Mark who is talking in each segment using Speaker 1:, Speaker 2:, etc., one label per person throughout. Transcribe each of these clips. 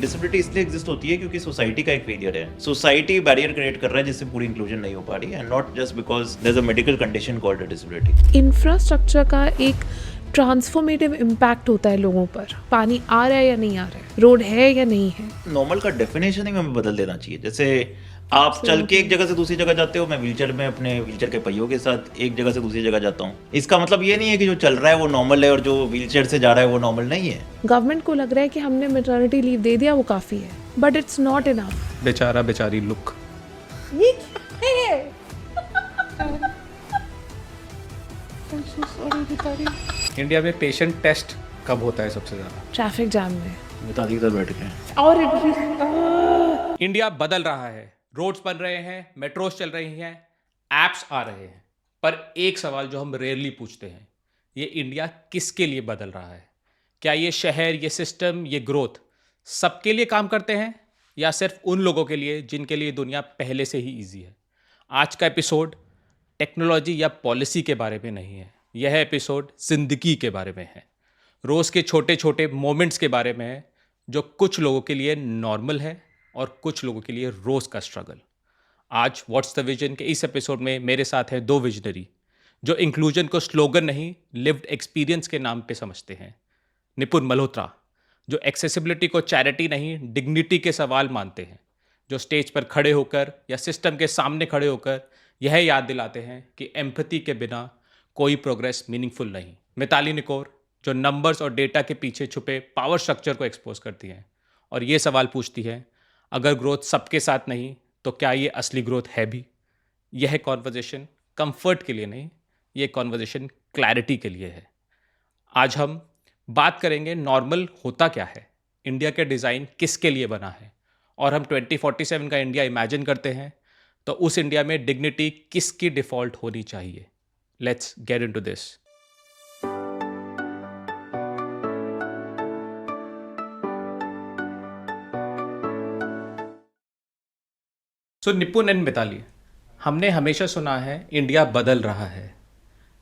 Speaker 1: Disability इसलिए exist होती है क्योंकि सोसाइटी का एक फेलियर है. सोसाइटी बैरियर क्रिएट कर रहा है जिससे पूरी इंक्लूजन नहीं हो पा रही and not just because there is a medical condition called a disability.
Speaker 2: Infrastructure का एक ट्रांसफॉर्मेटिव इम्पैक्ट होता है लोगों पर. पानी आ रहा है या नहीं आ रहा है, रोड है या नहीं है.
Speaker 1: नॉर्मल का डेफिनेशन ही हमें बदल देना चाहिए. जैसे आप चल के एक जगह से दूसरी जगह जाते हो, मैं व्हीलचेयर में अपने व्हीलचेयर के पहियों के साथ एक जगह से दूसरी जगह जाता हूँ. इसका मतलब ये नहीं है कि जो चल रहा है वो नॉर्मल है और जो व्हीलचेयर से जा रहा है वो नॉर्मल नहीं है.
Speaker 2: गवर्नमेंट को लग रहा है कि हमने मैटरनिटी लीव दे दिया, वो काफ़ी है, बट इट्स नॉट इनफ.
Speaker 3: बेचारा बेचारी लुक.
Speaker 2: ये क्या है?
Speaker 3: इंडिया में पेशेंट टेस्ट कब होता है सबसे ज़्यादा?
Speaker 2: ट्रैफिक जैम में.
Speaker 1: बता दी इधर बैठ के.
Speaker 2: और
Speaker 3: इंडिया बदल रहा है. रोड्स बन रहे हैं, मेट्रोज चल रही हैं, एप्स आ रहे हैं. पर एक सवाल जो हम रेयरली पूछते हैं, ये इंडिया किसके लिए बदल रहा है? क्या ये शहर, ये सिस्टम, ये ग्रोथ सबके लिए काम करते हैं या सिर्फ उन लोगों के लिए जिनके लिए दुनिया पहले से ही ईजी है? आज का एपिसोड टेक्नोलॉजी या पॉलिसी के बारे में नहीं है. यह एपिसोड जिंदगी के बारे में है. रोज़ के छोटे छोटे मोमेंट्स के बारे में है जो कुछ लोगों के लिए नॉर्मल है और कुछ लोगों के लिए रोज़ का स्ट्रगल. आज व्हाट्स द विजन के इस एपिसोड में मेरे साथ हैं दो विजनरी जो इंक्लूजन को स्लोगन नहीं, लिव्ड एक्सपीरियंस के नाम पे समझते हैं. निपुण मल्होत्रा जो एक्सेसिबिलिटी को चैरिटी नहीं, डिग्निटी के सवाल मानते हैं, जो स्टेज पर खड़े होकर या सिस्टम के सामने खड़े होकर यह याद दिलाते हैं कि एम्पैथी के बिना कोई प्रोग्रेस मीनिंगफुल नहीं. मिताली निकोर जो नंबर्स और डेटा के पीछे छुपे पावर स्ट्रक्चर को एक्सपोज करती हैं और ये सवाल पूछती है, अगर ग्रोथ सबके साथ नहीं तो क्या ये असली ग्रोथ है भी? यह कॉन्वर्जेशन कंफर्ट के लिए नहीं, ये कॉन्वर्जेशन क्लैरिटी के लिए है. आज हम बात करेंगे नॉर्मल होता क्या है, इंडिया के डिज़ाइन किसके लिए बना है, और हम 2047 का इंडिया इमेजिन करते हैं तो उस इंडिया में डिग्निटी किसकी डिफ़ॉल्ट होनी चाहिए. Let's get into this. So Nipun and Mitali, हमने हमेशा सुना है इंडिया बदल रहा है.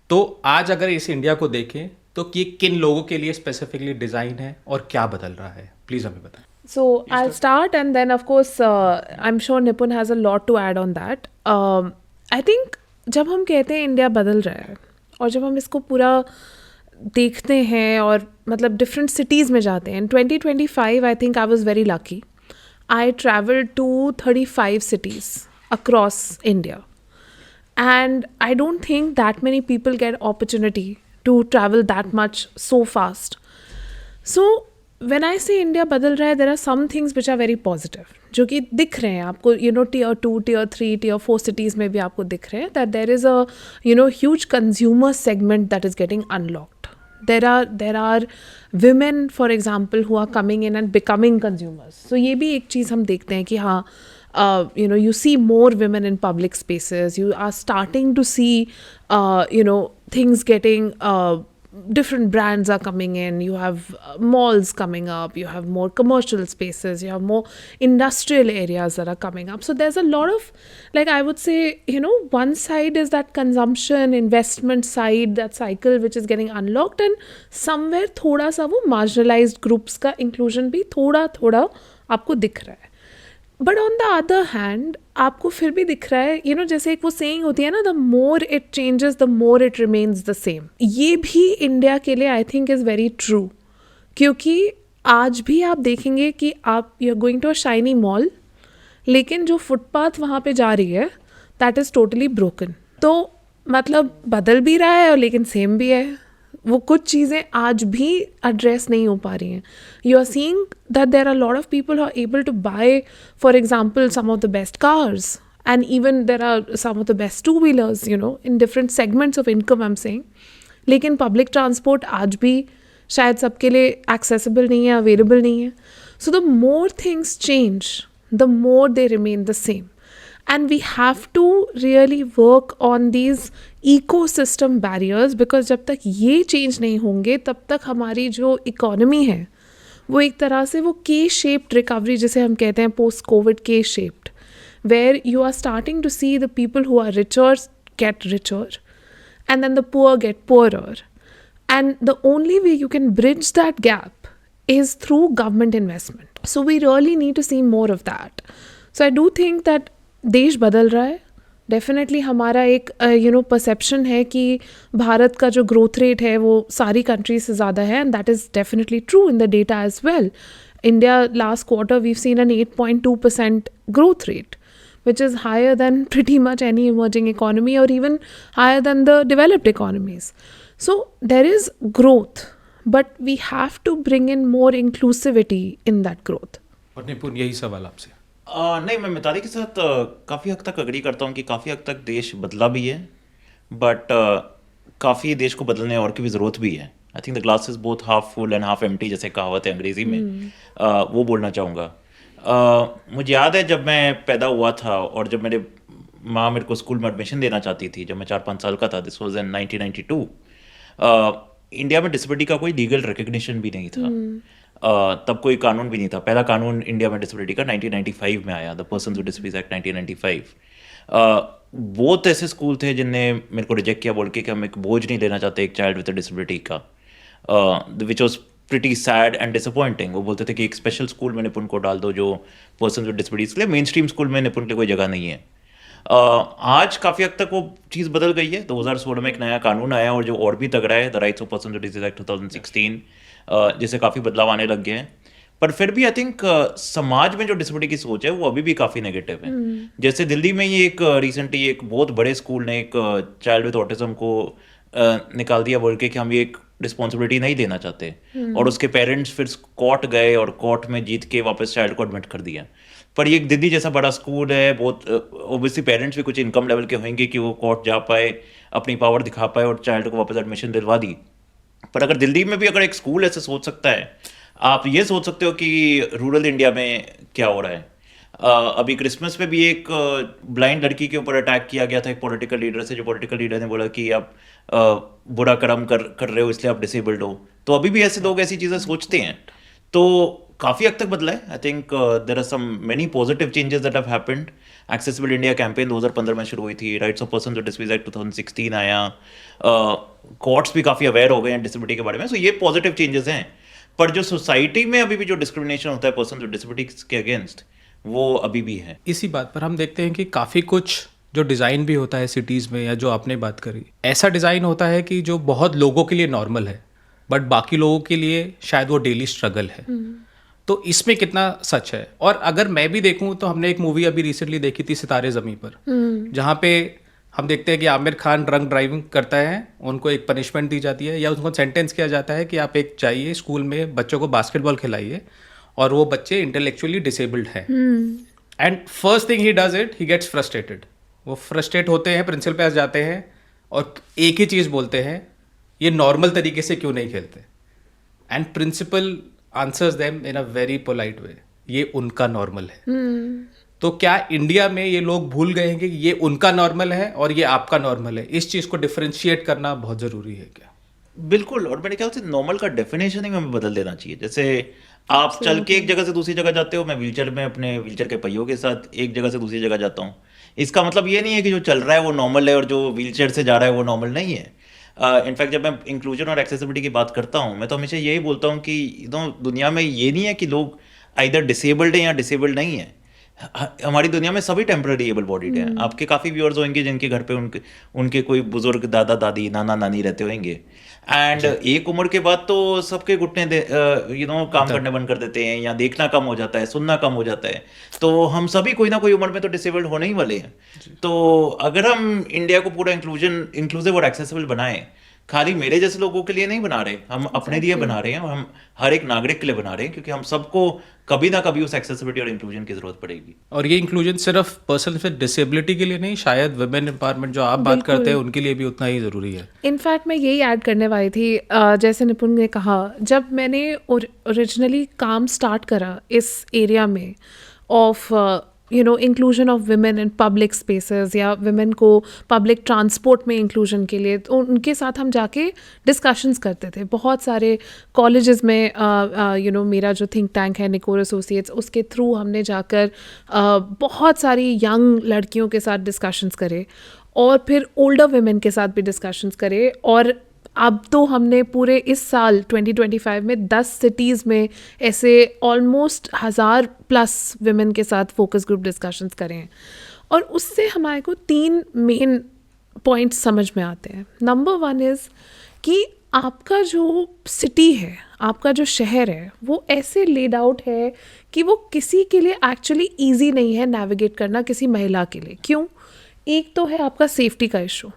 Speaker 3: तो आज अगर इस इंडिया को देखें तो ये किन लोगों के लिए स्पेसिफिकली डिज़ाइन है और क्या बदल रहा है, प्लीज़ हमें बताएं.
Speaker 2: so I'll start and then of course I'm sure Nipun has a lot to add on that. I think जब हम कहते हैं इंडिया बदल रहा है और जब हम इसको पूरा देखते हैं और मतलब डिफरेंट सिटीज़ में जाते हैं, in 2025 I think I was very lucky. I traveled to 35 cities across India. And I don't think that many people get opportunity to travel that much so fast. So when I say India बदल रहा है, there are some things which are very positive, जो कि दिख रहे हैं आपको, you know, tier 2, tier 3, tier 4 cities में भी आपको दिख रहे हैं that there is a, you know, huge consumer segment that is getting unlocked. There are women, for example, who are coming in and becoming consumers. So ये भी एक चीज़ हम देखते हैं कि हाँ, you know, you see more women in public spaces. You are starting to see, you know, things getting, different brands are coming in. You have malls coming up. You have more commercial spaces. You have more industrial areas that are coming up. So there's a lot of, like I would say, you know, one side is that consumption, investment side, that cycle which is getting unlocked, and somewhere थोड़ा सा वो marginalized groups का inclusion भी थोड़ा थोड़ा आपको दिख रहा है. But on the other hand आपको फिर भी दिख रहा है, यू नो, जैसे एक वो सेइंग होती है ना, the more it changes the more it remains the same. ये भी इंडिया के लिए I think is very true, क्योंकि आज भी आप देखेंगे कि आप you are going to a shiny mall, लेकिन जो फुटपाथ वहाँ पे जा रही है दैट इज़ टोटली ब्रोकन. तो मतलब बदल भी रहा है और लेकिन सेम भी है. वो कुछ चीज़ें आज भी एड्रेस नहीं हो पा रही हैं. You are seeing that there are lot of people who are able to buy, for example, some of the best cars, and even there are some of the best two wheelers, you know, in different segments of income I am saying. लेकिन public transport आज भी शायद सबके लिए accessible नहीं है, available नहीं है. So the more things change, the more they remain the same. And we have to really work on these ecosystem barriers, because जब तक ये चेंज नहीं होंगे तब तक हमारी जो इकोनॉमी है वो एक तरह से वो K-shaped रिकवरी जिसे हम कहते हैं, post Covid K-shaped, where you are starting to see the people who are richer get richer and then the poor get poorer. And the only way you can bridge that gap is through government investment. So we really need to see more of that. So I do think that देश बदल रहा है. Definitely हमारा एक perception है कि भारत का जो ग्रोथ रेट है वो सारी कंट्रीज से ज़्यादा है, and that is definitely true in the data as well. India last quarter we've seen an 8.2% growth rate, which is higher than pretty much any emerging economy or even higher than the developed economies. So there is growth, but we have to bring in more inclusivity in that growth.
Speaker 3: और निपुण यही सवाल आपसे.
Speaker 1: नहीं, मैं मिताली के साथ काफ़ी हद तक अग्री करता हूँ कि काफ़ी हद तक देश बदला भी है, बट काफ़ी देश को बदलने और की भी ज़रूरत भी है. I think the glass is both half full and half empty, जैसे कहावत है अंग्रेज़ी में. वो बोलना चाहूँगा. मुझे याद है जब मैं पैदा हुआ था और जब मेरे माँ मेरे को स्कूल में एडमिशन देना चाहती थी जब मैं 4-5 साल का था. This was in 1992. इंडिया में डिसेबिलिटी का कोई लीगल रिकग्निशन भी नहीं था. तब कोई कानून भी नहीं था. पहला कानून इंडिया में डिसेबिलिटी का 1995 में आया, the persons with disabilities act 1995. बहुत ऐसे स्कूल थे जिनने मेरे को रिजेक्ट किया बोल के कि हम एक बोझ नहीं लेना चाहते एक चाइल्ड विद डिसेबिलिटी का, which was pretty sad and disappointing. वो बोलते थे कि एक स्पेशल स्कूल में निपुण को डाल दो जो पर्सन विद डिसेबिलिटीज के लिए, मेन स्ट्रीम स्कूल में निपुण के लिए कोई जगह नहीं है. आज काफ़ी हद तक वो चीज़ बदल गई है. 2016 में एक नया कानून आया और जो और भी तगड़ा है, the rights of person with disease act 2016, जिससे काफ़ी बदलाव आने लग गए हैं. पर फिर भी आई थिंक समाज में जो डिसेबिलिटी की सोच है वो अभी भी काफ़ी नेगेटिव है. जैसे दिल्ली में ही एक रिसेंटली एक बहुत बड़े स्कूल ने एक चाइल्ड विद ऑटिज्म को निकाल दिया बोल के कि हम ये एक रिस्पॉन्सिबिलिटी नहीं देना चाहते, और उसके पेरेंट्स फिर कोर्ट गए और कोर्ट में जीत के वापस चाइल्ड को एडमिट कर दिया. पर ये दिल्ली जैसा बड़ा स्कूल है, बहुत ओबियसली पेरेंट्स भी कुछ इनकम लेवल के होंगे कि वो कोर्ट जा पाए, अपनी पावर दिखा पाए और चाइल्ड को वापस एडमिशन दिलवा दी. पर अगर दिल्ली में भी अगर एक स्कूल ऐसे सोच सकता है, आप ये सोच सकते हो कि रूरल इंडिया में क्या हो रहा है. अभी क्रिसमस पे भी एक ब्लाइंड लड़की के ऊपर अटैक किया गया था एक पॉलिटिकल लीडर से, जो पॉलिटिकल लीडर ने बोला कि आप बुरा कर्म कर रहे हो इसलिए आप डिसेबल्ड हो. तो अभी भी ऐसे लोग ऐसी चीज़ें सोचते हैं. तो काफ़ी हद तक बदला है. I think there are some many positive changes that have happened. Accessible India campaign 2015 में शुरू हुई थी. Rights of person with disabilities act 2016 आया. कोर्ट्स भी काफ़ी अवेयर हो गए हैं डिसेबिलिटी के बारे में. सो ये पॉजिटिव चेंजेस हैं. पर जो सोसाइटी में अभी भी जो डिस्क्रिमिनेशन होता है पर्सन विद डिसेबिलिटीज के अगेंस्ट, वो अभी भी है.
Speaker 3: इसी बात पर हम देखते हैं कि काफ़ी कुछ जो डिज़ाइन भी होता है सिटीज़ में, या जो आपने बात करी, ऐसा डिज़ाइन होता है कि जो बहुत लोगों के लिए नॉर्मल है बट बाकी लोगों के लिए शायद वो डेली स्ट्रगल है. तो इसमें कितना सच है? और अगर मैं भी देखूं तो हमने एक मूवी अभी रिसेंटली देखी थी सितारे ज़मीं पर, जहाँ पे हम देखते हैं कि आमिर खान ड्रंक ड्राइविंग करता है, उनको एक पनिशमेंट दी जाती है या उनको सेंटेंस किया जाता है कि आप एक जाइए स्कूल में बच्चों को बास्केटबॉल खिलाइए, और वो बच्चे इंटेलेक्चुअली डिसेबल्ड हैं. And first thing he does it, he gets frustrated. वो फ्रस्ट्रेट होते हैं, प्रिंसिपल के पास जाते हैं और एक ही चीज़ बोलते हैं, ये नॉर्मल तरीके से क्यों नहीं खेलते? And principal answers them in a very polite way, ये उनका नॉर्मल है. तो क्या इंडिया में ये लोग भूल गए हैं कि ये उनका नॉर्मल है और ये आपका नॉर्मल है? इस चीज़ को डिफरेंशिएट करना बहुत ज़रूरी है क्या?
Speaker 1: बिल्कुल. और मेरे ख्याल से नॉर्मल का डेफिनेशन ही हमें बदल देना चाहिए. जैसे आप चल के एक जगह से दूसरी जगह जाते हो, मैं व्हीलचेयर में अपने व्हीलचेयर के पहियों के साथ एक जगह से दूसरी जगह जाता हूँ. इसका मतलब ये नहीं है कि जो चल रहा है वो नॉर्मल है और जो व्हीलचेयर से जा रहा है वो नॉर्मल नहीं है. इनफैक्ट जब मैं इंक्लूजन और एक्सेसिबिलिटी की बात करता हूँ, मैं तो हमेशा यही बोलता हूँ कि दुनिया में ये नहीं है कि लोग आइदर डिसेबल्ड हैं या डिसेबल्ड नहीं है. हमारी दुनिया में सभी टेम्पररी एबल बॉडीड हैं. आपके काफ़ी व्यूअर्स होंगे जिनके घर पे उनके कोई बुजुर्ग दादा दादी नाना नानी रहते होंगे, एंड एक उम्र के बाद तो सबके घुटने काम करने बंद कर देते हैं, या देखना कम हो जाता है, सुनना कम हो जाता है. तो हम सभी कोई ना कोई उम्र में तो डिसेबल्ड होने ही वाले हैं. तो अगर हम इंडिया को पूरा इंक्लूसिव और एक्सेसिबल बनाएं, खाली मेरे जैसे लोगों के लिए नहीं बना रहे, हम अपने लिए बना रहे हैं, और हम हर एक नागरिक के लिए बना रहे हैं, क्योंकि हम सबको कभी ना कभी उस एक्सेसिबिलिटी और इंक्लूजन की जरूरत पड़ेगी.
Speaker 3: और ये इंक्लूजन सिर्फ पर्सन विद डिसेबिलिटी के लिए नहीं, शायद वुमेन एम्पावरमेंट जो आप बात करते हैं उनके लिए भी उतना ही ज़रूरी है.
Speaker 2: इनफैक्ट मैं यही ऐड करने वाली थी, जैसे निपुण ने कहा, जब मैंने ओरिजिनली काम स्टार्ट करा इस एरिया में of inclusion of women in public spaces, या विमेन को पब्लिक ट्रांसपोर्ट में इंक्लूजन के लिए, तो उनके साथ हम जाके डिस्कशंस करते थे. बहुत सारे कॉलेजेस में मेरा जो थिंक टैंक है निकोर एसोसिएट्स, उसके थ्रू हमने जाकर बहुत सारी यंग लड़कियों के साथ डिस्कशंस करे, और फिर ओल्डर विमेन के साथ भी डिस्कशंस करे. और अब तो हमने पूरे इस साल 2025 में 10 सिटीज़ में ऐसे ऑलमोस्ट 1000+ विमेन के साथ फोकस ग्रुप डिस्कशंस करे हैं, और उससे हमारे को 3 मेन पॉइंट्स समझ में आते हैं. नंबर 1 इज़ कि आपका जो सिटी है, आपका जो शहर है, वो ऐसे लेड आउट है कि वो किसी के लिए एक्चुअली ईजी नहीं है नेविगेट करना, किसी महिला के लिए. क्यों? एक तो है आपका सेफ्टी का इशू.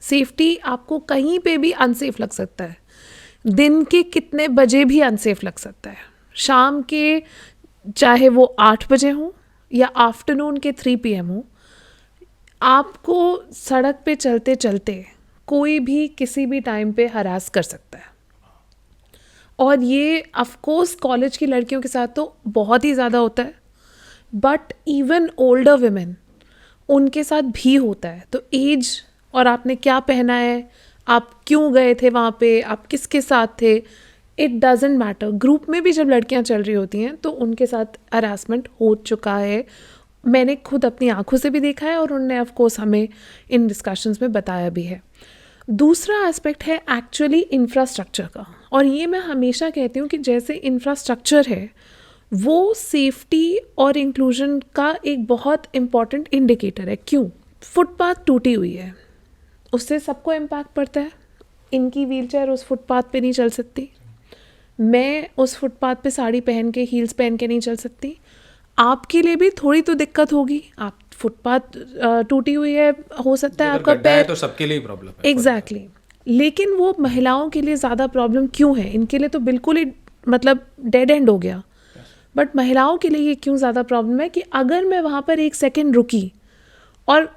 Speaker 2: सेफ्टी आपको कहीं पे भी अनसेफ लग सकता है, दिन के कितने बजे भी अनसेफ लग सकता है, शाम के चाहे वो 8 बजे हो या आफ्टरनून के 3 PM हो, आपको सड़क पे चलते चलते कोई भी किसी भी टाइम पे हरास कर सकता है. और ये ऑफ कोर्स कॉलेज की लड़कियों के साथ तो बहुत ही ज़्यादा होता है, बट इवन ओल्डर विमेन, उनके साथ भी होता है. तो एज और आपने क्या पहना है, आप क्यों गए थे वहाँ पे, आप किसके साथ थे, इट डजेंट मैटर. ग्रुप में भी जब लड़कियाँ चल रही होती हैं तो उनके साथ हरासमेंट हो चुका है. मैंने खुद अपनी आंखों से भी देखा है और उनने ऑफ कोर्स हमें इन डिस्कशंस में बताया भी है. दूसरा एस्पेक्ट है एक्चुअली इंफ्रास्ट्रक्चर का, और ये मैं हमेशा कहती हूँ कि जैसे इंफ्रास्ट्रक्चर है वो सेफ्टी और इंक्लूजन का एक बहुत इम्पॉर्टेंट इंडिकेटर है. क्यों? फुटपाथ टूटी हुई है, उससे सबको इम्पैक्ट पड़ता है. इनकी व्हीलचेयर उस फुटपाथ पे नहीं चल सकती, मैं उस फुटपाथ पे साड़ी पहन के, हील्स पहन के नहीं चल सकती. आपके लिए भी थोड़ी तो दिक्कत होगी. आप फुटपाथ टूटी हुई है, हो सकता है आपका
Speaker 3: गड्ढा है
Speaker 2: पैर,
Speaker 3: तो सबके लिए प्रॉब्लम है.
Speaker 2: एग्जैक्टली. लेकिन वो महिलाओं के लिए ज़्यादा प्रॉब्लम क्यों है? इनके लिए तो बिल्कुल ही मतलब डेड एंड हो गया, बट महिलाओं के लिए ये क्यों ज़्यादा प्रॉब्लम है कि अगर मैं वहाँ पर 1 सेकेंड रुकी और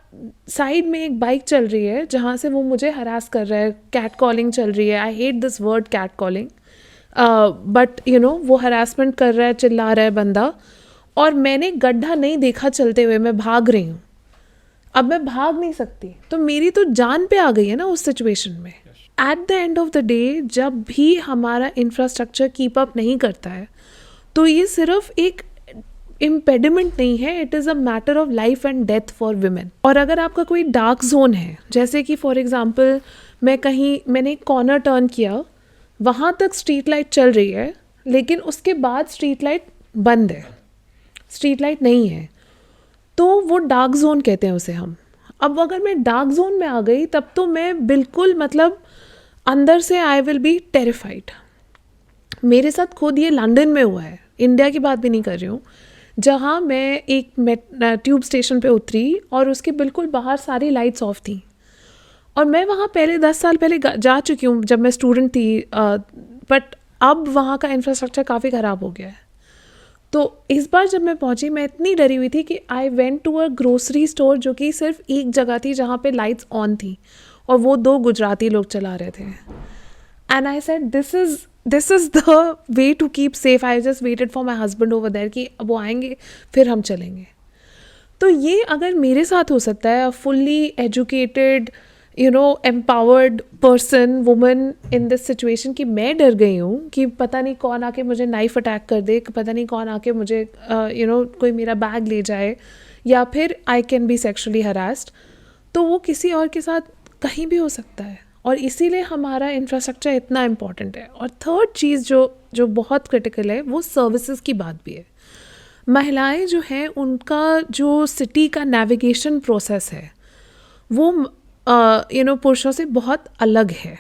Speaker 2: साइड में एक बाइक चल रही है जहाँ से वो मुझे हरास कर रहा है, कैट कॉलिंग चल रही है. I hate this word cat calling, but you know वो हरासमेंट कर रहा है, चिल्ला रहा है बंदा, और मैंने गड्ढा नहीं देखा चलते हुए, मैं भाग रही हूँ. अब मैं भाग नहीं सकती, तो मेरी तो जान पे आ गई है ना उस सिचुएशन में. At the end of the day जब भी हमारा इंफ्रास्ट्रक्चर कीप अप नहीं करता है तो ये सिर्फ एक इम्पेडिमेंट नहीं है, it is a matter of life and death for women. और अगर आपका कोई डार्क जोन है, जैसे कि फॉर एग्जांपल मैंने एक कॉर्नर टर्न किया, वहाँ तक स्ट्रीट लाइट चल रही है लेकिन उसके बाद स्ट्रीट लाइट बंद है, स्ट्रीट लाइट नहीं है, तो वो डार्क जोन कहते हैं उसे हम. अब अगर मैं डार्क जोन में आ गई तब तो मैं बिल्कुल मतलब अंदर से आई विल बी टेरिफाइड. मेरे साथ खुद ये लंदन में हुआ है, इंडिया की बात भी नहीं कर रही हूँ, जहाँ मैं एक ट्यूब स्टेशन पे उतरी और उसके बिल्कुल बाहर सारी लाइट्स ऑफ थी. और मैं वहाँ पहले 10 साल पहले जा चुकी हूँ जब मैं स्टूडेंट थी, बट अब वहाँ का इंफ्रास्ट्रक्चर काफ़ी ख़राब हो गया है. तो इस बार जब मैं पहुँची मैं इतनी डरी हुई थी कि I went to a grocery store जो कि सिर्फ एक जगह थी जहाँ पे लाइट्स ऑन थी और वो 2 गुजराती लोग चला रहे थे. And I said this is the way to keep safe. I just waited for my husband over there कि अब वो आएंगे फिर हम चलेंगे. तो ये अगर मेरे साथ हो सकता है, fully educated empowered person, woman in this situation, कि मैं डर गई हूँ कि पता नहीं कौन आके मुझे नाइफ अटैक कर दे, पता नहीं कौन आके मुझे कोई मेरा बैग ले जाए, या फिर I can be sexually harassed, तो वो किसी और के साथ कहीं भी हो सकता है. और इसीलिए हमारा इंफ्रास्ट्रक्चर इतना इम्पॉर्टेंट है. और थर्ड चीज़ जो बहुत क्रिटिकल है वो सर्विसेज की बात भी है. महिलाएं जो हैं उनका जो सिटी का नेविगेशन प्रोसेस है वो पुरुषों से बहुत अलग है.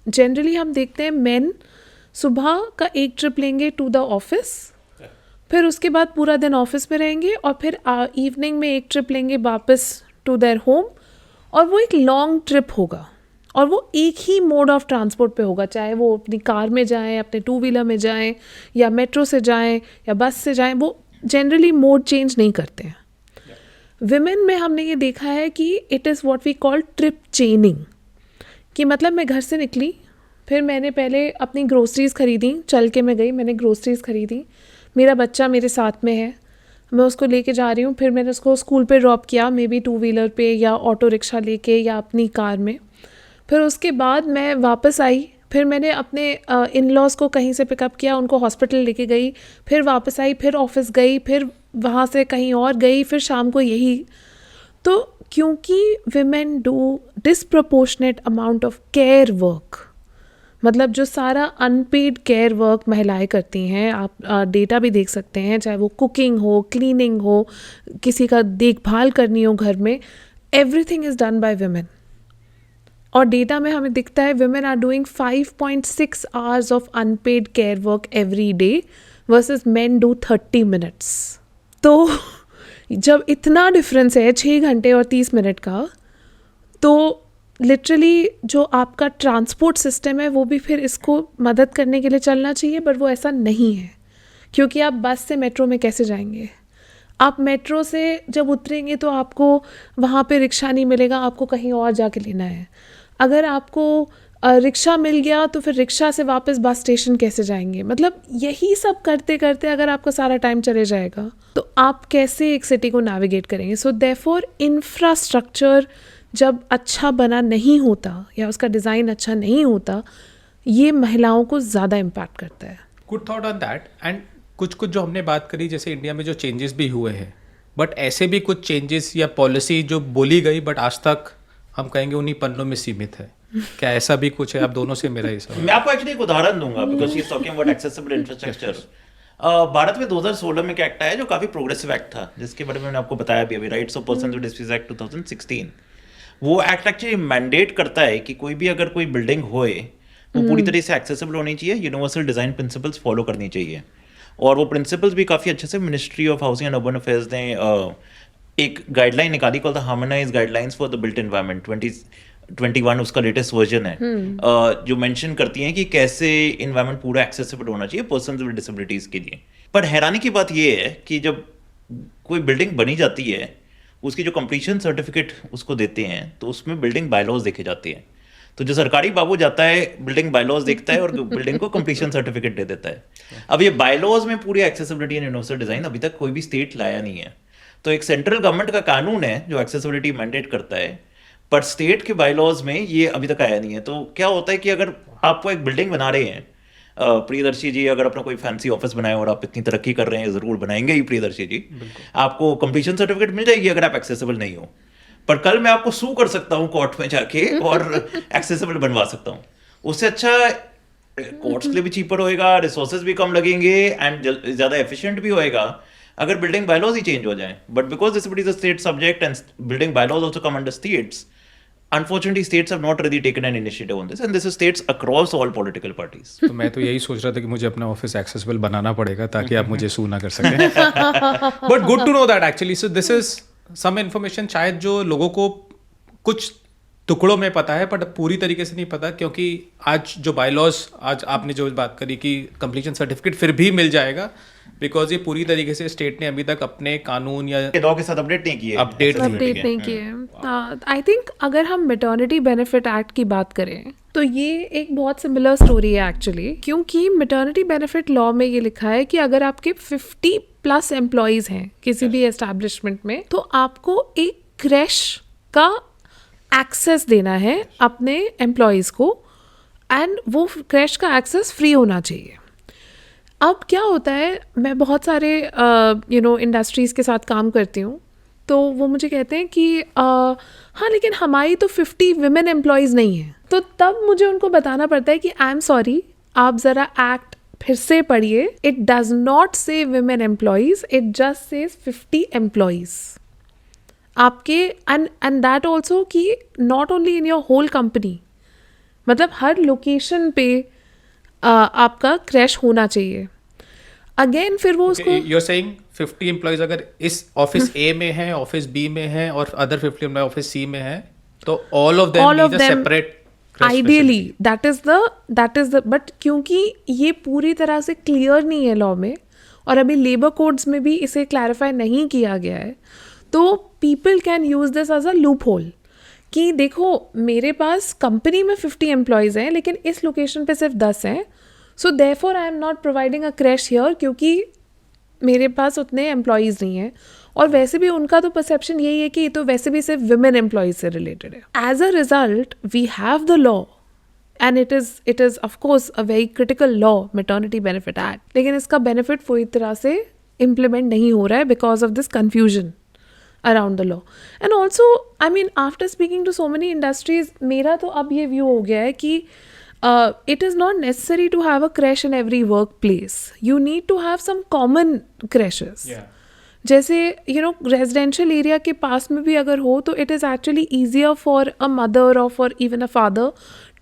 Speaker 2: जनरली हम देखते हैं मेन सुबह का एक ट्रिप लेंगे टू द ऑफिस, फिर उसके बाद पूरा दिन ऑफिस में रहेंगे और फिर इवनिंग में एक ट्रिप लेंगे वापस टू देयर होम, और वो एक लॉन्ग ट्रिप होगा और वो एक ही मोड ऑफ ट्रांसपोर्ट पे होगा, चाहे वो अपनी कार में जाएं, अपने 2 व्हीलर में जाएं, या मेट्रो से जाएं या बस से जाएं. वो जनरली मोड चेंज नहीं करते हैं. विमेन में हमने ये देखा है कि it is what we call trip chaining, कि मतलब मैं घर से निकली, फिर मैंने पहले अपनी ग्रोसरीज़ ख़रीदी, चल के मैं गई, मैंने ग्रोसरीज़ ख़रीदी, मेरा बच्चा मेरे साथ में है, मैं उसको लेके जा रही हूँ, फिर मैंने उसको स्कूल पे ड्रॉप किया, मे बी 2 व्हीलर पे या ऑटो रिक्शा लेके या अपनी कार में. फिर उसके बाद मैं वापस आई, फिर मैंने अपने इन लॉज़ को कहीं से पिकअप किया, उनको हॉस्पिटल लेके गई, फिर वापस आई, फिर ऑफिस गई, फिर वहाँ से कहीं और गई, फिर शाम को यही. तो क्योंकि women do disproportionate amount of care work मतलब जो सारा अनपेड केयर वर्क महिलाएं करती हैं, आप डेटा भी देख सकते हैं, चाहे वो कुकिंग हो, क्लीनिंग हो, किसी का देखभाल करनी हो घर में, everything is done by women. और डेटा में हमें दिखता है women are doing 5.6 hours of unpaid care work every day versus men do 30 minutes. तो जब इतना डिफरेंस है 6 घंटे और 30 मिनट का, तो लिटरली जो आपका ट्रांसपोर्ट सिस्टम है वो भी फिर इसको मदद करने के लिए चलना चाहिए, बट वो ऐसा नहीं है। क्योंकि आप बस से मेट्रो में कैसे जाएंगे? आप मेट्रो से जब उतरेंगे तो आपको वहाँ पे रिक्शा नहीं मिलेगा, आपको कहीं और जाके लेना है। अगर आपको रिक्शा मिल गया तो फिर रिक्शा से वापस बस स्टेशन कैसे जाएंगे? मतलब यही सब करते करते अगर आपका सारा टाइम चले जाएगा तो आप कैसे एक सिटी को नेविगेट करेंगे? सो देयरफॉर इंफ्रास्ट्रक्चर जब अच्छा बना नहीं होता या उसका डिज़ाइन अच्छा नहीं होता, ये महिलाओं को ज़्यादा इम्पैक्ट करता है।
Speaker 3: Good thought on that. And कुछ कुछ जो हमने बात करी, जैसे इंडिया में जो चेंजेस भी हुए हैं, बट ऐसे भी कुछ चेंजेस या पॉलिसी जो बोली गई बट आज तक हम कहेंगे उन्हीं पन्नों में सीमित है, क्या ऐसा भी कुछ है? आप दोनों से मेरा हिसाब।
Speaker 1: मैं आपको एक्चुअली एक उदाहरण दूंगा, because she is talking about accessible infrastructure. Bharat में 2016 में एक एक्ट आया जो काफी प्रोग्रेसिव एक्ट था, जिसके बारे में मैंने आपको बताया भी अभी, rights of person with disease act 2016। वो एक्ट एक्चुअली मैंडेट करता है कि कोई भी अगर कोई बिल्डिंग होए वो पूरी तरह से एक्सेसिबल होनी चाहिए, यूनिवर्सल डिजाइन प्रिंसिपल्स फॉलो करनी चाहिए। और वो प्रिंसिपल्स भी काफ़ी अच्छे से ministry of housing and urban affairs ने एक गाइडलाइन निकाली called the harmonised guidelines for the built environment 2021, उसका लेटेस्ट वर्जन है, जो मेंशन करती हैं कि कैसे एनवायरनमेंट पूरा एक्सेसिबल होना चाहिए पर्सन्स विद डिसेबिलिटीज के लिए। पर हैरानी की बात ये है कि जब कोई बिल्डिंग बनी जाती है, उसकी जो कंप्लीशन सर्टिफिकेट उसको देते हैं तो उसमें बिल्डिंग बायलॉज देखे जाते हैं। तो जो सरकारी बाबू जाता है बिल्डिंग बायलॉज देखता है और बिल्डिंग को कंप्लीशन सर्टिफिकेट दे देता है। अब ये बायलॉज में पूरी एक्सेसिबिलिटी एंड यूनिवर्सल डिजाइन अभी तक कोई भी स्टेट लाया नहीं है। तो एक सेंट्रल गवर्नमेंट का कानून है जो एक्सेसिबिलिटी मैंडेट करता है, पर स्टेट के बायलॉज में ये अभी तक आया नहीं है। तो क्या होता है कि अगर आपको एक बिल्डिंग बना रहे हैं, प्रियदर्शी जी अगर अपना कोई फैंसी ऑफिस बनाए और आप इतनी तरक्की कर रहे हैं, जरूर बनाएंगे ही प्रियदर्शी जी, आपको कंप्लीशन सर्टिफिकेट मिल जाएगी अगर आप एक्सेसिबल नहीं हो। पर कल मैं आपको सू कर सकता हूँ कोर्ट में जाके और एक्सेसिबल बनवा सकता हूँ। उससे अच्छा कोर्ट्स के लिए भी चीपर होएगा, रिसोर्सेज भी कम लगेंगे एंड ज्यादा एफिशिएंट भी होएगा अगर बिल्डिंग बायलॉज ही चेंज हो जाए। But because this is a state subject and building bylaws also come under states, unfortunately states have not really taken an initiative on this, and this is states across all political parties.
Speaker 3: तो मैं तो यही सोच रहा था कि मुझे अपना ऑफिस एक्सेसिबल बनाना पड़ेगा ताकि आप मुझे सू ना कर सकें। But good to know that actually. So this is some information शायद जो लोगों को कुछ टुकड़ों में पता है बट पूरी तरीके से नहीं पता, क्योंकि आज जो बायलॉज, आज आपने जो बात करी कि कंप्लीशन सर्टिफिकेट फिर भी मिल जाएगा, बिकॉज ये पूरी तरीके से स्टेट ने अभी तक अपने कानून या
Speaker 1: लॉ के साथ अपडेट नहीं किए,
Speaker 3: अपडेट
Speaker 2: नहीं किए। आई थिंक अगर हम मैटरनिटी बेनिफिट एक्ट की बात करें तो ये एक बहुत सिमिलर स्टोरी है एक्चुअली, क्योंकि मैटरनिटी बेनिफिट लॉ में ये लिखा है कि अगर आपके 50+ एम्प्लॉयज हैं किसी भी एस्टैब्लिशमेंट में, तो आपको एक क्रैश का एक्सेस देना है अपने एम्प्लॉयज़ को, एंड वो क्रैश का एक्सेस फ्री होना चाहिए। अब क्या होता है, मैं बहुत सारे इंडस्ट्रीज़ के साथ काम करती हूँ, तो वो मुझे कहते हैं कि हाँ लेकिन हमारी तो 50 विमेन एम्प्लॉयज़ नहीं हैं। तो तब मुझे उनको बताना पड़ता है कि आई एम सॉरी, आप ज़रा एक्ट फिर से पढ़िए, it does not say women employees, it just says 50 employees आपके, एंड दैट ऑल्सो कि not only in your whole company, मतलब हर लोकेशन पे आपका क्रैश होना चाहिए। अगेन फिर वो उसको
Speaker 3: यू आर सेइंग 50 एम्प्लॉयज अगर इस ऑफिस ए में है, ऑफिस बी में है और अदर 50 एम्प्लॉय ऑफिस सी में है, तो all of them need a separate
Speaker 2: ideally that is the but क्योंकि ये पूरी तरह से क्लियर नहीं है लॉ में, और अभी लेबर कोड्स में भी इसे क्लैरिफाई नहीं किया गया है, तो people can use this as a loophole कि देखो मेरे पास कंपनी में 50 एम्प्लॉयज़ हैं लेकिन इस लोकेशन पे सिर्फ 10 हैं, so therefore I am not providing a crash here, क्योंकि मेरे पास उतने एम्प्लॉयज़ नहीं हैं। और वैसे भी उनका तो परसेप्शन यही है कि ये तो वैसे भी सिर्फ विमेन एम्प्लॉयज़ से रिलेटेड है। As a result we have the law and it is of course a very critical law, maternity benefit act, लेकिन इसका बेनिफिट पूरी तरह से इम्प्लीमेंट नहीं हो रहा है because of this confusion around the law. And also I mean after speaking to so many industries, मेरा तो अब ये व्यू हो गया है कि it is not necessary to have a crash in every workplace. You need to have some common crashes. जैसे residential area के पास में भी अगर हो तो it is actually easier for a mother और for even a father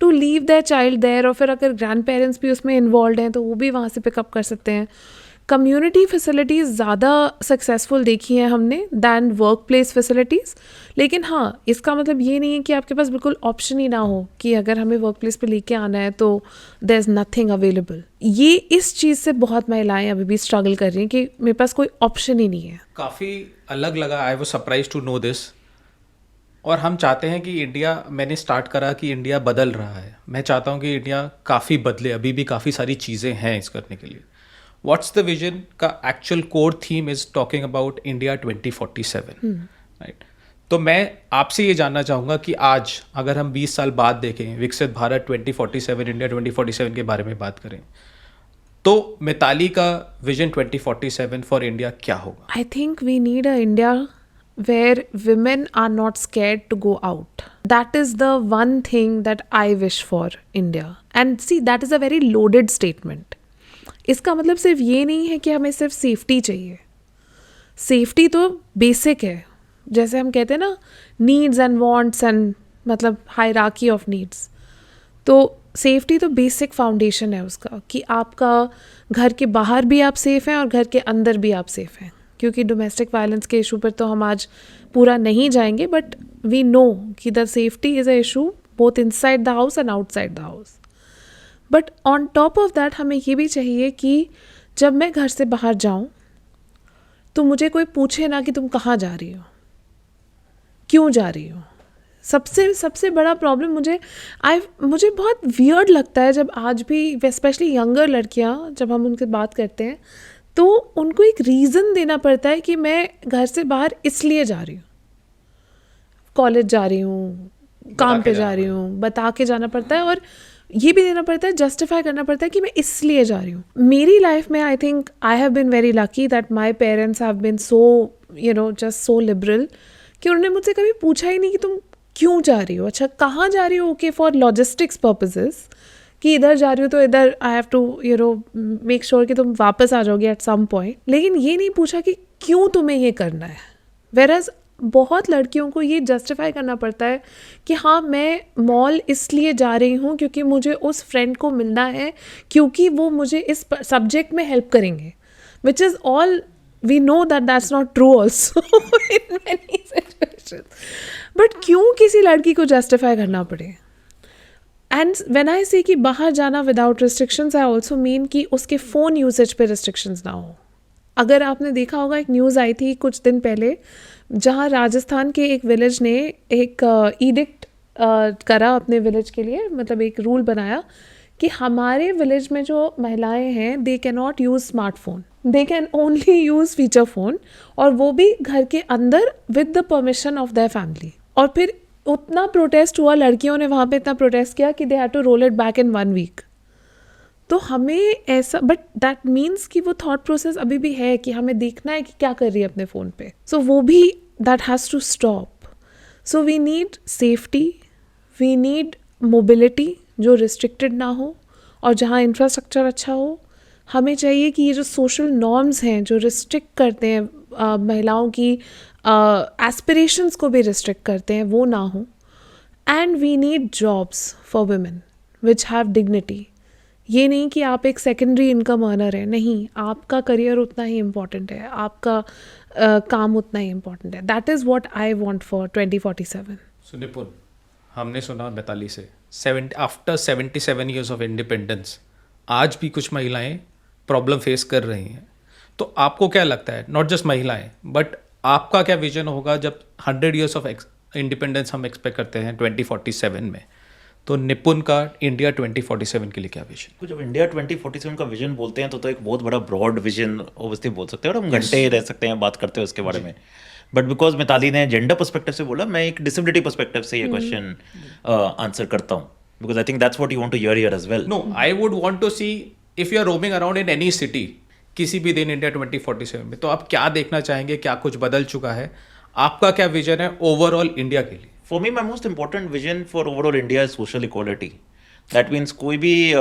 Speaker 2: to leave their child there, और फिर अगर ग्रैंड पेरेंट्स भी उसमें इन्वॉल्व हैं तो वो भी वहाँ से पिकअप कर सकते हैं. कम्युनिटी फैसिलिटीज़ ज़्यादा सक्सेसफुल देखी हैं हमने दैन वर्क प्लेस फैसिलिटीज़. लेकिन हाँ, इसका मतलब ये नहीं है कि आपके पास बिल्कुल ऑप्शन ही ना हो कि अगर हमें वर्क प्लेस पे लेके आना है तो देयर इज़ नथिंग अवेलेबल. ये इस चीज़ से बहुत महिलाएं अभी भी स्ट्रगल कर रही हैं कि मेरे पास कोई ऑप्शन ही नहीं है.
Speaker 3: काफ़ी अलग लगा. I was surprise to know this. और हम चाहते हैं कि इंडिया, मैंने स्टार्ट करा कि इंडिया बदल रहा है. मैं चाहता हूँ कि इंडिया काफ़ी बदले. अभी भी काफ़ी सारी चीज़ें हैं इस करने के लिए. व्हाट्स द विजन का actual core theme is talking about India 2047, right. तो मैं आपसे ये जानना चाहूँगा कि आज अगर हम 20 साल बाद देखें, विकसित भारत 2047, इंडिया 2047 के बारे में बात करें, तो मिताली का विजन 2047 फॉर इंडिया क्या होगा?
Speaker 2: I think we need a India where women are not scared to go out. That is the one thing that I wish for India. And see, that is a very loaded statement. इसका मतलब सिर्फ ये नहीं है कि हमें सिर्फ safety चाहिए. सेफ्टी तो बेसिक है. जैसे हम कहते हैं ना, नीड्स एंड वांट्स एंड मतलब हायरार्की ऑफ नीड्स. तो सेफ्टी तो बेसिक फाउंडेशन है उसका, कि आपका घर के बाहर भी आप सेफ हैं और घर के अंदर भी आप सेफ हैं. क्योंकि डोमेस्टिक वायलेंस के इशू पर तो हम आज पूरा नहीं जाएंगे, बट वी नो कि the safety is a issue both inside the house and outside the house. But on top of that हमें ये भी चाहिए कि जब मैं घर से बाहर जाऊं तो मुझे कोई पूछे ना कि तुम कहाँ जा रही हो, क्यों जा रही हो. सबसे बड़ा प्रॉब्लम मुझे बहुत वियर्ड लगता है जब आज भी स्पेशली यंगर लड़कियां, जब हम उनसे बात करते हैं तो उनको एक रीज़न देना पड़ता है कि मैं घर से बाहर इसलिए जा रही हूँ, कॉलेज जा रही हूँ, काम पे जा रही हूँ, बता के जाना पड़ता है. और ये भी देना पड़ता है, जस्टिफाई करना पड़ता है कि मैं इसलिए जा रही हूँ. मेरी लाइफ में I think I have been very lucky that my parents have been so just so liberal कि उन्होंने मुझसे कभी पूछा ही नहीं कि तुम क्यों जा रही हो. अच्छा, कहाँ जा रही हो, ओके, फॉर लॉजिस्टिक्स पर्पसेस, कि इधर जा रही हो तो इधर I have to make sure कि तुम वापस आ जाओगे एट सम पॉइंट. लेकिन ये नहीं पूछा कि क्यों तुम्हें ये करना है. वेरएज बहुत लड़कियों को ये जस्टिफाई करना पड़ता है कि हाँ, मैं मॉल इसलिए जा रही हूँ क्योंकि मुझे उस फ्रेंड को मिलना है, क्योंकि वो मुझे इस सब्जेक्ट में हेल्प करेंगे, which is all we know that that's not true also in many situations. But क्यों किसी लड़की को जस्टिफाई करना पड़े. एंड व्हेन आई से कि बाहर जाना without restrictions, I also mean कि उसके फ़ोन यूसेज पे रिस्ट्रिक्शंस ना हो. अगर आपने देखा होगा, एक न्यूज़ आई थी कुछ दिन पहले जहाँ राजस्थान के एक विलेज ने एक ईडिक्ट करा अपने विलेज के लिए, मतलब एक रूल बनाया कि हमारे विलेज में जो महिलाएं हैं they can not use smartphone, they can only use feature phone, और वो भी घर के अंदर with the permission of their family. और फिर उतना प्रोटेस्ट हुआ, लड़कियों ने वहाँ पे इतना प्रोटेस्ट किया कि they had to roll it back in 1 week. तो हमें ऐसा, बट दैट मीन्स कि वो थॉट प्रोसेस अभी भी है कि हमें देखना है कि क्या कर रही है अपने फ़ोन पे. सो वो भी that has to stop. So we need safety, we need mobility जो रिस्ट्रिक्टेड ना हो और जहाँ इंफ्रास्ट्रक्चर अच्छा हो. हमें चाहिए कि ये जो सोशल नॉर्म्स हैं जो रिस्ट्रिक्ट करते हैं महिलाओं की एस्पिरेशंस को भी रिस्ट्रिक्ट करते हैं, वो ना हो. And we need jobs for women which have dignity. ये नहीं कि आप एक सेकेंडरी इनकम अर्नर है, नहीं, आपका करियर उतना ही इम्पॉर्टेंट है, आपका काम उतना ही इम्पॉर्टेंट है. That is what I want for 2047.
Speaker 3: सो निपुण, हमने सुना मिताली से आफ्टर 77 ईयर्स ऑफ इंडिपेंडेंस आज भी कुछ महिलाएं प्रॉब्लम फेस कर रही हैं. तो आपको क्या लगता है, नॉट जस्ट महिलाएं, बट आपका क्या विजन होगा जब 100 ईयर्स ऑफ इंडिपेंडेंस हम एक्सपेक्ट करते हैं 2047 में? तो निपुण का इंडिया 2047 के लिए क्या विजन?
Speaker 1: जब इंडिया 2047 का विजन बोलते हैं तो एक बहुत बड़ा ब्रॉड विजन ऑब्वियसली बोल सकते हैं और हम घंटे रह सकते हैं बात करते हैं उसके बारे में. बट बिकॉज मिताली ने जेंडर पर्सपेक्टिव से बोला, मैं एक डिसेबिलिटी पर्सपेक्टिव से ये क्वेश्चन आंसर करता हूँ, because I think that's what you want to hear hear as well.
Speaker 3: No, I would want to see if you are roaming around in any city किसी भी दिन इंडिया 2047 में, तो आप क्या देखना चाहेंगे, क्या कुछ बदल चुका है, आपका क्या विजन है ओवरऑल इंडिया के लिए?
Speaker 1: For me, my most important vision for overall India is social equality. That means कोई भी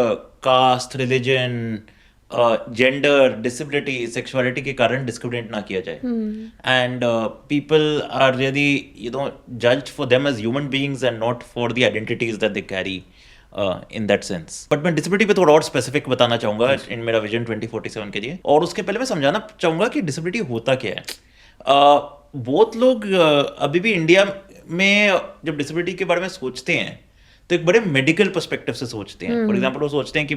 Speaker 1: caste, religion, gender, disability, sexuality के कारण डिस्क्रिमिनेट ना किया जाए. And people are really judged for them as human beings and not for the identities that they carry in that sense. But मैं disability पे थोड़ा और स्पेसिफिक बताना चाहूंगा इन मेरा विजन 2047 के लिए. और उसके पहले मैं समझाना चाहूंगा कि डिसेबिलिटी होता क्या है. बहुत लोग अभी भी इंडिया में जब डिसेबिलिटी के बारे में सोचते हैं तो एक बड़े मेडिकल पर्सपेक्टिव से सोचते हैं. फॉर एग्जांपल वो सोचते हैं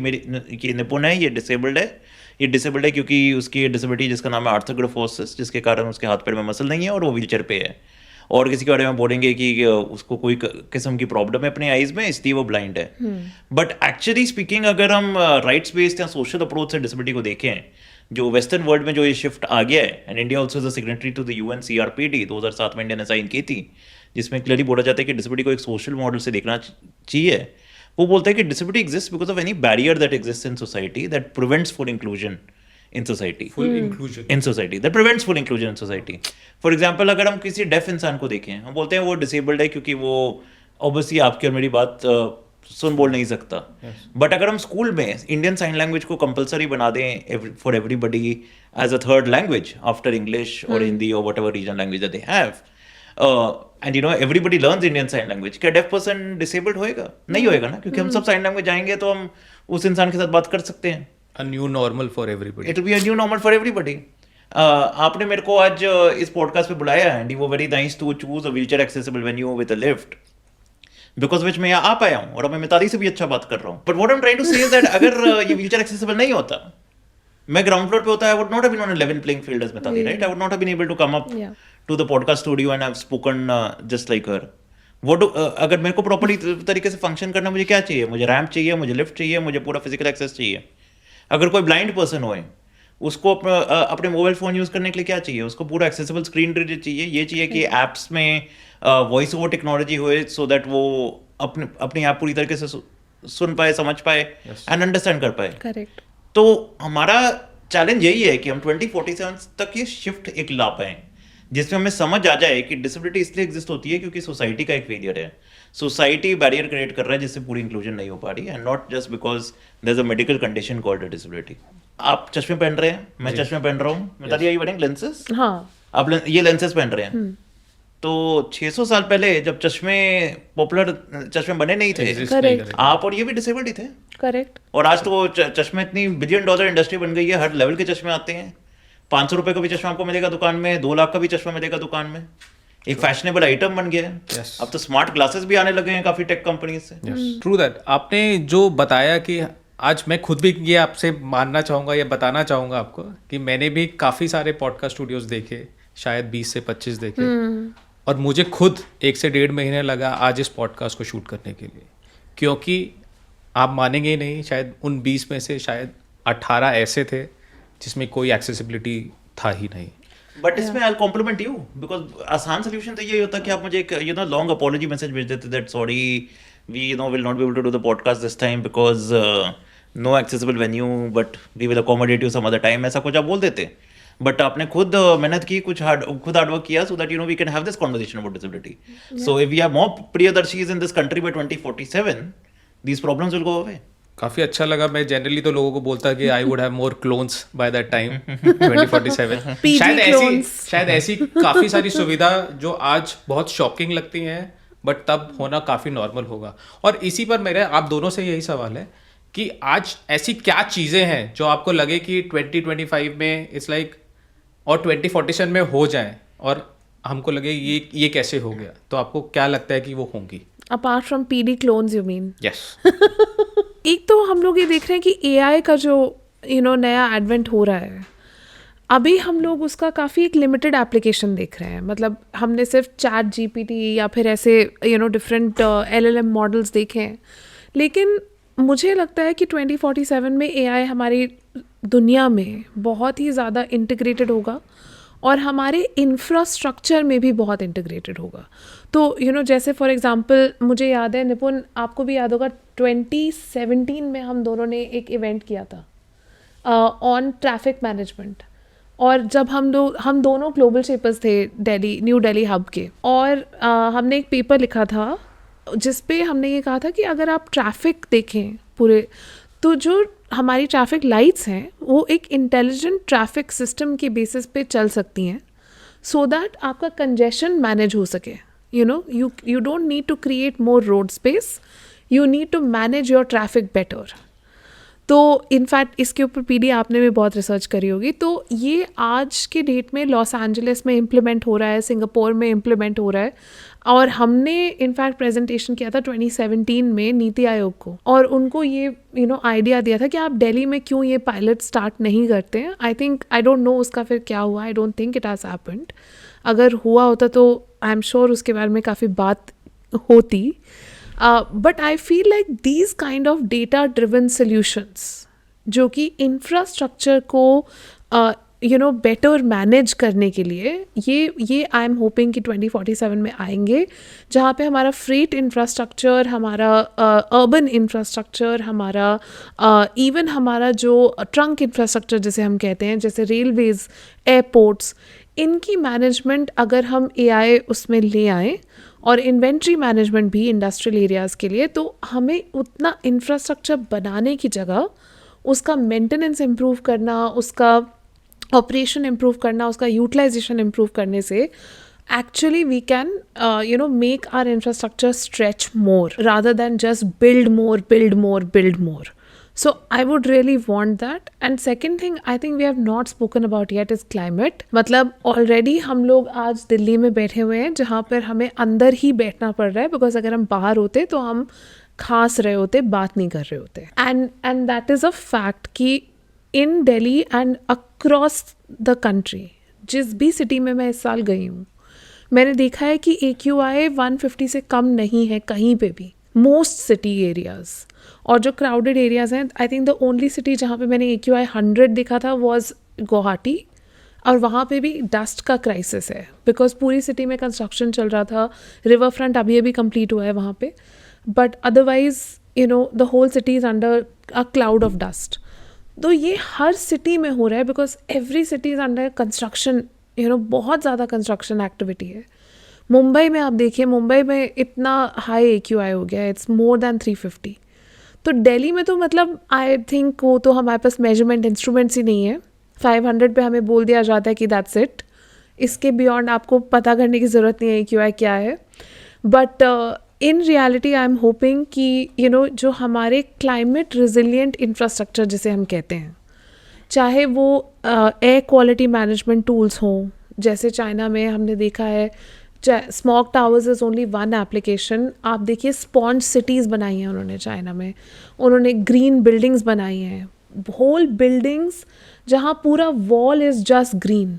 Speaker 1: कि निपुण है, ये डिसेबल्ड है क्योंकि उसकी डिसेबिलिटी जिसका नाम है आर्थ्रोग्राफोसिस, जिसके कारण उसके हाथ पैर में मसल नहीं है और वो व्हीलचेयर पे है. और किसी के बारे में बोलेंगे कि उसको कोई किस्म की प्रॉब्लम है अपने आईज में, इसलिए वो ब्लाइंड है. बट एक्चुअली स्पीकिंग अगर हम राइट्स बेस्ड या सोशल अप्रोच से डिसेबिलिटी को देखें, जो वेस्टर्न वर्ल्ड में जो ये शिफ्ट आ गया है, and India also is a signatory to the UN CRPD 2007 में इंडिया ने साइन की थी, जिसमें क्लियरली बोला जाता है कि डिसेबिलिटी को एक सोशल मॉडल से देखना चाहिए. वो बोलता है कि disability exist because of any barrier that exist in society that prevents full inclusion in society.
Speaker 3: Full inclusion
Speaker 1: in society that prevents full inclusion in society. For example अगर हम किसी डेफ इंसान को देखें, हम बोलते हैं वो डिसेबल्ड है क्योंकि वो ऑब्वियसली आपकी और मेरी बात सुन बोल नहीं सकता. बट अगर हम स्कूल में इंडियन साइन लैंग्वेज को कंपलसरी बना दें for everybody as a third language after English और हिंदी और whatever region language that they have, and everybody learns Indian sign language, क्या डेफ पर्सन डिसेबल्ड होएगा? नहीं होएगा ना, क्योंकि हम सब साइन लैंग्वेज जाएंगे तो हम उस इंसान के साथ बात कर सकते हैं.
Speaker 3: A new normal for everybody.
Speaker 1: It will be a new normal for everybody. आपने मेरे को आज इस पॉडकास्ट पे बुलाया and you were very nice to choose a wheelchair accessible venue with a lift, because which मैं यहाँ आ पाया हूँ और अब मैं मिताली से भी अच्छा बात कर रहा हूँ. But what I am trying to say is that अगर ये व्हीलचेयर एक्सेसिबल नहीं होता, मैं ग्राउंड फ्लोर पे होता, I would not have been on a level playing field as Mitali, right? I would not have been able to come up to the podcast studio and I have spoken just like her. अगर मेरे को properly तरीके से function करना, मुझे क्या चाहिए? मुझे रैम्प चाहिए, मुझे लिफ्ट चाहिए, मुझे पूरा फिजिकल एक्सेस चाहिए. अगर कोई ब्लाइंड पर्सन होए, उसको अपने मोबाइल फ़ोन यूज़ करने के लिए क्या चाहिए? उसको पूरा एक्सेसिबल स्क्रीन रीडर चाहिए. ये चाहिए कि ऐप्स में वॉइस ओवर टेक्नोलॉजी होए सो दैट वो अपनी ऐप पूरी तरीके से सुन पाए, समझ पाए एंड अंडरस्टैंड कर पाए.
Speaker 2: करेक्ट.
Speaker 1: तो हमारा चैलेंज यही है कि हम 2047 तक ये शिफ्ट एक ला पाएँ जिसमें हमें समझ आ जाए कि डिसेबिलिटी इसलिए एग्जिस्ट होती है क्योंकि सोसाइटी का एक फेलियर है. सोसाइटी बैरियर क्रिएट कर रहा है जिससे पूरी इंक्लूजन नहीं हो पा रही, and not just because there is a medical condition called a disability. आप चश्मे पहन रहे हैं, मैं चश्मे पहन रहा हूँ, बताइए, आर यू वेयरिंग लेंसेज?
Speaker 2: हाँ.
Speaker 1: आप ये लेंसेज पहन रहे हैं. तो 600 साल पहले जब पॉपुलर चश्मे बने नहीं थे,
Speaker 2: करेक्ट.
Speaker 1: आप और ये भी डिसेबल्ड ही थे.
Speaker 2: करेक्ट.
Speaker 1: और आज तो चश्मे इतनी $1 बिलियन इंडस्ट्री बन गई है, हर लेवल के चश्मे आते हैं. 500 रुपए का भी चश्मा आपको मिलेगा दुकान में, 2 लाख का भी चश्मा मिलेगा दुकान में. एक फैशनेबल आइटम बन गया है.
Speaker 3: Yes.
Speaker 1: अब तो स्मार्ट ग्लासेस भी आने लगे हैं काफी टेक कंपनीज से.
Speaker 3: True that. आपने जो बताया कि आज मैं खुद भी ये आपसे मानना चाहूँगा या बताना चाहूँगा आपको कि मैंने भी काफ़ी सारे पॉडकास्ट स्टूडियोज देखे, शायद 20 से 25 देखे, और मुझे खुद 1 से 1.5 महीने लगा आज इस पॉडकास्ट को शूट करने के लिए, क्योंकि आप मानेंगे ही नहीं, शायद उन 20 में से शायद 18 ऐसे थे जिसमें कोई एक्सेसिबिलिटी था ही नहीं.
Speaker 1: बट इसमें आई कॉम्प्लीमेंट यू, बिकॉज आसान सोल्यूशन तो यही होता कि आप मुझे एक लॉन्ग अपॉलॉजी मैसेज भेज देते that sorry we will not be able to do the podcast this time because no accessible venue but we will accommodate you some other time, ऐसा कुछ आप बोल देते. बट आपने खुद मेहनत की, खुद हार्डवर्क किया so that we can have this conversation about disability. So if we have more Priyadarshis in this country by 2047 these problems will go away.
Speaker 3: काफ़ी अच्छा लगा. मैं जनरली तो लोगों को बोलता कि I would have more clones by that time 2047. शायद ऐसी काफ़ी सारी सुविधा जो आज बहुत शॉकिंग लगती हैं बट तब होना काफ़ी नॉर्मल होगा. और इसी पर मेरा आप दोनों से यही सवाल है कि आज ऐसी क्या चीज़ें हैं जो आपको लगे कि 2025 में इट्स लाइक और 2047 में हो जाएं और हमको लगे ये कैसे हो गया, तो आपको क्या लगता है कि वो होंगी?
Speaker 2: Apart from PD clones you mean?
Speaker 3: Yes.
Speaker 2: एक तो हम लोग ये देख रहे हैं कि AI का जो नया एडवेंट हो रहा है, अभी हम लोग उसका काफ़ी एक लिमिटेड एप्लीकेशन देख रहे हैं. मतलब हमने सिर्फ ChatGPT या फिर ऐसे डिफरेंट LLM मॉडल्स देखे हैं, लेकिन मुझे लगता है कि 2047 में AI हमारी दुनिया में बहुत ही ज़्यादा इंटीग्रेटेड होगा और हमारे इंफ्रास्ट्रक्चर में भी बहुत इंटीग्रेटेड होगा. तो जैसे फॉर एग्जांपल मुझे याद है, निपुण आपको भी याद होगा, 2017 में हम दोनों ने एक इवेंट किया था ऑन ट्रैफिक मैनेजमेंट, और जब हम दोनों ग्लोबल शेपर्स थे न्यू दिल्ली हब के, और हमने एक पेपर लिखा था जिस पे हमने ये कहा था कि अगर आप ट्रैफिक देखें पूरे, तो जो हमारी ट्रैफिक लाइट्स हैं वो एक इंटेलिजेंट ट्रैफिक सिस्टम के बेसिस पे चल सकती हैं, सो दैट आपका कंजेशन मैनेज हो सके. You don't need to create more road space, you need to manage your traffic better. तो इनफैक्ट इसके ऊपर पीडी आपने भी बहुत रिसर्च करी होगी. तो ये आज के डेट में लॉस एंजलिस में इम्प्लीमेंट हो रहा है, सिंगापुर में इम्प्लीमेंट हो रहा है, और हमने इनफैक्ट प्रेजेंटेशन किया था 2017 में नीति आयोग को, और उनको ये आइडिया दिया था कि आप दिल्ली में क्यों ये पायलट स्टार्ट नहीं करते हैं. आई डोंट नो उसका फिर क्या हुआ. I don't think it has happened. अगर हुआ होता तो आई एम श्योर उसके बारे में काफ़ी बात होती. But I feel like these kind of data driven solutions जो कि इंफ्रास्ट्रक्चर को बेटर मैनेज करने के लिए, ये आई एम होपिंग कि 2047 में आएंगे, जहाँ पे हमारा फ्रेट इंफ्रास्ट्रक्चर, हमारा अर्बन इंफ्रास्ट्रक्चर, हमारा इवन हमारा जो ट्रंक इंफ्रास्ट्रक्चर जिसे हम कहते हैं, जैसे रेलवेज़, एयरपोर्ट्स, इनकी मैनेजमेंट अगर हम AI उसमें ले आएँ, और इन्वेंट्री मैनेजमेंट भी इंडस्ट्रियल एरियाज़ के लिए, तो हमें उतना इंफ्रास्ट्रक्चर बनाने की जगह उसका मेंटेनेंस इम्प्रूव करना, उसका ऑपरेशन इम्प्रूव करना, उसका यूटिलाइजेशन इम्प्रूव करने से actually we can make our infrastructure stretch more rather than just build more. So I would really want that. And second thing I think we have not spoken about yet is climate. मतलब already हम लोग आज दिल्ली में बैठे हुए हैं जहाँ पर हमें अंदर ही बैठना पड़ रहा है, because अगर हम बाहर होते तो हम खास रहे होते, बात नहीं कर रहे होते. And that is a fact कि in Delhi and across the country, जिस भी सिटी में मैं इस साल गई हूँ, मैंने देखा है कि AQI 150 से कम नहीं है कहीं पे भी, मोस्ट सिटी एरियाज़. और जो क्राउडेड एरियाज़ हैं, I think the only city जहाँ पे मैंने AQI 100 देखा था वॉज गुवाहाटी, और वहाँ पे भी डस्ट का क्राइसिस है, बिकॉज पूरी सिटी में कंस्ट्रक्शन चल रहा था. रिवर फ्रंट अभी कंप्लीट हुआ है वहाँ पे, but otherwise the whole city is under a cloud of dust. तो ये हर सिटी में हो रहा है, because every city is under construction. बहुत ज़्यादा कंस्ट्रक्शन एक्टिविटी है. मुंबई में आप देखिए, मुंबई में इतना हाई AQI हो गया है, इट्स मोर दैन 350. तो दिल्ली में तो मतलब आई थिंक वो तो हमारे पास मेजरमेंट इंस्ट्रूमेंट्स ही नहीं है. 500 पे हमें बोल दिया जाता है कि दैट्स इट, इसके बियॉन्ड आपको पता करने की ज़रूरत नहीं है AQI क्या है. But in reality I am hoping कि जो हमारे क्लाइमेट रिजिलियंट इंफ्रास्ट्रक्चर जिसे हम कहते हैं, चाहे वो एयर क्वालिटी मैनेजमेंट टूल्स हों, जैसे चाइना में हमने देखा है smog towers is only one application. आप देखिए स्पॉन्ज सिटीज़ बनाई हैं उन्होंने चाइना में, उन्होंने ग्रीन बिल्डिंग्स बनाई हैं, होल बिल्डिंग्स जहाँ पूरा wall is just green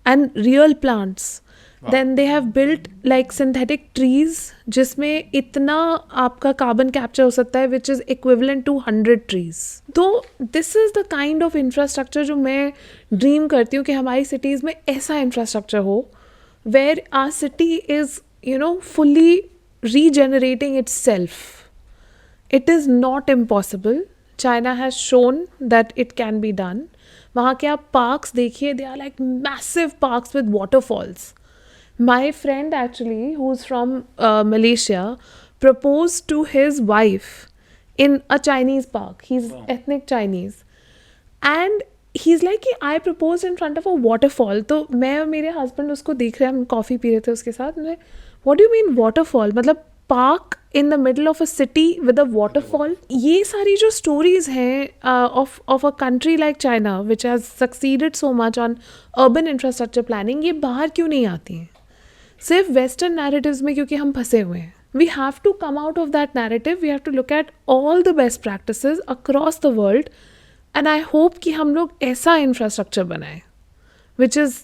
Speaker 2: and real plants. Then they have built like synthetic trees जिसमें इतना आपका कार्बन कैप्चर हो सकता है, which is equivalent to 100 trees. तो this is the kind of infrastructure जो मैं ड्रीम करती हूँ कि हमारी सिटीज़ में ऐसा इंफ्रास्ट्रक्चर हो, where our city is fully regenerating itself. It is not impossible. China has shown that it can be done. वहाँ के आप parks देखिए, they are like massive parks with waterfalls. My friend actually, who's from Malaysia, proposed to his wife in a Chinese park. He's ethnic Chinese. And he's like कि I proposed in front of a waterfall. तो मैं और मेरे husband उसको देख रहे हैं, हम कॉफ़ी पी रहे थे उसके साथ. मैं what do you mean waterfall? मतलब park in the middle of a city with a waterfall. ये सारी जो stories हैं of a country like China which has succeeded so much on urban infrastructure planning, ये बाहर क्यों नहीं आती हैं? सिर्फ वेस्टर्न नैरेटिव्स में क्योंकि हम फंसे हुए हैं. We have to come out of that narrative. We have to look at all the best practices across the world. And I hope कि हम लोग ऐसा इंफ्रास्ट्रक्चर बनाएं which is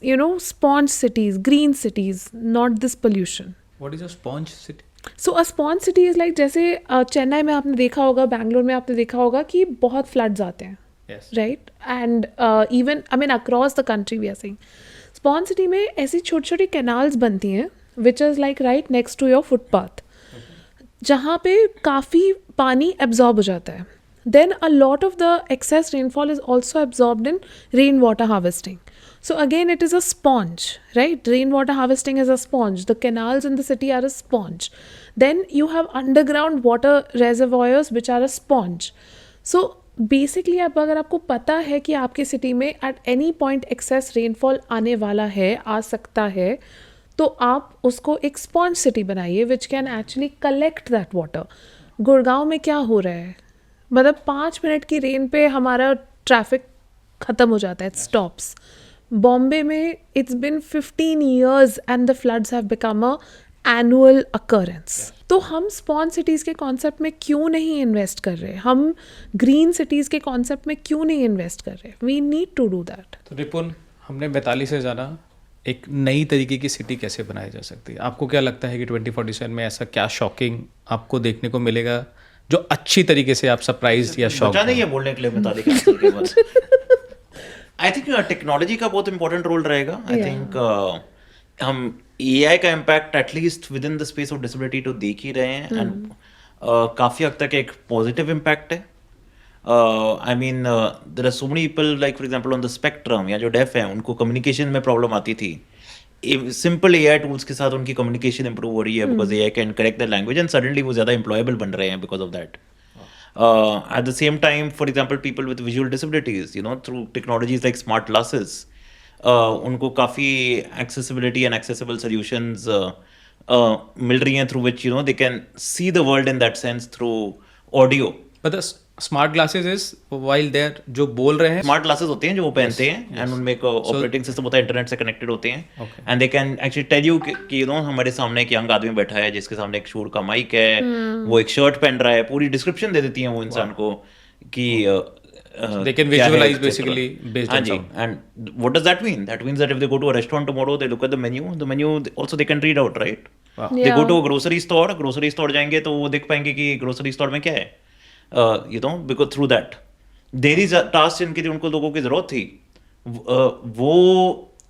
Speaker 2: sponge cities, green cities, not this pollution.
Speaker 3: What is a sponge city?
Speaker 2: So a sponge city is like जैसे चेन्नई में आपने देखा होगा, बैंगलोर में आपने देखा होगा कि बहुत फ्लड्स आते हैं.
Speaker 3: Yes.
Speaker 2: Right? And even I mean across the country we are seeing. Sponge city में ऐसी छोटी छोटी कैनाल्स बनती हैं which is like right next to your footpath, जहाँ पे काफ़ी पानी एब्जॉर्ब हो जाता है. Then a lot of the excess rainfall is also absorbed in rain water harvesting. So again, it is a sponge, right? Rainwater harvesting is a sponge. The canals in the city are a sponge. Then you have underground water reservoirs which are a sponge. So basically, अब अगर आपको पता है कि आपके city में at any point excess rainfall आने वाला है, आ सकता है, तो आप उसको एक स्पॉन्ज सिटी बनाइए which can actually collect that water. Gurgaon में क्या हो रहा है, मतलब 5 मिनट की रेन पे हमारा ट्रैफिक ख़त्म हो जाता है, इट स्टॉप्स. बॉम्बे में it's been 15 years and the floods have become an annual occurrence. तो हम स्पॉन्ज सिटीज़ के कॉन्सेप्ट में क्यों नहीं इन्वेस्ट कर रहे, हम ग्रीन सिटीज़ के कॉन्सेप्ट में क्यों नहीं इन्वेस्ट कर रहे. We need to do that.
Speaker 3: तो रिपुन, हमने 42 से जाना, एक नई तरीके की सिटी कैसे बनाई जा सकती है? आपको क्या लगता है कि 2047 में ऐसा क्या शॉकिंग आपको देखने को मिलेगा जो अच्छी तरीके से आप सरप्राइज या शॉक?
Speaker 1: बचा नहीं है बोलने के लिए 45 के आंसर के बाद. आई थिंक टेक्नोलॉजी का बहुत इंपॉर्टेंट रोल रहेगा. आई थिंक हम AI का impact at least with in the space of disability तो देख ही रहे हैं, एंड काफ़ी हद तक एक पॉजिटिव इम्पैक्ट है. I mean there are so many people like for example on the spectrum, या जो डेफ हैं उनको कम्युनिकेशन में प्रॉब्लम आती थी. सिंपल AI टूल्स के साथ उनकी कम्युनिकेशन इंप्रूव हो रही है because AI can correct the language, and suddenly वो ज़्यादा एम्प्लॉयबल बन रहे हैं because of that. At the same time, for example, people with visual disabilities, you know, through technologies like smart glasses, उनको काफ़ी accessibility and accessible solutions मिल रही हैं through which, you know, they can see the world in that sense through audio.
Speaker 3: But the smart glasses is while they're जो बोल रहे हैं,
Speaker 1: smart glasses होते हैं जो वो पहनते हैं, एंड उनमें एक ऑपरेटिंग सिस्टम होता है, इंटरनेट से कनेक्टेड होते हैं, and they can actually tell you कि यू नो हमारे सामने एक यंग आदमी बैठा है जिसके सामने एक शूर का माइक है, वो एक शर्ट पहन रहा है, पूरी डिस्क्रिप्शन दे देती हैं वो इंसान को कि
Speaker 3: they can visualize basically based
Speaker 1: हाँ
Speaker 3: on
Speaker 1: ji.
Speaker 3: sound.
Speaker 1: And what does that mean? That means that if they go to a restaurant tomorrow, they look at the menu also they can read out, right?
Speaker 3: Wow.
Speaker 1: They go to a grocery store जाएंगे तो वो देख पाएंगे कि grocery store में क्या है, you know, because through that there is a task जिनके लिए उनको लोगों की जरूरत थी, वो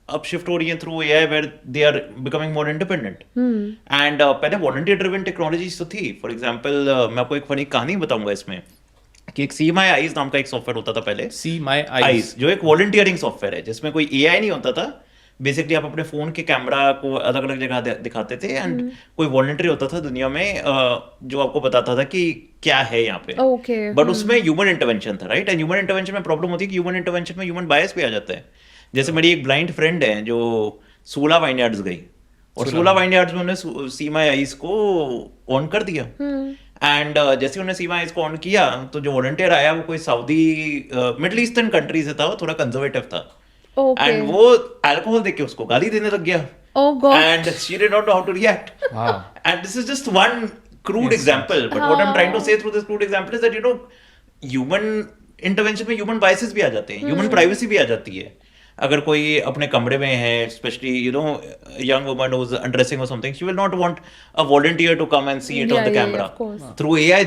Speaker 1: अब शिफ्ट हो रही है through AI where they are becoming more independent. And पहले volunteer driven technologies तो थी. फॉर एग्जाम्पल मैं आपको एक फनी कहानी बताऊंगा इसमें कि एक See My Eyes नाम का एक सॉफ्टवेयर होता था पहले,
Speaker 3: See My Eyes,
Speaker 1: जो एक वॉलंटियरिंग सॉफ्टवेयर है जिसमें कोई AI नहीं होता था. बेसिकली आप अपने फोन के कैमरा को अलग अलग जगह दिखाते थे, एंड कोई वॉलंटियर होता था दुनिया में जो आपको बताता था कि क्या है यहाँ पे.
Speaker 2: Okay.
Speaker 1: बट उसमें ह्यूमन इंटरवेंशन था, राइट. एंड ह्यूमन इंटरवेंशन में प्रॉब्लम होती है कि ह्यूमन इंटरवेंशन में ह्यूमन बायस भी आ जाता है. जैसे मेरी एक ब्लाइंड फ्रेंड है जो सूला वाइनयार्ड्स गई, और सूला वाइनयार्ड्स में उन्होंने See My Eyes को ऑन कर दिया, एंड जैसे उन्होंने See My Eyes को ऑन किया तो जो वॉलंटियर आया वो कोई सऊदी मिडिल ईस्टर्न कंट्री से था, वो थोड़ा कंजर्वेटिव था,
Speaker 2: Okay.
Speaker 1: एंड वो अल्कोहल देके उसको गाली देने लग गया.
Speaker 2: Oh God.
Speaker 1: And she did not know how to react.
Speaker 3: Wow.
Speaker 1: And this is just one crude example. But what I'm trying to say through this crude example is that, you know, human intervention में human biases भी आ जाते हैं, human privacy भी आ जाती है. अगर कोई अपने कमरे में है, especially, you know, a young woman who's undressing or something, she will not want a volunteer to come and see it on the camera.
Speaker 2: Of course.
Speaker 1: Through AI,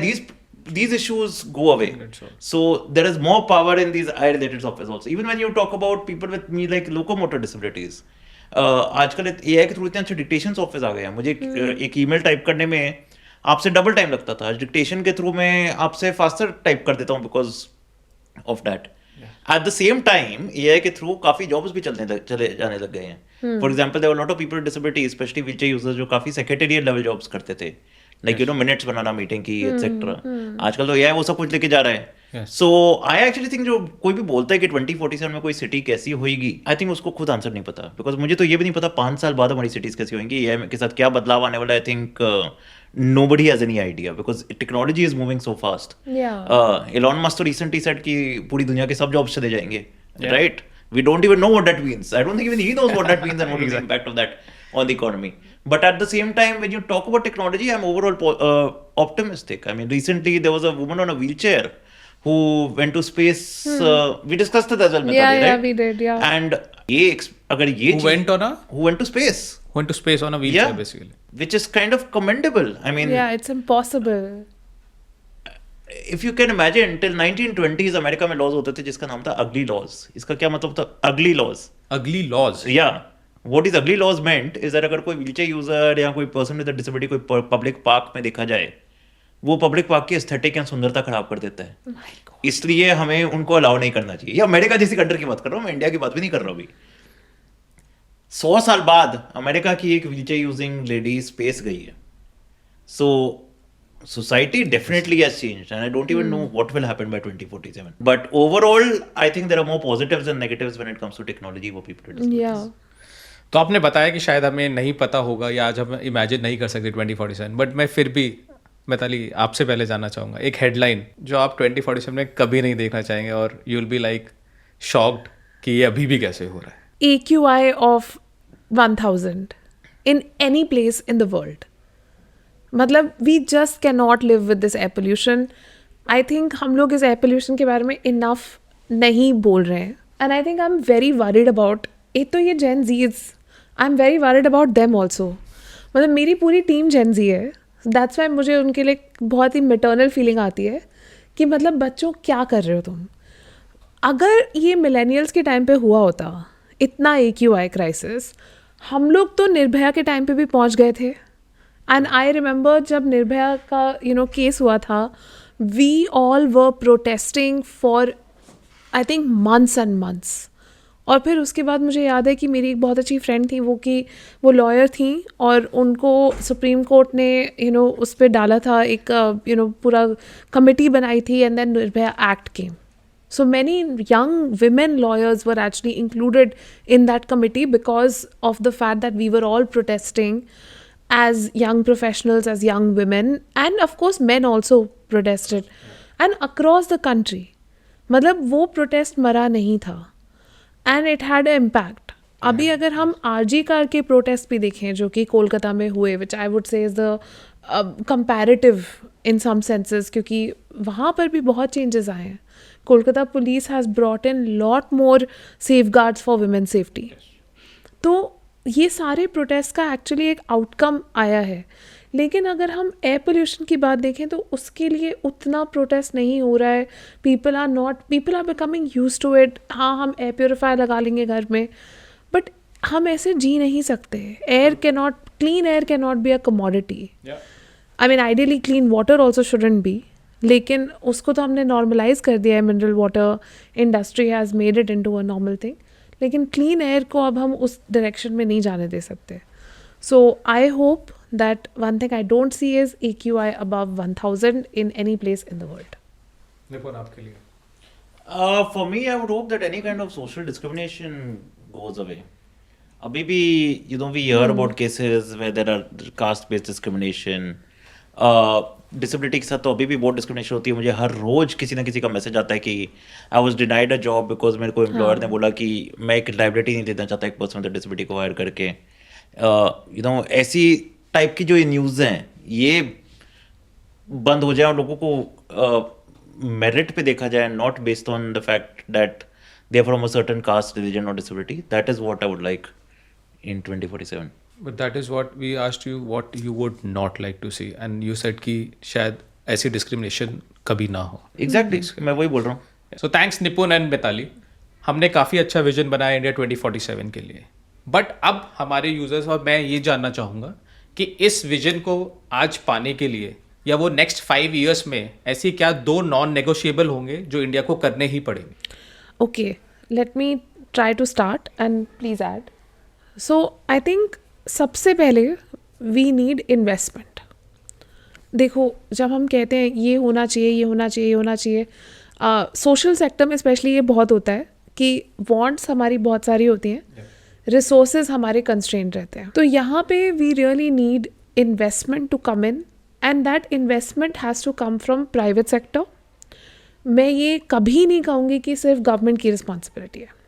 Speaker 1: these issues go away. So there is more power in these eye related softwares also. Even when you talk about people with me like locomotor disabilities, आजकल AI के through इतने अच्छे dictation software आ गए हैं. मुझे एक email type करने में आपसे डबल टाइम लगता था, डिक्टेशन के थ्रू मैं आपसे फास्टर टाइप कर देता हूँ because of that. At the same time AI के थ्रू काफी जॉब्स भी चले जाने लग गए हैं. For example there were lot of people with disability, specially wheelchair users, जो काफी सेक्रेटेरियल लेवल जॉब्स करते थे, लाइक यू नो मिनट्स बनाना मीटिंग की एटसेट्रा. आजकल तो AI वो सब कुछ लेके जा रहा है. सो आई एक्चुअली थिंक जो कोई भी बोलता है कि 2047 में कोई सिटी कैसी होगी, आई थिंक उसको खुद आंसर नहीं पता, बिकॉज मुझे तो ये भी नहीं पता 5 साल बाद हमारी सिटीज कैसी होंगी, AI के साथ क्या बदलाव आने वाला है. I think nobody has any idea because technology is moving so fast.
Speaker 2: Yeah.
Speaker 1: Elon Musk तो recently said कि पूरी दुनिया के सब जॉब्स चले जाएंगे, right? We don't even know what that means. I don't think even he knows what that means and what is the impact of that on the economy. But at the same time, when you talk about technology, I'm overall optimistic. I mean, recently there was a woman on a wheelchair who went to space. We discussed it as well, Mithali, right?
Speaker 2: Yeah, we did, yeah.
Speaker 1: And अगर ये
Speaker 3: who went on a
Speaker 1: who went to space,
Speaker 3: on a wheelchair basically,
Speaker 1: which is kind of commendable. I mean,
Speaker 2: Yeah, it's impossible.
Speaker 1: if you can imagine, till 1920s America में laws होते थे जिसका नाम था अगली laws. इसका क्या मतलब था अगली लॉज?
Speaker 3: ugly laws.
Speaker 1: या व्हाट इज अगली लॉज मेंट इज दैट अगर कोई व्हीलचेयर यूजर या कोई पर्सन विद डिसेबिलिटी कोई पब्लिक पार्क में देखा जाए, वो पब्लिक पार्क की एस्थेटिक या सुंदरता खराब कर देता है. इसलिए हमें उनको अलाउ नहीं करना चाहिए. या अमेरिका जैसी कंट्री की बात कर रहा हूँ मैं, इंडिया की बात भी नहीं कर रहा हूँ अभी. 100 साल बाद अमेरिका की एक व्हीलचेयर यूजिंग लेडी स्पेस गई है. So society definitely has changed, and I don't even know what will happen by 2047. But overall, I think there are more positives and negatives when it comes to technology for people to discuss.
Speaker 2: Yeah.
Speaker 3: तो आपने बताया कि शायद हमें नहीं पता होगा या आज हम इमेजिन नहीं कर सकते 2047, बट मैं फिर भी मिताली आपसे पहले जानना चाहूँगा एक हेडलाइन जो आप 2047 में कभी नहीं देखना चाहेंगे और you will be like shocked कि ये अभी भी कैसे हो रहा है.
Speaker 2: AQI of 1000 in any place in the world. मतलब we just cannot live with this air pollution. I think हम लोग इस air pollution के बारे में enough नहीं बोल रहे हैं. And I think I'm very worried about, एक तो ये Gen Zs, I'm very worried about them also. मतलब मेरी पूरी टीम Gen Z है. That's why मुझे उनके लिए बहुत ही maternal feeling आती है कि मतलब बच्चों क्या कर रहे हो तुम. अगर ये मिलेनियल्स के टाइम पे हुआ होता इतना AQI क्राइसिस, हम लोग तो निर्भया के टाइम पे भी पहुंच गए थे. एंड आई रिमेंबर जब निर्भया का केस हुआ था, we all were protesting for I think months and months. और फिर उसके बाद मुझे याद है कि मेरी एक बहुत अच्छी फ्रेंड थी, वो लॉयर थी और उनको सुप्रीम कोर्ट ने उस पर डाला था एक पूरा कमेटी बनाई थी, and then Nirbhaya act came. So many young women lawyers were actually included in that committee because of the fact that we were all protesting as young professionals, as young women, and of course men also protested. And across the country, मतलब वो protest मरा नहीं था, and it had an impact. अभी अगर हम RG car के protest भी देखें जो कि कोलकाता में हुए, which I would say is the comparative in some senses, क्योंकि वहाँ पर भी बहुत changes आए हैं. Kolkata police has brought in lot more safeguards for women safety. तो ये सारे प्रोटेस्ट का एक्चुअली एक आउटकम आया है. लेकिन अगर हम एयर पोल्यूशन की बात देखें तो उसके लिए उतना प्रोटेस्ट नहीं हो रहा है. People are becoming use to it. हाँ, हम एयर प्योरीफायर लगा लेंगे घर में, बट हम ऐसे जी नहीं सकते. Clean air can not be a commodity. I mean ideally clean water also shouldn't be, लेकिन उसको तो हमने नॉर्मलाइज कर दिया है. Mineral water industry has made it into a normal thing. लेकिन क्लीन एयर को अब हम उस डायरेक्शन में नहीं जाने दे सकते. So I hope that one thing I don't see is AQI above 1000 in any place in the world.
Speaker 3: निपुण आपके लिए
Speaker 1: For me, I would hope that any kind of social discrimination goes away. Abhi bhi, we hear about cases where there are caste-based discrimination. Disability के साथ तो अभी भी बहुत discrimination होती है. मुझे हर रोज किसी ना किसी का मैसेज आता है कि I was denied a job because मेरे को एम्प्लॉयर ने बोला कि मैं एक लाइबिलिटी नहीं देना चाहता एक पर्सन विद डिसेबिलिटी को हायर करके. ऐसी टाइप की जो ये न्यूज़ हैं ये बंद हो जाए और लोगों को मेरिट पे देखा जाए, not based on the fact that they are from a certain caste, religion और disability. That is what I would like in 2047.
Speaker 3: But that is what we asked you, what you would not like to see, and you said कि शायद ऐसी discrimination कभी ना हो.
Speaker 1: Exactly, मैं वही बोल रहा हूँ.
Speaker 3: So thanks निपुण एंड मिताली. हमने काफ़ी अच्छा विजन बनाया इंडिया 2047 के लिए. बट अब हमारे यूजर्स और मैं ये जानना चाहूँगा कि इस विजन को आज पाने के लिए या वो नेक्स्ट 5 years में ऐसी क्या 2 नॉन नेगोशिएबल होंगे जो इंडिया को करने ही पड़ेंगे.
Speaker 2: Okay, let me try to start and please add. So I think सबसे पहले we need investment. देखो, जब हम कहते हैं ये होना चाहिए, ये होना चाहिए, ये होना चाहिए, सोशल सेक्टर में स्पेशली ये बहुत होता है कि वॉन्ट्स हमारी बहुत सारी होती हैं, रिसोर्सेज हमारे कंस्ट्रेंट रहते हैं. तो यहाँ पे we really need investment to come in, and that investment has to come from private sector. मैं ये कभी नहीं कहूँगी कि सिर्फ गवर्नमेंट की रिस्पॉन्सिबिलिटी है.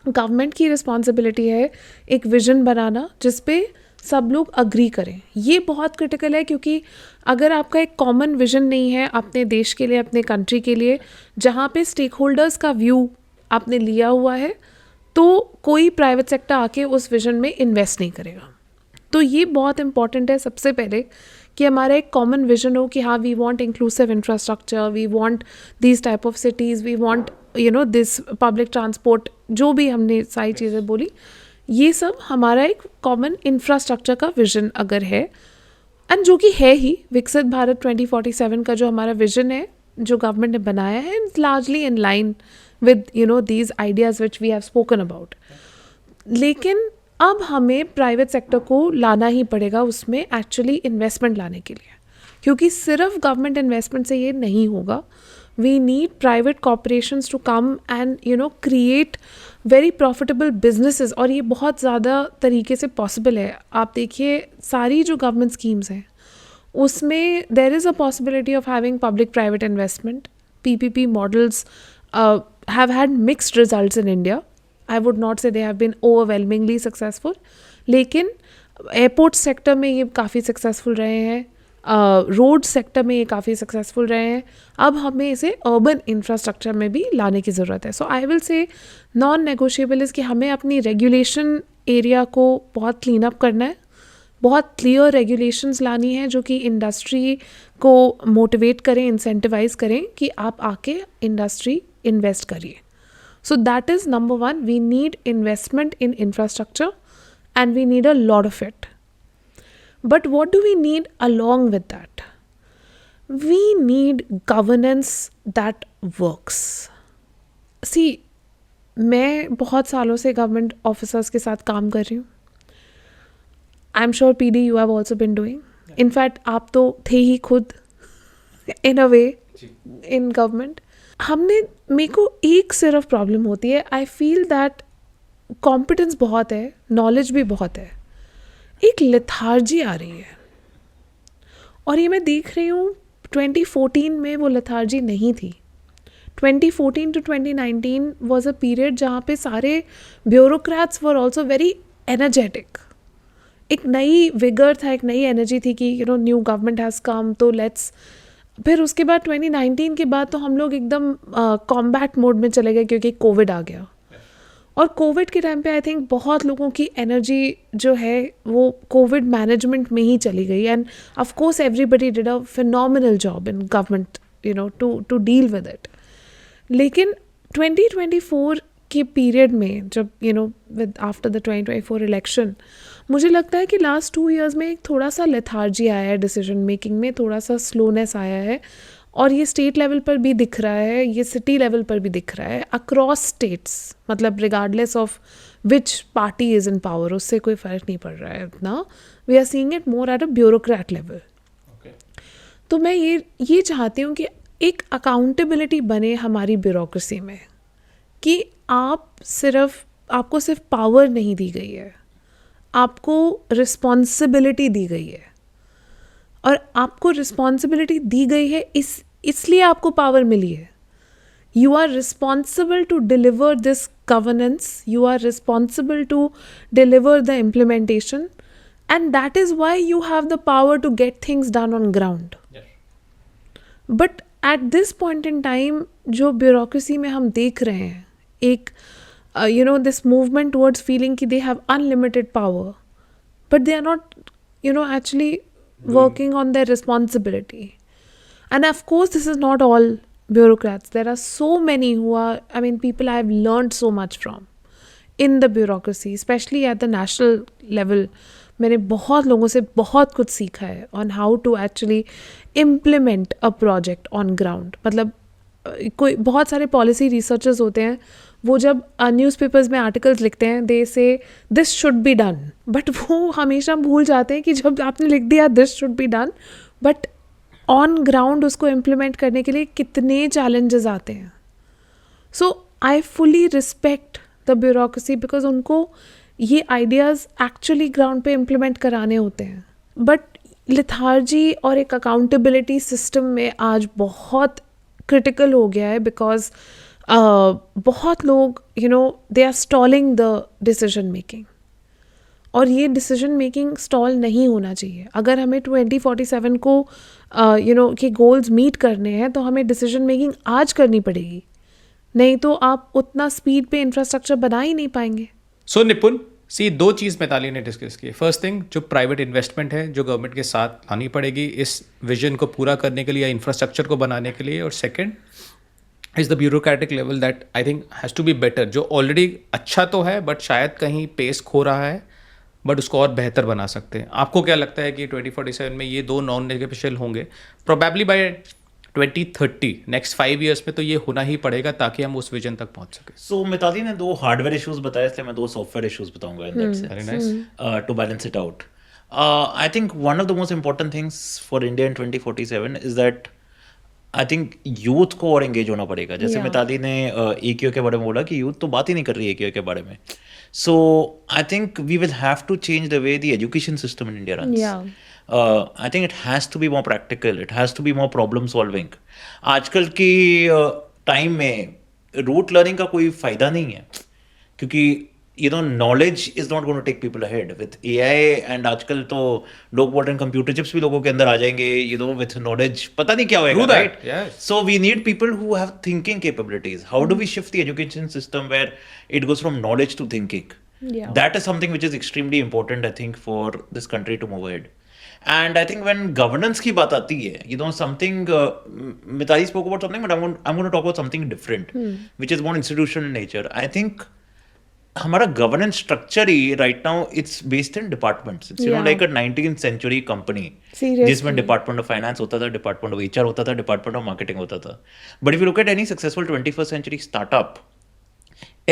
Speaker 2: गवर्नमेंट की रिस्पॉन्सिबिलिटी है एक विजन बनाना जिस पे सब लोग अग्री करें. ये बहुत क्रिटिकल है, क्योंकि अगर आपका एक कॉमन विजन नहीं है अपने देश के लिए, अपने कंट्री के लिए, जहाँ पे स्टेक होल्डर्स का व्यू आपने लिया हुआ है, तो कोई प्राइवेट सेक्टर आके उस विजन में इन्वेस्ट नहीं करेगा. तो ये बहुत इंपॉर्टेंट है सबसे पहले कि हमारा एक कॉमन विजन हो कि हाँ, we want inclusive infrastructure, we want this type of cities, we want this public transport, जो भी हमने सारी चीज़ें बोली, ये सब हमारा एक कॉमन इंफ्रास्ट्रक्चर का विजन अगर है, एंड जो कि है ही. विकसित भारत 2047 का जो हमारा विजन है, जो गवर्नमेंट ने बनाया है, it's largely in line with these ideas which we have spoken about. लेकिन अब हमें प्राइवेट सेक्टर को लाना ही पड़ेगा उसमें एक्चुअली इन्वेस्टमेंट लाने के लिए, क्योंकि सिर्फ गवर्नमेंट इन्वेस्टमेंट से ये नहीं होगा. We need private corporations to come and create very profitable businesses, और ये बहुत ज़्यादा तरीके से पॉसिबल है. आप देखिए सारी जो गवर्नमेंट स्कीम्स हैं उसमें देर is a possibility of having public private investment. PPP models have had mixed results in India. I would not say they have been overwhelmingly successful, लेकिन एयरपोर्ट सेक्टर में ये काफ़ी सक्सेसफुल रहे हैं, रोड सेक्टर में ये काफ़ी सक्सेसफुल रहे हैं. अब हमें इसे अर्बन इंफ्रास्ट्रक्चर में भी लाने की ज़रूरत है. So I will say non negotiable is कि हमें अपनी रेगुलेशन एरिया को बहुत क्लीन अप करना है, बहुत क्लियर रेगुलेशंस लानी है जो कि इंडस्ट्री को मोटिवेट करें, इंसेंटिवाइज करें कि आप आके इंडस्ट्री इन्वेस्ट करिए. So that is number one. We need investment in infrastructure and we need a lot of it. But what do we need along with that? We need governance that works. See, मैं बहुत सालों से government officers के साथ काम कर रही हूँ. I am sure PD you have also been doing. In fact, आप तो थे ही खुद in a way in government. मेरे को एक सिर्फ प्रॉब्लम होती है. आई फील दैट कॉम्पिटेंस बहुत है, नॉलेज भी बहुत है, एक लेथार्जी आ रही है. और ये मैं देख रही हूँ 2014 में वो लेथार्जी नहीं थी. 2014 to 2019 वॉज अ पीरियड जहाँ पे सारे bureaucrats were also very energetic. एक नई विगर था, एक नई एनर्जी थी कि न्यू गवर्नमेंट हैज़ कम, तो लेट्स. फिर उसके बाद 2019 के बाद तो हम लोग एकदम कॉम्बैट मोड में चले गए क्योंकि कोविड आ गया. और कोविड के टाइम पे आई थिंक बहुत लोगों की एनर्जी जो है वो कोविड मैनेजमेंट में ही चली गई. And of course everybody did a phenomenal job in government to deal with it. लेकिन 2024 के पीरियड में जब विद आफ्टर द 2024 इलेक्शन, मुझे लगता है कि लास्ट 2 years में एक थोड़ा सा लेथार्जी आया है डिसीजन मेकिंग में, थोड़ा सा स्लोनेस आया है. और ये स्टेट लेवल पर भी दिख रहा है, ये सिटी लेवल पर भी दिख रहा है, अक्रॉस स्टेट्स. मतलब regardless of which party is in power, उससे कोई फ़र्क नहीं पड़ रहा है इतना. We are seeing it more at a bureaucrat level. तो मैं ये चाहती हूँ कि एक अकाउंटेबिलिटी बने हमारी ब्यूरोक्रेसी में, कि आपको सिर्फ पावर नहीं दी गई है, आपको रिस्पॉन्सिबिलिटी दी गई है. और आपको रिस्पॉन्सिबिलिटी दी गई है इसलिए आपको पावर मिली है. You are responsible to deliver this governance, you are responsible to deliver the implementation, and that is why you have the power to get things done on ground. But at this point in time जो bureaucracy में हम देख रहे हैं, एक this movement towards feeling कि they have unlimited power, but they are not actually working on their responsibility. And of course this is not all bureaucrats. There are so many who are, people I have learned so much from in the bureaucracy, especially at the national level. मैंने बहुत लोगों से बहुत कुछ सीखा है on how to actually implement a project on ground. मतलब कोई बहुत सारे पॉलिसी रिसर्चर्स होते हैं, वो जब न्यूज़पेपर्स में आर्टिकल्स लिखते हैं, दे से this should be done, but वो हमेशा भूल जाते हैं कि जब आपने लिख दिया this should be done, but on ground उसको इम्प्लीमेंट करने के लिए कितने चैलेंजेस आते हैं. So I fully respect the bureaucracy because उनको ये आइडियाज़ एक्चुअली ग्राउंड पे इम्प्लीमेंट कराने होते हैं. बट लेथार्जी और एक अकाउंटेबिलिटी सिस्टम में आज बहुत क्रिटिकल हो गया है, बिकॉज बहुत लोग they are stalling the decision making. और ये डिसीजन मेकिंग स्टॉल नहीं होना चाहिए. अगर हमें 2047 को के गोल्स मीट करने हैं तो हमें डिसीजन मेकिंग आज करनी पड़ेगी, नहीं तो आप उतना स्पीड पे इंफ्रास्ट्रक्चर बना ही नहीं पाएंगे.
Speaker 3: सो निपुण, दो चीज़ मिताली ने डिस्कस की. फर्स्ट थिंग, जो प्राइवेट इन्वेस्टमेंट है जो गवर्नमेंट के साथ आनी पड़ेगी इस विजन को पूरा करने के लिए या इंफ्रास्ट्रक्चर को बनाने के लिए. और second is the bureaucratic level that I think has to be better. जो ऑलरेडी अच्छा तो है बट शायद कहीं पेस खो रहा है, बट उसको और बेहतर बना सकते हैं. आपको क्या लगता है कि 2047 में ये दो नॉन नेगोशिएबल होंगे? प्रोबेबली बाय 2030 नेक्स्ट 5 इयर्स में तो ये होना ही पड़ेगा ताकि हम उस विजन तक पहुंच सके.
Speaker 1: सो मिताली ने 2 हार्डवेयर इश्यूज बताए, इसलिए मैं 2 सॉफ्टवेयर इश्यूज बताऊंगा in that
Speaker 3: Very
Speaker 1: sense
Speaker 3: nice.
Speaker 1: To balance it out. I think one of the most important things for India in 2047 is that I think youth को और एंगेज होना पड़ेगा. जैसे
Speaker 2: Yeah.
Speaker 1: मिताली ने AQA के बारे में बोला कि यूथ तो बात ही नहीं कर रही है AQA के बारे में. So I think we will have to change the way the education system in India runs.
Speaker 2: Yeah.
Speaker 1: I think it has to be more practical, it has to be more problem solving. आजकल की time में root learning का कोई फ़ायदा नहीं है, क्योंकि knowledge is not going to take people ahead with AI. and आजकल तो लोग बोल रहे हैं कंप्यूटर चिप्स भी लोगों के अंदर आ जाएंगे, with knowledge पता नहीं क्या होएगा,
Speaker 3: True that,
Speaker 1: right?
Speaker 3: yes.
Speaker 1: So we need people who have thinking capabilities. How do we shift the education system where it goes from knowledge to thinking?
Speaker 2: Yeah.
Speaker 1: That is something which is extremely important, I think, for this country to move ahead. And I think when governance की बात आती है, something, Mithali spoke about something, but I'm going to talk about something different, which is more institutional in nature. I think हमारा governance structure ही right now it's based in departments. It's like a 19th century company जिसमें department of finance होता था, department of HR होता था, department of marketing होता था. But if you look at any successful 21st century startup,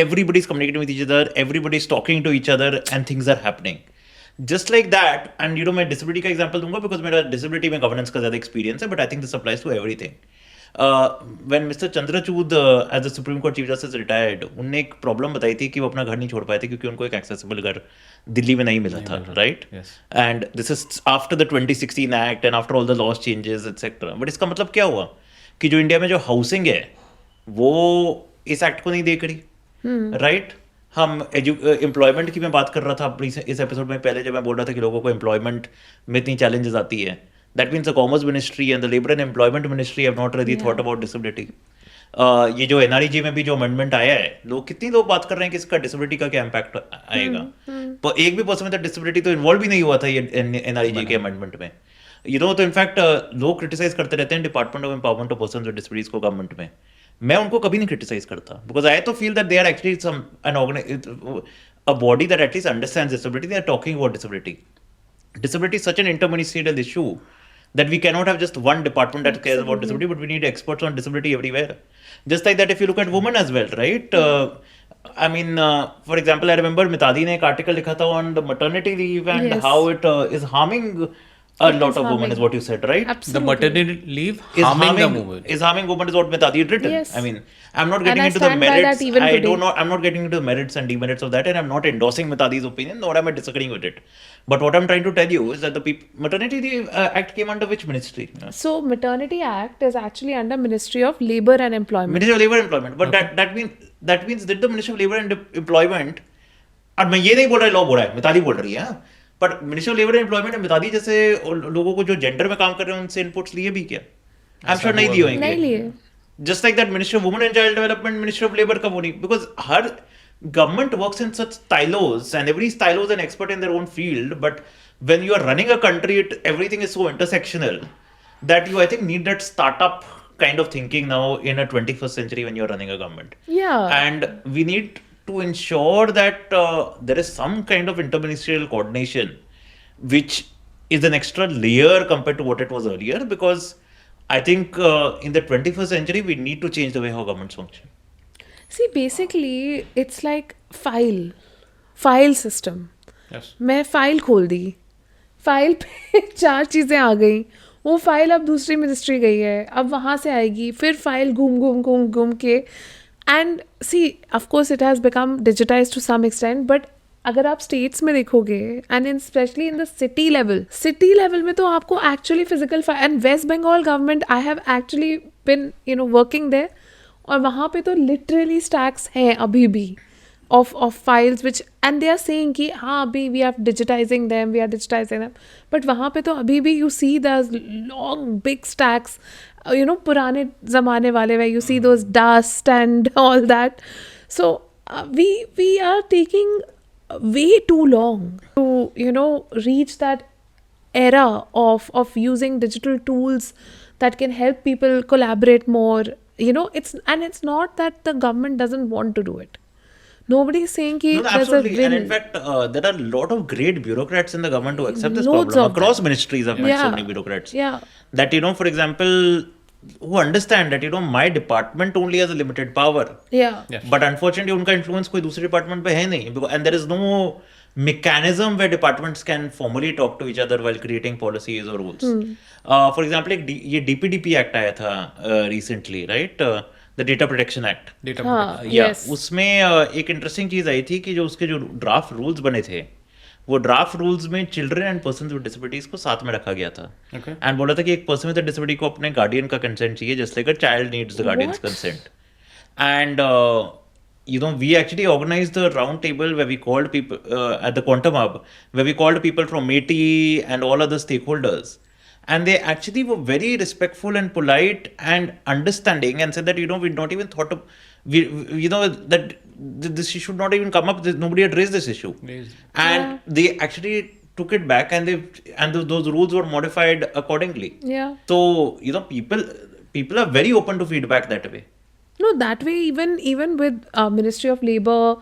Speaker 1: everybody is communicating with each other, everybody is talking to each other, and things are happening just like that. And मैं disability का example दूंगा because मेरा disability में governance का ज़्यादा experience है, but I think this applies to everything. When Mr. Chandrachud as the Supreme Court Chief Justice retired, उनने एक प्रॉब्लम बताई थी कि वो अपना घर नहीं छोड़ पाए थे क्योंकि उनको एक एक्सेसिबल घर दिल्ली में नहीं मिला था, right? And this is after the 2016 act and after all the laws changes etcetera. But इसका मतलब क्या हुआ कि जो इंडिया में जो हाउसिंग है वो इस एक्ट को नहीं देख रही, राइट? हम एम्प्लॉयमेंट की मैं बात कर रहा था इस एपिसोड में पहले, जब मैं बोल रहा था कि लोगों को एम्प्लॉयमेंट में इतनी चैलेंजेस आती है. That means the Commerce Ministry and the Labour and Employment Ministry have not really thought about disability. ये जो NREG में भी जो अमेंडमेंट आया है, कितनी लोग बात कर रहे हैं कि इसका डिसेबिलिटी का क्या इम्पैक्ट आएगा. पर एक भी पर्सन विद डिसेबिलिटी तो इन्वॉल्व भी नहीं हुआ था ये NREG के अमेंडमेंट में. तो इनफैक्ट लोग क्रिटिसाइज करते रहते हैं department of empowerment of persons with disabilities को गवर्नमेंट में. मैं उनको कभी नहीं क्रिटिसाइज करता बिकॉज आई तो feel that they are actually a body that at least understands disability. They are talking about disability. Disability is such an interministerial issue that we cannot have just one department that cares about disability, but we need experts on disability everywhere. Just like that, if you look at women as well, right? I mean, for example, I remember Mithali ने एक article लिखा था on the maternity leave and
Speaker 2: Yes.
Speaker 1: how it is harming a lot of women, is what you said, right?
Speaker 3: The maternity leave
Speaker 1: Is
Speaker 3: harming the woman.
Speaker 1: Is harming women is what Mithali had written.
Speaker 2: Yes.
Speaker 1: I mean, I'm not getting
Speaker 2: And I
Speaker 1: into the
Speaker 2: stand by
Speaker 1: merits.
Speaker 2: that even today.
Speaker 1: I'm not getting into the merits and demerits of that, and I'm not endorsing Mithali's opinion, nor am I disagreeing with it. But what I'm trying to tell you is that the maternity leave act came under which ministry?
Speaker 2: So Maternity Act is actually under Ministry of Labour and Employment.
Speaker 1: Ministry of Labour and Employment. But that means that the Ministry of Labour and Employment, और मैं ये नहीं बोल रहा law बोल रहा है, मिताली बोल रही है, but ministry of labour and employment ने मिताली जैसे लोगों को जो जेंडर में काम कर रहे हैं उनसे इनपुट्स लिए भी क्या? आई एम श्योर नहीं दिए होंगे.
Speaker 2: नहीं लिए.
Speaker 1: Just like that, Ministry of Women and Child Development, Ministry of Labour का वो नहीं, because her government works in such silos and every silo is an expert in their own field. But when you are running a country, everything is so intersectional that you, I think, need that startup kind of thinking now in a 21st century when you are running a government.
Speaker 2: Yeah.
Speaker 1: And we need to ensure that there is some kind of interministerial coordination, which is an extra layer compared to what it was earlier, because I think in the 21st century, we need to change the way how governments function.
Speaker 2: See, basically, it's like file system.
Speaker 3: Yes.
Speaker 2: मैं file खोल दी, file पे 4 चीज़ें आ गई, वो file अब दूसरी ministry गई है, अब वहाँ से आएगी, फिर फाइल घूम के, and see of course it has become digitize to some extent. But अगर आप स्टेट्स में देखोगे and in specially in the city level में तो आपको actually physical file, and West Bengal government I have actually been working there, और वहाँ पे तो लिटरली स्टैक्स हैं अभी भी of files which, and they are saying कि हाँ अभी we are digitizing them, but वहाँ पे तो अभी भी you see those long big stacks, पुराने ज़माने वाले where you see those dust and all that. So we are taking way too long to reach that era of using digital tools that can help people collaborate more. It's not that the government doesn't want to do it. Nobody is saying that there's
Speaker 1: absolutely.
Speaker 2: a will.
Speaker 1: And in fact, there are a lot of great bureaucrats in the government who accept this
Speaker 2: Loads
Speaker 1: problem.
Speaker 2: of
Speaker 1: Across
Speaker 2: them.
Speaker 1: ministries, I've met so many bureaucrats.
Speaker 2: Yeah.
Speaker 1: That, for example, who understand that my department only has a limited power.
Speaker 2: Yeah.
Speaker 1: But unfortunately उनका influence कोई दूसरे department पे है नहीं, and there is no mechanism where departments can formally talk to each other while creating policies or rules. For example, ये DPDP Act आया था recently, right? The Data Protection Act.
Speaker 3: Data
Speaker 2: हाँ,
Speaker 1: Yeah,
Speaker 2: yes.
Speaker 1: उसमें एक interesting चीज आई थी कि जो उसके जो ड्राफ्ट रूल्स बने थे, वो ड्राफ्ट रूल्स में children and person with disabilities को साथ में रखा गया था,
Speaker 3: Okay.
Speaker 1: एंड बोला था कि एक पर्सन विद डिसेबिलिटी को अपने गार्डियन का कंसेंट चाहिए, just like a child needs the guardians consent. And we actually organized the round table where we called people at the Quantum Hub, where we called people from METI and all other stakeholders, and they actually were very respectful and polite and understanding, and said that we not even thought of that this issue should not even come up. Nobody had raised this issue, and they actually took it back, and those rules were modified accordingly.
Speaker 2: Yeah.
Speaker 1: So people are very open to feedback that way.
Speaker 2: No, that way, even with Ministry of Labour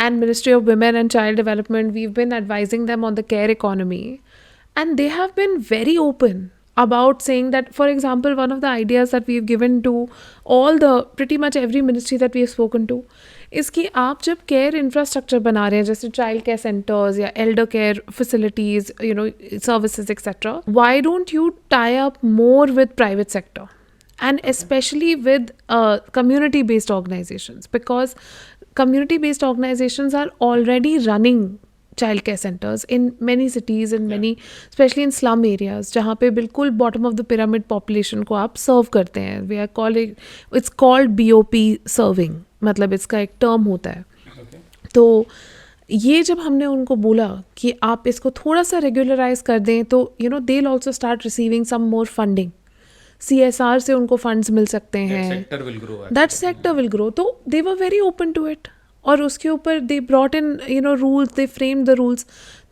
Speaker 2: and Ministry of Women and Child Development, we've been advising them on the care economy, and they have been very open about saying that, for example, one of the ideas that we've given to pretty much every ministry that we have spoken to is कि आप जब care infrastructure बना रहे हैं, जैसे child care centres या Elder care facilities, services etcetera, why don't you tie up more with private sector? And especially with community-based organizations, because community-based organizations are already running child care centers in many cities, in many, especially in slum areas, जहाँ पे बिल्कुल bottom of the pyramid population को आप serve करते हैं. We are calling, it's called BOP serving, मतलब इसका एक term होता है. तो ये जब हमने उनको बोला कि आप इसको थोड़ा सा रेगुलराइज कर दें, तो they'll also start receiving some more funding. CSR से उनको फंड्स मिल सकते हैं.
Speaker 3: Sector will grow.
Speaker 2: That sector will grow. तो they were very open to it, और उसके ऊपर they brought in rules, they frame the rules.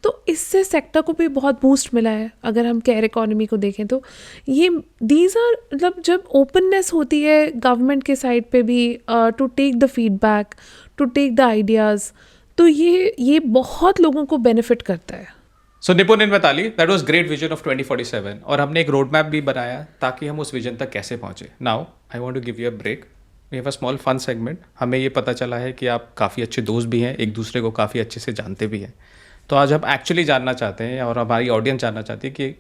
Speaker 2: तो इससे सेक्टर को भी बहुत बूस्ट मिला है. अगर हम केयर इकोनॉमी को देखें तो ये दीज आर, मतलब जब ओपननेस होती है गवर्नमेंट के साइड पे भी to take the feedback, to take the ideas, तो ये बहुत लोगों को बेनिफिट करता है.
Speaker 3: So Nipun in Mitali, that was great vision of 2047, और हमने एक रोड मैप भी बनाया ताकि हम उस विजन तक कैसे पहुंचे. Now I want to give you a break. We have a small fun segment. हमें ये पता चला है कि आप काफ़ी अच्छे दोस्त भी हैं, एक दूसरे को काफ़ी अच्छे से जानते भी हैं. तो आज हम एक्चुअली जानना चाहते हैं, और हमारी ऑडियंस जानना चाहती है कि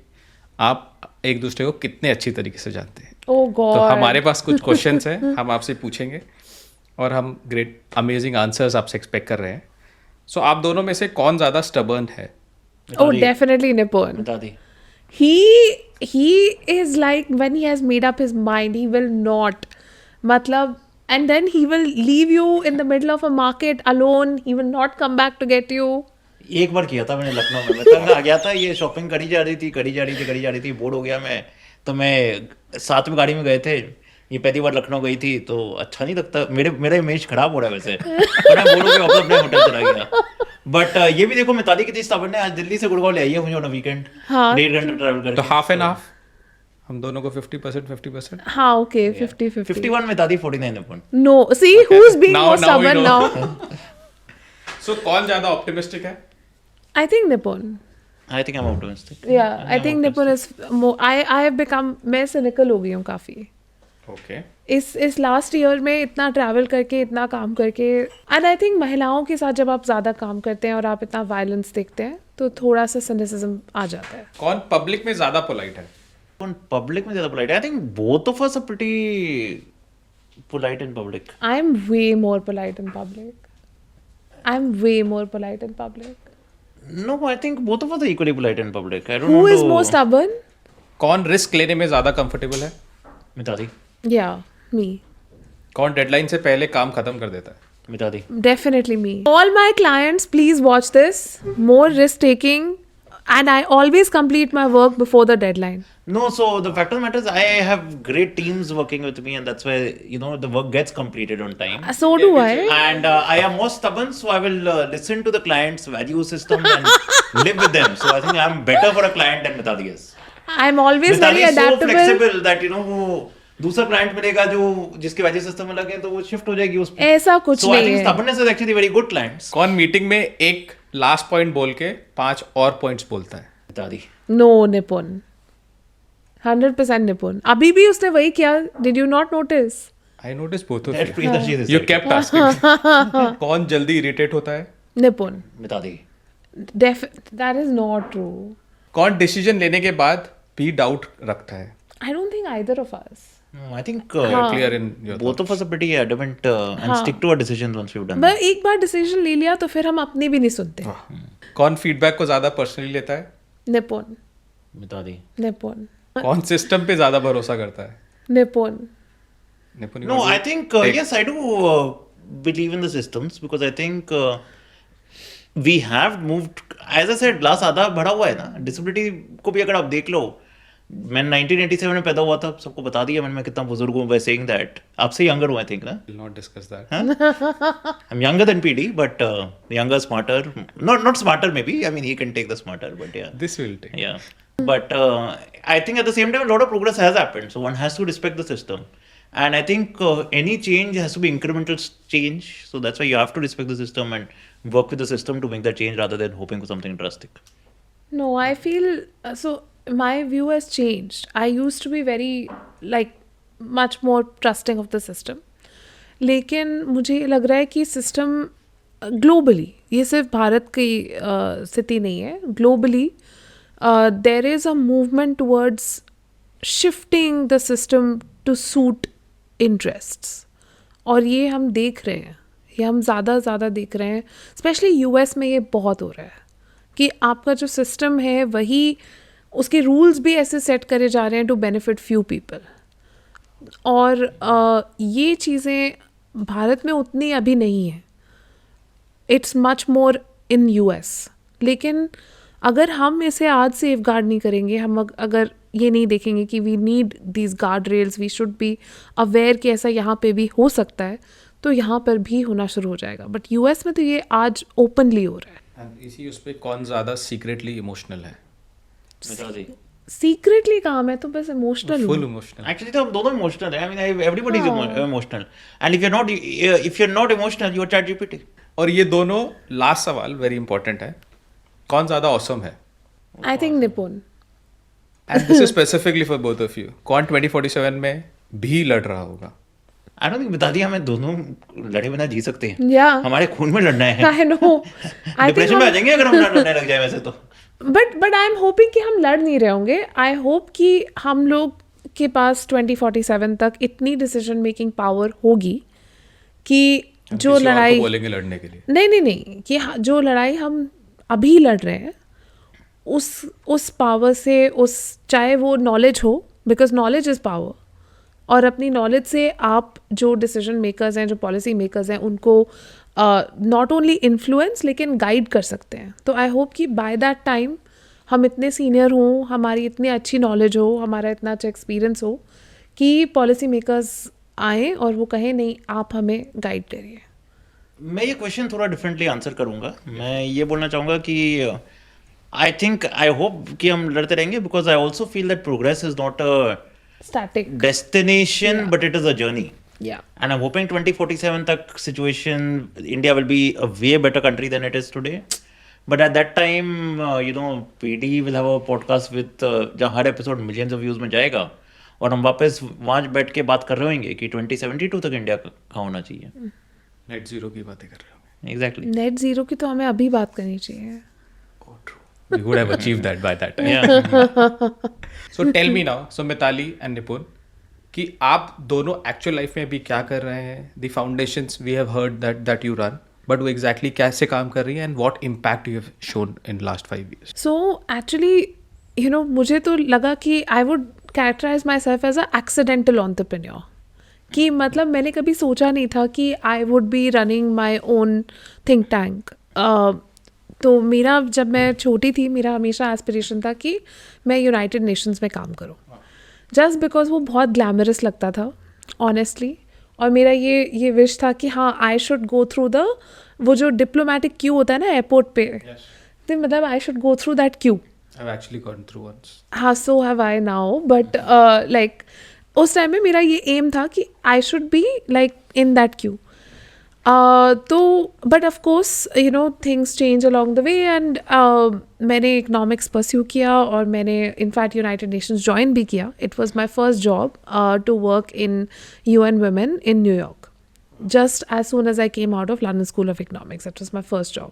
Speaker 3: आप एक दूसरे को कितने अच्छी तरीके से जानते हैं.
Speaker 2: ओह गॉड.
Speaker 3: तो हमारे पास कुछ क्वेश्चंस हैं, हम आपसे पूछेंगे और हम ग्रेट अमेजिंग आंसर्स आपसे एक्सपेक्ट कर रहे हैं. सो आप दोनों में से कौन ज़्यादा स्टबर्न है?
Speaker 2: Oh, definitely Nipun.
Speaker 1: बता दी.
Speaker 2: He is like, when he has made up his mind, he will not. Matlab, and then he will leave you in the middle of a market alone. He will not come back to get you.
Speaker 1: एक बार किया था मैंने लखनऊ में, मैं तंग आ गया था. ये शॉपिंग करी जा रही थी, बोर हो गया मैं. तो मैं साथ में गाड़ी में गए थे. ये पहली बार लखनऊ गई थी, तो अच्छा नहीं लगता. मेरा इमेज खराब हो रहा है वैसे. तो मैं बोर हो गया, वापस अपने होटल चला गया. बट ये भी देखो, मिताली कितनी स्टबर्न है. आज दिल्ली से गुड़गांव ले आई है मुझे ऑन वीकेंड.
Speaker 2: हाँ.
Speaker 1: 1.5 घंटा ट्रैवल करके.
Speaker 3: तो हाफ एंड हाफ, हम दोनों को 50%.
Speaker 2: हाँ, okay, 50-50.
Speaker 1: 51 Mitali, 49 Nipun.
Speaker 2: No, see, who's being
Speaker 3: Now
Speaker 2: more
Speaker 3: we
Speaker 2: stubborn
Speaker 3: know.
Speaker 2: now?
Speaker 3: सो कौन ज़्यादा ऑप्टिमिस्टिक है?
Speaker 2: I think Nipun.
Speaker 1: I think I'm optimistic.
Speaker 2: Yeah, I think Nipun is more. I have become, मैं cynical हो गई हूँ काफ़ी.
Speaker 3: ओके.
Speaker 2: इस last year में इतना ट्रैवल करके, इतना काम करके, एंड आई थिंक महिलाओं के साथ जब आप ज़्यादा काम करते हैं और आप इतना वायलेंस देखते हैं, तो थोड़ा सा सिनिसिज्म आ जाता है.
Speaker 3: कौन पब्लिक में ज़्यादा पोलाइट है?
Speaker 1: कौन पब्लिक में ज़्यादा पोलाइट है? I think both of us are pretty polite in public.
Speaker 2: I am way more polite in public. I'm way more polite in public.
Speaker 1: No, I think both of us are equally polite in public. I don't
Speaker 2: Who
Speaker 1: want
Speaker 2: is
Speaker 1: to...
Speaker 2: more stubborn?
Speaker 3: कौन risk लेने में ज़्यादा comfortable है?
Speaker 1: Mitali.
Speaker 2: Yeah, me.
Speaker 3: कौन deadline से पहले काम खत्म कर देता है?
Speaker 1: Mitali.
Speaker 2: Definitely me. All my clients, please watch this. More risk taking, and I always complete my work before the deadline.
Speaker 1: No, so the fact of the matter is I have great teams working with me, and that's why the work gets completed on time.
Speaker 2: So do I.
Speaker 1: And I am more stubborn, so I will listen to the client's value system and live with them. So I think I'm better for a client than Mitali is.
Speaker 2: I'm always
Speaker 1: Mitali
Speaker 2: very
Speaker 1: is so
Speaker 2: adaptable.
Speaker 1: flexible that वो दूसरा client मिलेगा जो जिसके value system में लगे, तो वो shift हो जाएगी उस पे.
Speaker 2: ऐसा कुछ
Speaker 1: So I
Speaker 2: नहीं
Speaker 1: think
Speaker 2: है.
Speaker 1: stubbornness is actually very good clients.
Speaker 3: कौन मीटिंग में एक लास्ट पॉइंट बोल के 5 और पॉइंट्स बोलता है?
Speaker 1: मिताली.
Speaker 2: No, Nipun. 100% निपुण. अभी भी उसने वही किया. Did you not notice?
Speaker 3: I noticed both of
Speaker 1: Let
Speaker 3: you.
Speaker 1: Preeta, she is
Speaker 3: You
Speaker 1: right.
Speaker 3: kept asking. कौन जल्दी इरिटेट होता है?
Speaker 2: निपुण.
Speaker 1: बता दी.
Speaker 2: That is not true.
Speaker 3: कौन डिसीजन लेने के बाद भी डाउट रखता है?
Speaker 2: I don't think either of us.
Speaker 1: No, I think
Speaker 3: Clear in your
Speaker 1: both of us are pretty adamant and stick to our decisions once we've done.
Speaker 2: बस एक बार decision ले लिया तो फिर हम अपनी भी नहीं सुनते.
Speaker 3: कौन फीडबैक को ज्यादा पर्सनली लेता है?
Speaker 2: निपुण.
Speaker 1: बता दी.
Speaker 2: निपुण.
Speaker 3: कौन सिस्टम पे ज्यादा भरोसा करता है?
Speaker 2: निपुण.
Speaker 3: निपुण,
Speaker 1: No, I think yes, I do believe in the systems because I think we have moved. As I said, glass आधा भरा हुआ है ना. Disability को भी अगर आप देख लो, मैं 1987 में पैदा हुआ था. सबको बता दिया मैंने, मैं कितना बुजुर्ग हूँ by saying that. आपसे younger हूँ I think ना.
Speaker 3: We'll not discuss that.
Speaker 1: I'm younger than PD, but younger, smarter. Not smarter maybe. I mean, he can take the smarter, but yeah.
Speaker 3: This will take.
Speaker 1: Yeah. But I think at the same time, a lot of progress has happened. So one has to respect the system. And I think any change has to be incremental change. So that's why you have to respect the system and work with the system to make that change rather than hoping for something drastic.
Speaker 2: No, I feel so. My view has changed. I used to be very much more trusting of the system. लेकिन मुझे लग रहा है कि system globally, ये सिर्फ भारत की स्थिति नहीं है, globally there is a movement towards shifting the system to suit interests. और ये हम देख रहे हैं, ये हम ज़्यादा देख रहे हैं. स्पेशली यूएस में ये बहुत हो रहा है कि आपका जो सिस्टम है वही, उसके रूल्स भी ऐसे सेट करे जा रहे हैं टू बेनिफिट फ्यू पीपल. और ये चीज़ें भारत में उतनी अभी नहीं है. It's much more in US. लेकिन अगर हम इसे आज सेफ गार्ड नहीं करेंगे, हम अगर ये नहीं देखेंगे कि we need these guardrails, we should be aware कि ऐसा यहाँ पे भी हो सकता है, तो यहाँ पर भी होना शुरू हो जाएगा. बट यूएस में तो ये आज ओपनली हो रहा है.
Speaker 3: And इसी उस पे कौन ज्यादा सीक्रेटली इमोशनल है?
Speaker 1: बता दी.
Speaker 2: सीक्रेटली कहा, मैं तो बस इमोशनल
Speaker 3: फुल
Speaker 2: हूँ.
Speaker 3: इमोशनल.
Speaker 1: Actually, तो हम दोनों emotional हैं. I mean, everybody is emotional. And if you're not emotional, you're ChatGPT.
Speaker 3: और ये दोनों, लास्ट सवाल वेरी इंपॉर्टेंट है, कौन ज्यादा ऑसम है?
Speaker 2: आई थिंक निपुण.
Speaker 3: And this is specifically for both of you. कौन 2047 में भी लड़ रहा होगा?
Speaker 1: I don't think बता दिया, हमें दोनों लड़े बिना जी सकते हैं.
Speaker 2: Yeah.
Speaker 1: हमारे खून में लड़ना है.
Speaker 2: I know.
Speaker 1: डिप्रेशन में आ जाएंगे अगर हम लड़ने लग जाए वैसे तो.
Speaker 2: बट आई एम होपिंग कि हम लड़ नहीं रहे होंगे. आई होप कि हम लोग के पास 2047 तक इतनी डिसीजन मेकिंग पावर होगी कि जो
Speaker 3: किसी और को
Speaker 2: लड़ाई,
Speaker 3: बोलेंगे लड़ने के लिए.
Speaker 2: नहीं कि जो लड़ाई हम अभी लड़ रहे हैं उस पावर से, उस चाहे वो नॉलेज हो, बिकॉज नॉलेज इज़ पावर, और अपनी नॉलेज से आप जो डिसीजन मेकर्स हैं, जो पॉलिसी मेकर्स हैं, उनको नॉट ओनली इन्फ्लुएंस लेकिन गाइड कर सकते हैं. तो आई होप कि बाय दैट टाइम हम इतने सीनियर हों, हमारी इतनी अच्छी नॉलेज हो, हमारा इतना अच्छा एक्सपीरियंस हो कि पॉलिसी मेकर्स आएँ और वो कहें नहीं, आप हमें गाइड करिए.
Speaker 1: मैं ये क्वेश्चन थोड़ा डिफरेंटली आंसर करूंगा. मैं ये बोलना चाहूँगा कि आई होप कि हम लड़ते रहेंगे because I also feel that progress is not a
Speaker 2: static
Speaker 1: destination, but it is a journey.
Speaker 2: या.
Speaker 1: And I'm hoping 2047 tak situation, India will be a way better country than it is today. But at that time, PD will have a podcast with जहाँ हर episode millions of views में जाएगा और हम वापस वहाँ बैठ के बात कर रहे होंगे कि 2072 तक इंडिया कहाँ होना चाहिए.
Speaker 3: नेट जीरो की बातें कर रहे होंगे.
Speaker 1: Exactly.
Speaker 2: नेट जीरो की तो हमें अभी बात करनी चाहिए.
Speaker 3: We would have achieved that by that time.
Speaker 1: Yeah.
Speaker 3: So tell me now, so Mithali and Nipun, कि आप दोनों एक्चुअल लाइफ में अभी क्या कर रहे हैं? The foundations we have heard that you run, but वो exactly कैसे काम कर रही है and what impact you have shown in last 5 years?
Speaker 2: So actually, मुझे तो लगा कि I would characterize myself as a accidental entrepreneur. कि मतलब मैंने कभी सोचा नहीं था कि I would be running my own think tank. तो मेरा, जब मैं छोटी थी, मेरा हमेशा एस्पिरेशन था कि मैं यूनाइटेड नेशंस में काम करूं, जस्ट बिकॉज वो बहुत ग्लैमरस लगता था ऑनेस्टली. और मेरा ये विश था कि हाँ, आई शुड गो थ्रू वो जो डिप्लोमेटिक क्यू होता है ना एयरपोर्ट पे, तो मतलब I should go through that queue.
Speaker 3: I've actually gone through once.
Speaker 2: हाँ, so have I now. But like उस टाइम में मेरा ये एम था कि I should be like in that queue. तो but of course you know things change along the way and मैंने economics pursue किया और मैंने इनफैक्ट यूनाइटेड नेशंस ज्वाइन भी किया. It was my first job to work in UN Women in New York. Just as soon as I came out of London School of Economics, that was my first job.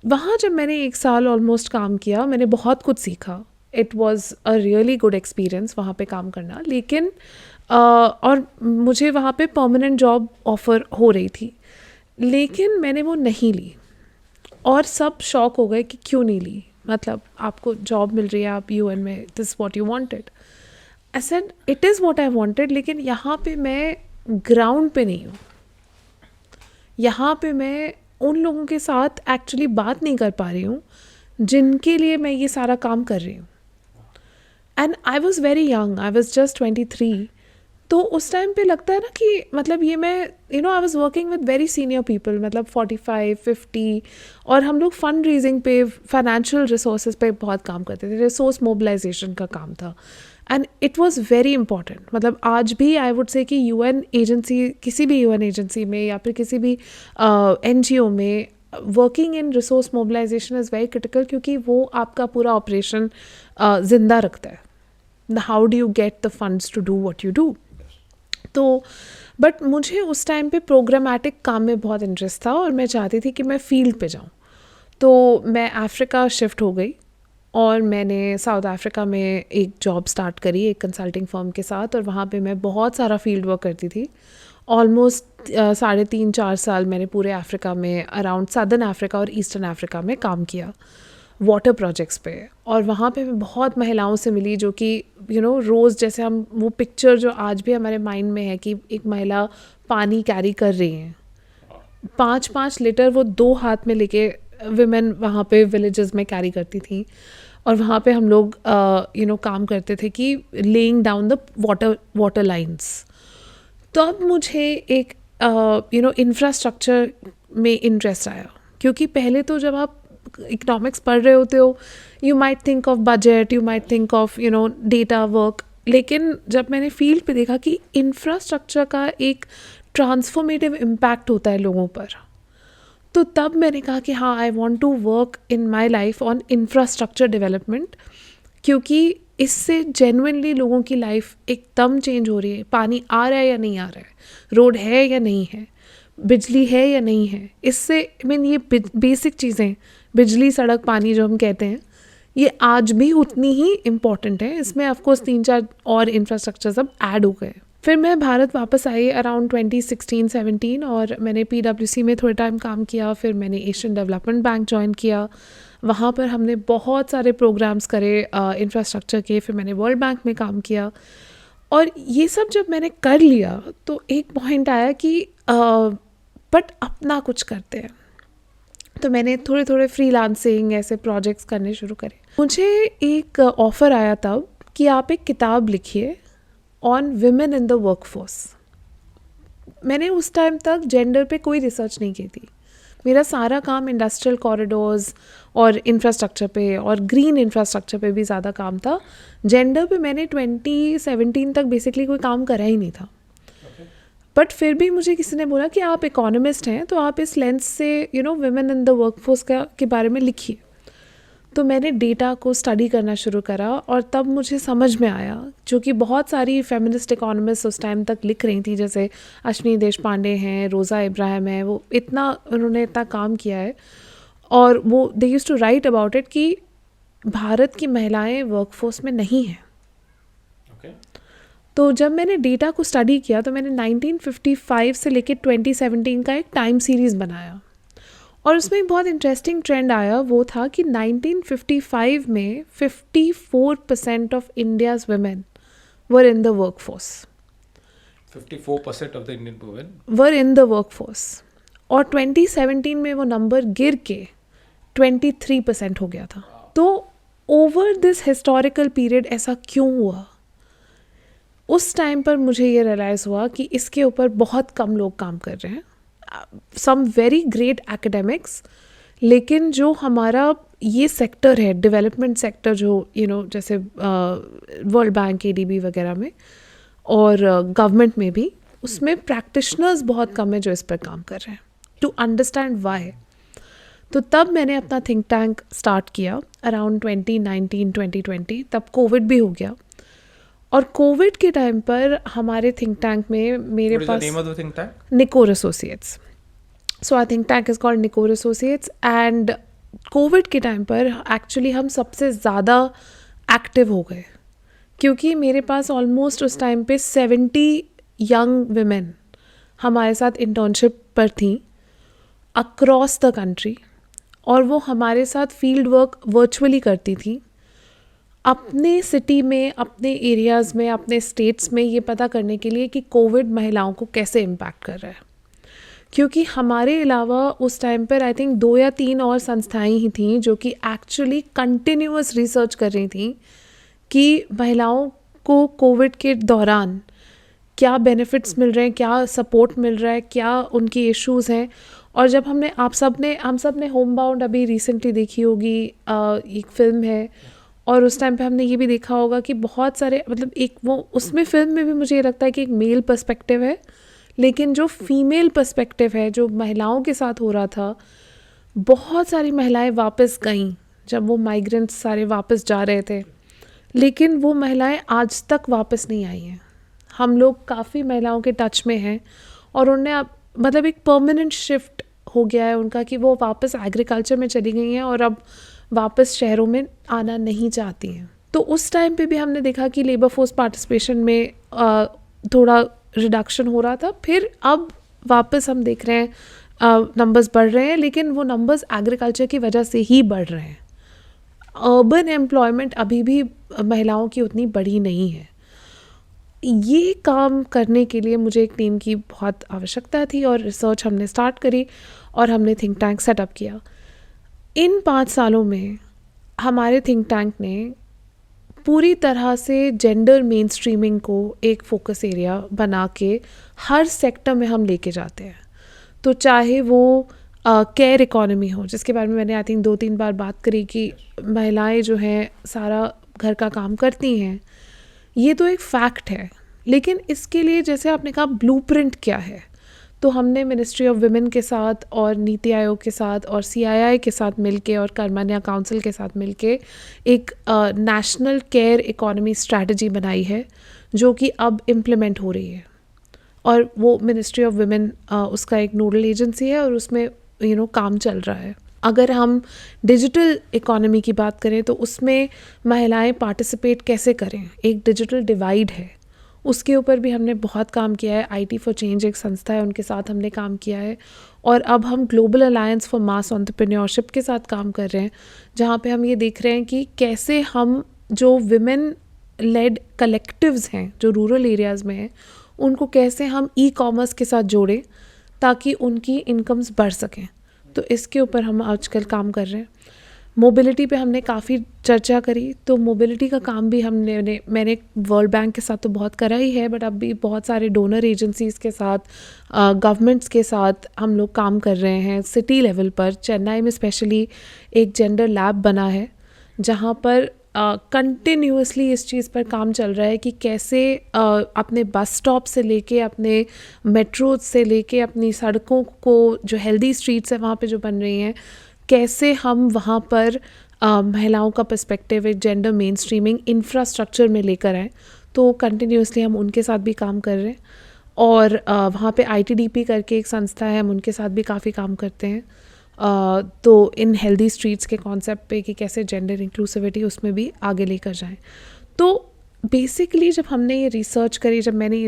Speaker 2: वहाँ जब मैंने 1 साल almost काम किया, मैंने बहुत कुछ सीखा. It was a really good experience वहाँ पे काम करना. लेकिन और मुझे वहाँ पे परमानेंट जॉब ऑफ़र हो रही थी, लेकिन मैंने वो नहीं ली. और सब शॉक हो गए कि क्यों नहीं ली, मतलब आपको जॉब मिल रही है, आप UN में, this what you wanted. I said it is what I wanted, लेकिन यहाँ पे मैं ग्राउंड पे नहीं हूँ. यहाँ पे मैं उन लोगों के साथ एक्चुअली बात नहीं कर पा रही हूँ जिनके लिए मैं ये सारा काम कर रही हूँ. And I was very young, I was just 23. तो उस टाइम पे लगता है ना कि मतलब ये मैं I was working with very senior people, मतलब 45, 50, और हम लोग फंड रेजिंग पे, फाइनेंशियल रिसोर्सेज पे बहुत काम करते थे. रिसोर्स मोबिलाइजेशन का काम था and it was very important. मतलब आज भी आई वुड से कि UN एजेंसी, किसी भी UN एजेंसी में या फिर किसी भी NGO में working in resource mobilization is very critical, क्योंकि वो आपका पूरा ऑपरेशन ज़िंदा रखता है. How do you get the funds to do what you do. तो बट मुझे उस टाइम पे प्रोग्रामेटिक काम में बहुत इंटरेस्ट था और मैं चाहती थी कि मैं फील्ड पे जाऊँ. तो मैं अफ्रीका शिफ्ट हो गई और मैंने साउथ अफ्रीका में एक जॉब स्टार्ट करी एक कंसल्टिंग फर्म के साथ, और वहाँ पे मैं बहुत सारा फील्ड वर्क करती थी. ऑलमोस्ट 3.5-4 साल मैंने पूरे अफ्रीका में, अराउंड सदर्न अफ्रीका और ईस्टर्न अफ्रीका में काम किया वाटर प्रोजेक्ट्स पे. और वहाँ पे मैं बहुत महिलाओं से मिली जो कि रोज़, जैसे हम वो पिक्चर जो आज भी हमारे माइंड में है कि एक महिला पानी कैरी कर रही हैं 5-5 लीटर, वो 2 हाथ में लेके विमेन वहाँ पे विलेजेस में कैरी करती थी. और वहाँ पे हम लोग काम करते थे कि laying down the water lines. तब मुझे एक इंफ्रास्ट्रक्चर में इंटरेस्ट आया, क्योंकि पहले तो जब आप इकोनॉमिक्स पढ़ रहे होते हो, you might think of budget, you might think of data work. लेकिन जब मैंने फील्ड पे देखा कि इंफ्रास्ट्रक्चर का एक ट्रांसफॉर्मेटिव इम्पैक्ट होता है लोगों पर, तो तब मैंने कहा कि हाँ, I want to work in my life on infrastructure development, क्योंकि इससे जेन्युइनली लोगों की लाइफ एकदम चेंज हो रही है. पानी आ रहा है या नहीं आ रहा है, रोड है या नहीं है, बिजली है या नहीं है. इससे ये बेसिक चीज़ें, बिजली, सड़क, पानी जो हम कहते हैं, ये आज भी उतनी ही इम्पॉर्टेंट है. इसमें ऑफकोर्स 3-4 और इंफ्रास्ट्रक्चर सब ऐड हो गए. फिर मैं भारत वापस आई अराउंड 2016-17 और मैंने PwC में थोड़े टाइम काम किया. फिर मैंने एशियन डेवलपमेंट बैंक ज्वाइन किया. वहाँ पर हमने बहुत सारे प्रोग्राम्स करे इंफ्रास्ट्रक्चर के. फिर मैंने वर्ल्ड बैंक में काम किया. और ये सब जब मैंने कर लिया तो एक पॉइंट आया कि बट अपना कुछ करते हैं. तो मैंने थोड़े थोड़े फ्रीलांसिंग ऐसे प्रोजेक्ट्स करने शुरू करे. मुझे एक ऑफ़र आया तब कि आप एक किताब लिखिए on women in the workforce. मैंने उस टाइम तक जेंडर पे कोई रिसर्च नहीं की थी. मेरा सारा काम इंडस्ट्रियल कॉरिडोर्स और इंफ्रास्ट्रक्चर पे और ग्रीन इंफ्रास्ट्रक्चर पे भी ज़्यादा काम था. जेंडर पे मैंने 2017 तक बेसिकली कोई काम करा ही नहीं था. बट फिर भी मुझे किसी ने बोला कि आप इकोनॉमिस्ट हैं तो आप इस लेंस से विमेन इन द वर्कफोर्स के बारे में लिखिए. तो मैंने डेटा को स्टडी करना शुरू करा और तब मुझे समझ में आया, जो कि बहुत सारी फेमिनिस्ट इकोनॉमिस्ट उस टाइम तक लिख रही थी, जैसे अश्विनी देशपांडे हैं, रोज़ा इब्राहिम है, वो उन्होंने इतना काम किया है और वो they used to write about it कि भारत की महिलाएं वर्कफोर्स में नहीं हैं. तो जब मैंने डेटा को स्टडी किया तो मैंने 1955 से लेकर 2017 का एक टाइम सीरीज़ बनाया और उसमें एक बहुत इंटरेस्टिंग ट्रेंड आया. वो था कि 1955 में 54% of India's women were in the workforce.
Speaker 3: 54% of the Indian women
Speaker 2: were in the workforce. और 2017 में वो नंबर गिर के 23% हो गया था. तो ओवर दिस हिस्टोरिकल पीरियड ऐसा क्यों हुआ? उस टाइम पर मुझे ये रियलाइज़ हुआ कि इसके ऊपर बहुत कम लोग काम कर रहे हैं. सम वेरी ग्रेट एकेडमिक्स, लेकिन जो हमारा ये सेक्टर है, डेवलपमेंट सेक्टर, जो जैसे वर्ल्ड बैंक, ADB वगैरह में और गवर्नमेंट में भी, उसमें प्रैक्टिशनर्स बहुत कम है जो इस पर काम कर रहे हैं, टू अंडरस्टैंड वाई। तो तब मैंने अपना थिंक टैंक स्टार्ट किया अराउंड 2019-2020, तब कोविड भी हो गया। और कोविड के टाइम पर हमारे थिंक टैंक में मेरे
Speaker 3: What is the
Speaker 2: pass
Speaker 3: name of the think tank?
Speaker 2: Nikkor Associates. So our think tank is called Nikkor Associates, and Covid के टाइम पर एक्चुअली हम सबसे ज़्यादा एक्टिव हो गए, क्योंकि मेरे पास ऑलमोस्ट उस टाइम पे 70 यंग विमेन हमारे साथ इंटर्नशिप पर थी अक्रॉस द कंट्री, और वो हमारे साथ फील्ड वर्क वर्चुअली करती थी अपने सिटी में, अपने एरियाज़ में, अपने स्टेट्स में, ये पता करने के लिए कि कोविड महिलाओं को कैसे इम्पैक्ट कर रहा है। क्योंकि हमारे अलावा उस टाइम पर आई थिंक 2 या 3 और संस्थाएं ही थीं जो कि एक्चुअली कंटिन्यूअस रिसर्च कर रही थी कि महिलाओं को कोविड के दौरान क्या बेनिफिट्स मिल रहे हैं, क्या सपोर्ट मिल रहा है, क्या उनकी इश्यूज़ हैं। और जब हम सब ने होम बाउंड अभी रिसेंटली देखी होगी, एक फ़िल्म है, और उस टाइम पे हमने ये भी देखा होगा कि बहुत सारे मतलब एक वो उसमें फ़िल्म में भी मुझे ये लगता है कि एक मेल पर्सपेक्टिव है, लेकिन जो फीमेल पर्सपेक्टिव है जो महिलाओं के साथ हो रहा था, बहुत सारी महिलाएं वापस गईं जब वो माइग्रेंट्स सारे वापस जा रहे थे, लेकिन वो महिलाएं आज तक वापस नहीं आई हैं। हम लोग काफ़ी महिलाओं के टच में हैं और उन्हें अब मतलब एक परमानेंट शिफ्ट हो गया है उनका कि वो वापस एग्रीकल्चर में चली गई हैं और अब वापस शहरों में आना नहीं चाहती हैं। तो उस टाइम पे भी हमने देखा कि लेबर फोर्स पार्टिसिपेशन में थोड़ा रिडक्शन हो रहा था। फिर अब वापस हम देख रहे हैं नंबर्स बढ़ रहे हैं, लेकिन वो नंबर्स एग्रीकल्चर की वजह से ही बढ़ रहे हैं। अर्बन एम्प्लॉयमेंट अभी भी महिलाओं की उतनी बढ़ी नहीं है। ये काम करने के लिए मुझे एक टीम की बहुत आवश्यकता थी और रिसर्च हमने स्टार्ट करी और हमने थिंक टैंक सेटअप किया। इन 5 सालों में हमारे थिंक टैंक ने पूरी तरह से जेंडर मेन स्ट्रीमिंग को एक फोकस एरिया बना के हर सेक्टर में हम लेके जाते हैं। तो चाहे वो केयर इकोनॉमी हो, जिसके बारे में मैंने आई थिंक 2-3 बार बात करी कि महिलाएं जो हैं सारा घर का काम करती हैं, ये तो एक फैक्ट है, लेकिन इसके लिए जैसे आपने कहा ब्लूप्रिंट क्या है, तो हमने मिनिस्ट्री ऑफ विमेन के साथ और नीति आयोग के साथ और CII के साथ मिलके और कर्मण्या काउंसिल के साथ मिलके एक नेशनल केयर इकोनॉमी स्ट्रैटेजी बनाई है जो कि अब इम्प्लीमेंट हो रही है। और वो मिनिस्ट्री ऑफ विमेन उसका एक नोडल एजेंसी है और उसमें काम चल रहा है। अगर हम डिजिटल इकोनॉमी की बात करें तो उसमें महिलाएं पार्टिसिपेट कैसे करें, एक डिजिटल डिवाइड है, उसके ऊपर भी हमने बहुत काम किया है। IT फॉर चेंज एक संस्था है, उनके साथ हमने काम किया है। और अब हम global alliance for mass entrepreneurship के साथ काम कर रहे हैं, जहाँ पे हम ये देख रहे हैं कि कैसे हम जो विमेन लेड कलेक्टिव्स हैं जो रूरल एरियाज़ में हैं, उनको कैसे हम ई-कॉमर्स के साथ जोड़ें ताकि उनकी इनकम्स बढ़ सकें। तो इसके ऊपर हम आजकल काम कर रहे हैं। मोबिलिटी पे हमने काफ़ी चर्चा करी, तो मोबिलिटी का काम भी मैंने वर्ल्ड बैंक के साथ तो बहुत करा ही है, बट अब भी बहुत सारे डोनर एजेंसीज़ के साथ, गवर्नमेंट्स के साथ हम लोग काम कर रहे हैं। सिटी लेवल पर चेन्नई में स्पेशली एक जेंडर लैब बना है जहाँ पर कंटिन्यूसली इस चीज़ पर काम चल रहा है कि कैसे अपने बस स्टॉप से लेके अपने मेट्रो से लेके अपनी सड़कों को, जो हेल्दी स्ट्रीट्स है वहाँ पे जो बन रही हैं, कैसे हम वहाँ पर महिलाओं का पर्सपेक्टिव एक जेंडर मेन स्ट्रीमिंग इंफ्रास्ट्रक्चर में लेकर आएँ। तो कंटिन्यूसली हम उनके साथ भी काम कर रहे हैं। और वहाँ पे ITDP करके एक संस्था है, हम उनके साथ भी काफ़ी काम करते हैं। तो इन हेल्दी स्ट्रीट्स के कॉन्सेप्ट पे कि कैसे जेंडर इंक्लूसिविटी उसमें भी आगे लेकर जाएं। तो बेसिकली जब मैंने ये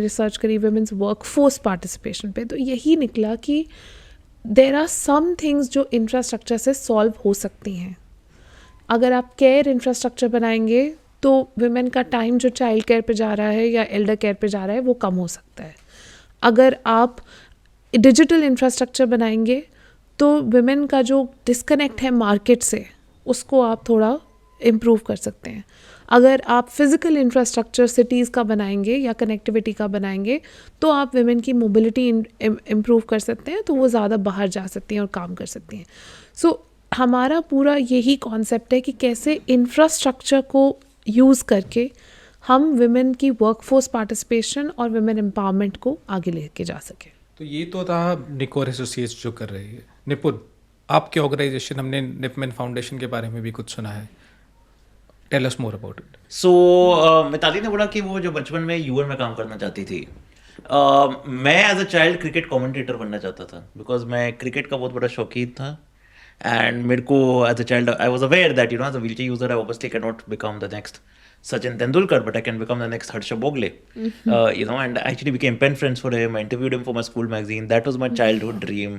Speaker 2: रिसर्च करी वुमेन्स वर्कफोर्स पार्टिसिपेशन पे, तो यही निकला कि देयर आर सम थिंग्स जो इंफ्रास्ट्रक्चर से सॉल्व हो सकती हैं। अगर आप केयर इंफ्रास्ट्रक्चर बनाएंगे तो वुमेन का टाइम जो चाइल्ड केयर पे जा रहा है या एल्डर केयर पे जा रहा है वो कम हो सकता है। अगर आप डिजिटल इंफ्रास्ट्रक्चर बनाएंगे तो वुमेन का जो डिस्कनेक्ट है मार्केट से, उसको आप थोड़ा इम्प्रूव कर सकते हैं। अगर आप फिज़िकल इंफ्रास्ट्रक्चर सिटीज़ का बनाएंगे या कनेक्टिविटी का बनाएंगे तो आप वुमेन की मोबिलिटी इम्प्रूव कर सकते हैं, तो वो ज़्यादा बाहर जा सकती हैं और काम कर सकती हैं। सो हमारा पूरा यही कॉन्सेप्ट है कि कैसे इंफ्रास्ट्रक्चर को यूज़ करके हम विमेन की वर्कफोर्स पार्टिसिपेशन और विमेन एम्पावरमेंट को आगे लेके जा सके।
Speaker 3: तो ये तो था निकोर एसोसिएट्स जो कर रही है। निपुण, आपके ऑर्गेनाइजेशन, हमने निपमेन फाउंडेशन के बारे में भी कुछ सुना है, tell us more about it.
Speaker 1: So Mitali ने बोला कि वो जो बचपन में यूएन में काम करना चाहती थी। मैं as a child cricket commentator बनना चाहता था बिकॉज मैं क्रिकेट का बहुत बड़ा शौकीन था एंड मेरे को as a child I was aware that you know as a wheelchair user I obviously can not become the next Sachin Tendulkar, but I can become the next Harsha Bogle. You know, and I actually became pen friends for him. I interviewed him for my school magazine. That was my childhood dream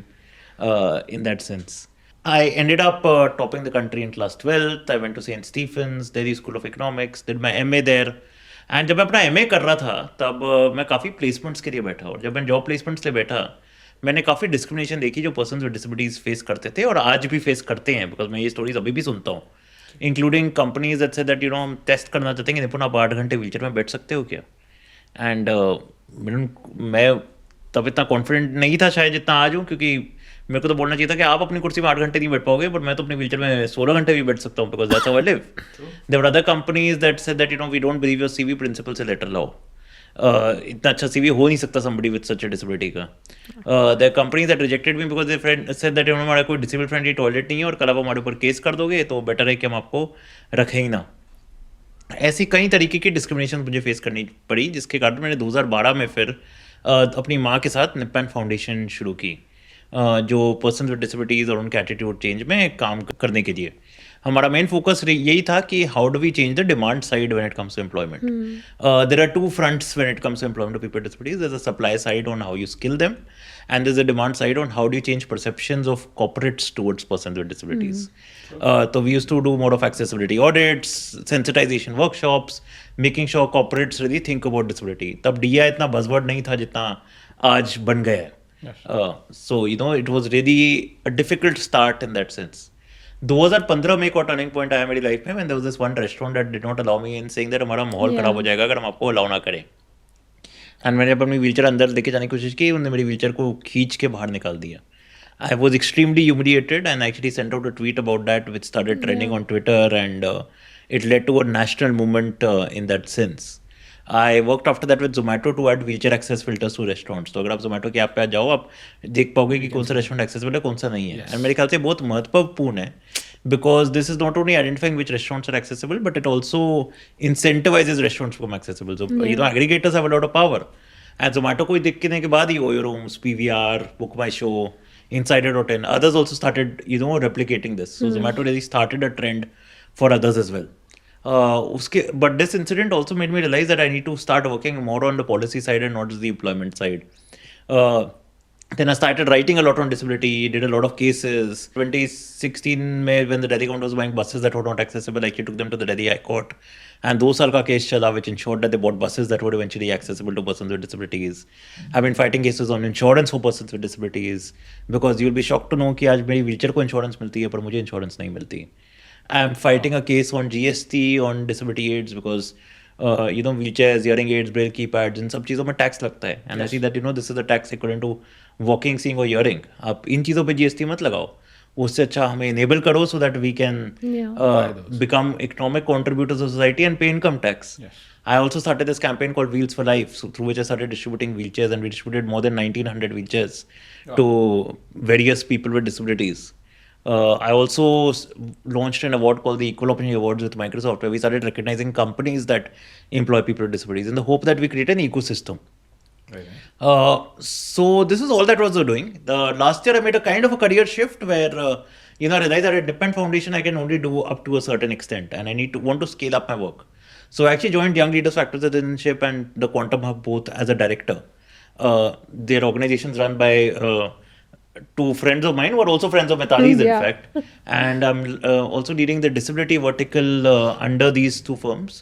Speaker 1: in that sense. I ended up topping the country in class 12th. I went to St. Stephen's, Delhi School of Economics, did my MA there. And जब मैं अपना MA कर रहा था तब मैं काफ़ी placements के लिए बैठा और जब मैं जॉब प्लेसमेंट्स लिए बैठा मैंने काफ़ी डिस्क्रिमिनेशन देखी जो पर्सन्स विद डिसेबिलिटीज फेस करते थे और आज भी फेस करते हैं बिकॉज मैं ये स्टोरीज अभी भी सुनता हूँ including companies that say that you no हम टेस्ट करना चाहते हैं कि निपुण आप 8 घंटे व्हीलचेयर में बैठ सकते हो क्या एंड मैं तब इतना कॉन्फिडेंट नहीं था शायद जितना आज हूँ क्योंकि मेरे को तो बोलना चाहिए था कि आप अपनी कुर्सी में 8 घंटे नहीं बैठ पाओगे बट मैं तो अपनी व्हीलचेयर में 16 घंटे भी बैठ सकता हूँ because that's how I live there were other companies that said that you know we don't believe your CV principal से लेटर लाओ इतना अच्छा सीवी हो नहीं सकता somebody with such a disability का there are companies that rejected me because their friend said that हमारा कोई डिसेबल फ्रेंडली टॉयलेट नहीं है और कल आप हमारे ऊपर केस कर दोगे तो बेटर है कि हम आपको रखें ही ना ऐसी कई तरीके की डिस्क्रिमिनेशन मुझे फेस करनी पड़ी जिसके कारण मैंने 2012 में फिर अपनी माँ के साथ निपन फाउंडेशन शुरू की जो पर्सन विद डिसेबिलिटीज़ और उनके एटीट्यूड चेंज में काम करने के लिए हमारा मेन फोकस यही था कि how do we change the demand side when it comes to employment there are two fronts when it comes to employment of people with disabilities there is a supply side on how you skill them and there's a demand side on how do you change perceptions of corporates towards persons with disabilities. So we used to do more of accessibility audits, sensitization workshops, making sure corporates really think about disability. तब DI इतना buzzword नहीं था जितना आज बन गया है. So you know it was really a difficult start in that sense. 2015 में एक और टर्निंग पॉइंट आया मेरी लाइफ में when there was this one restaurant that did not allow me in saying that हमारा माहौल खराब हो जाएगा अगर हम आपको अलाउ ना करें. एंड मैंने अपनी व्हीलचेयर अंदर लेके जाने की कोशिश की उन्होंने मेरी व्हीलचेयर को खींच के बाहर निकाल दिया I was extremely humiliated and actually sent out a tweet about that which started trending on Twitter and it led to a national movement in that sense I worked after that with Zomato to add wheelchair access filters to restaurants तो अगर आप जोमेटो की app पे जाओ आप देख पाओगे कि कौन सा रेस्टोरेंट एक्सेसिबल है कौन सा नहीं है एंड मेरे ख्याल से बहुत महत्वपूर्ण है because this is not only identifying which restaurants are accessible but it also incentivizes restaurants to become accessible so you know aggregators have a lot of power and Zomato को देखने के बाद ही Oyo Rooms, PVR, Book My Show, Insider.in others also started you know replicating this so Zomato really started a trend for others as well but this incident also made me realize that I need to start working more on the policy side and not just the employment side then I started writing a lot on disability, did a lot of cases. 2016 में when the Delhi government was buying buses that were not accessible, I actually took them to the Delhi High Court. And 2 साल का case चला which ensured that they bought buses that were eventually accessible to persons with disabilities. I've been fighting cases on insurance for persons with disabilities because you'll be shocked to know कि आज मेरी wheelchair को insurance मिलती है पर मुझे insurance नहीं मिलती. I'm fighting a case on GST on disability aids because you know wheelchairs, hearing aids, braille keypads इन सब चीज़ों में टैक्स लगता है and I see that you know this is the tax equivalent to walking, seeing or hearing. आप इन चीज़ों पे GST मत लगाओ उससे अच्छा हमें enable करो so that we can become economic contributors to society and pay income tax. I also started this campaign called Wheels for Life so through which I started distributing wheelchairs and we distributed more than 1900 wheelchairs to various people with disabilities. I also launched an award called the Equal Opportunity Awards with Microsoft where we started recognizing companies that employ people with disabilities in the hope that we create an ecosystem. So this is all that I was doing. The last year I made a kind of a career shift where you know I realized that at Depend Foundation I can only do up to a certain extent and I want to scale up my work. So I actually joined Young Leaders Factors Citizenship and the Quantum Hub both as a director. Their organizations run by 2 friends of mine who are also friends of Mitali's in fact and I'm also leading the disability vertical under these 2 firms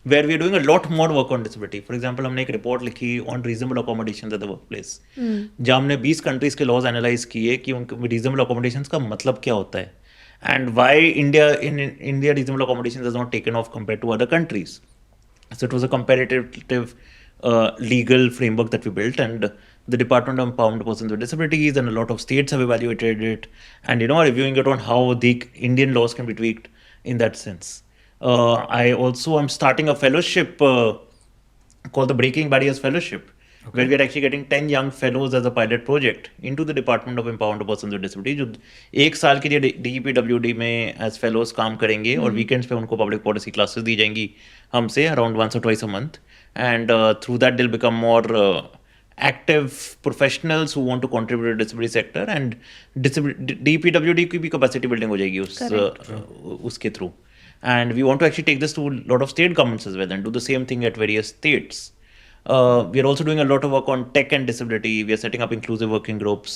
Speaker 1: where we are doing a lot more work on disability. For example हमने एक report लिखी on reasonable accommodations at the workplace जहाँ हमने 20 countries के laws analyse किए कि उनके reasonable accommodations का मतलब क्या होता है and why India reasonable accommodations has not taken off compared to other countries. So it was a comparative legal framework that we built and the Department of Empowerment of Persons with Disabilities and a lot of states have evaluated it and you know are reviewing it on how the Indian laws can be tweaked in that sense. I also am starting a fellowship called the Breaking Barriers Fellowship, where we are actually getting 10 young fellows as a pilot project into the Department of Empowerment of Persons with Disability, जो एक साल के लिए DEPWD में as fellows काम करेंगे और weekends पे उनको public policy classes दी जाएंगी हमसे around once or twice a month, and through that they'll become more active professionals who want to contribute to the disability sector, and DEPWD की भी capacity building हो जाएगी उसके through. And we want to actually take this to a lot of state governments as well and do the same thing at various states. We are also doing a lot of work on tech and disability. We are setting up inclusive working groups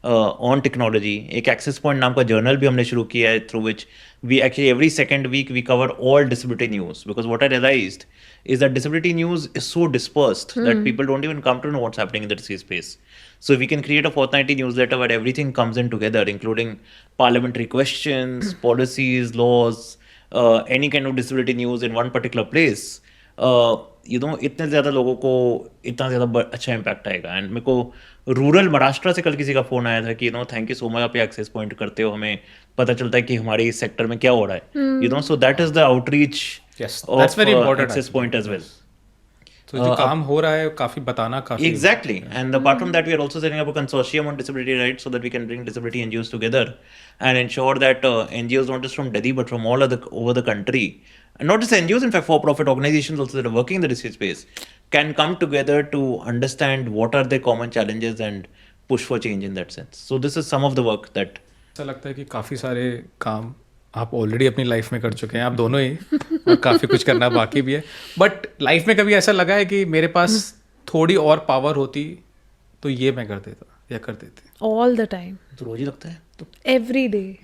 Speaker 1: on technology. एक Access Point नाम का journal भी हमने शुरू किया है, through which we actually every second week we cover all disability news. Because what I realized is that disability news is so dispersed that people don't even come to know what's happening in the disease space. So if we can create a fortnightly newsletter where everything comes in together, including parliamentary questions, policies, laws, any kind of disability news in one particular place, इतने ज़्यादा लोगों को इतना ज़्यादा अच्छा impact आएगा. And मेरे को रूरल महाराष्ट्र से कल किसी का फ़ोन आया था कि थैंक यू सो मच, आप ये एक्सेस पॉइंट करते हो, हमें पता चलता है कि हमारे इस सेक्टर में क्या हो रहा है. So that is the outreach of access point as well.
Speaker 3: तो जो काम हो रहा है काफी बताना काफी
Speaker 1: exactly. And apart from that, we are also setting up a consortium on disability rights so that we can bring disability NGOs together and ensure that NGOs not just from Delhi but from all over the country, and not just NGOs, in fact for-profit organizations also that are working in the disease space, can come together to understand what are their common challenges and push for change in that sense. So this is some of the work that
Speaker 3: ऐसा लगता है कि काफ़ी सारे काम आप already अपनी life में कर चुके हैं, आप दोनों ही, और काफ़ी कुछ करना बाकी भी है. बट लाइफ में कभी ऐसा लगा है कि मेरे पास थोड़ी और पावर होती तो ये मैं कर देता या कर देते?
Speaker 2: All the time.
Speaker 1: तो रोज ही लगता है. तो
Speaker 2: Every day.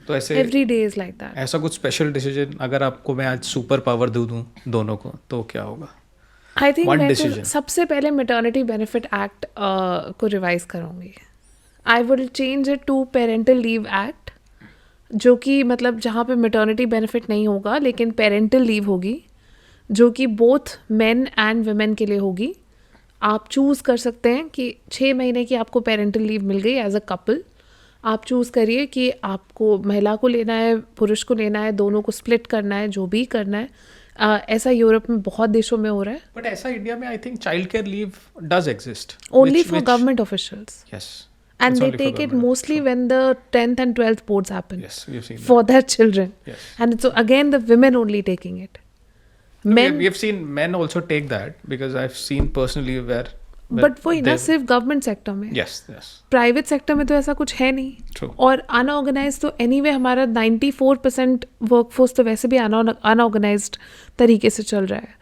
Speaker 3: तो ऐसे
Speaker 2: Every day is like that.
Speaker 3: ऐसा कुछ स्पेशल डिसीजन अगर आपको मैं आज सुपर पावर दे दूँ दोनों को तो क्या होगा?
Speaker 2: I think
Speaker 3: One
Speaker 2: मैं
Speaker 3: decision.
Speaker 2: तो सबसे पहले मैटर्निटी बेनिफिट एक्ट को रिवाइज करूँगी. I will change it to parental leave act, जो कि मतलब जहाँ पे मैटर्निटी बेनिफिट नहीं होगा लेकिन पेरेंटल लीव होगी, जो कि बोथ मेन एंड वुमेन के लिए होगी. आप चूज़ कर सकते हैं कि 6 महीने की आपको पेरेंटल लीव मिल गई एज अ कपल. आप चूज़ करिए कि आपको महिला को लेना है, पुरुष को लेना है, दोनों को स्प्लिट करना है, जो भी करना है. ऐसा यूरोप में बहुत देशों में हो रहा है.
Speaker 3: बट ऐसा इंडिया में I think child care leave does exist
Speaker 2: only for government officials.
Speaker 3: Yes.
Speaker 2: And they take it mostly when the 10th and 12th boards happen.
Speaker 3: Yes, we've seen
Speaker 2: for their children.
Speaker 3: Yes.
Speaker 2: And it's again the women only taking it. Men,
Speaker 3: we have seen men also take that because I've seen personally where
Speaker 2: but वो ना सिर्फ government sector में.
Speaker 3: yes
Speaker 2: private sector में तो ऐसा कुछ है नहीं.
Speaker 3: True.
Speaker 2: और अनऑर्गेनाइज तो एनीवे हमारा 94% वर्कफोर्स तो वैसे भी अनऑर्गेनाइज्ड तरीके से चल रहा है.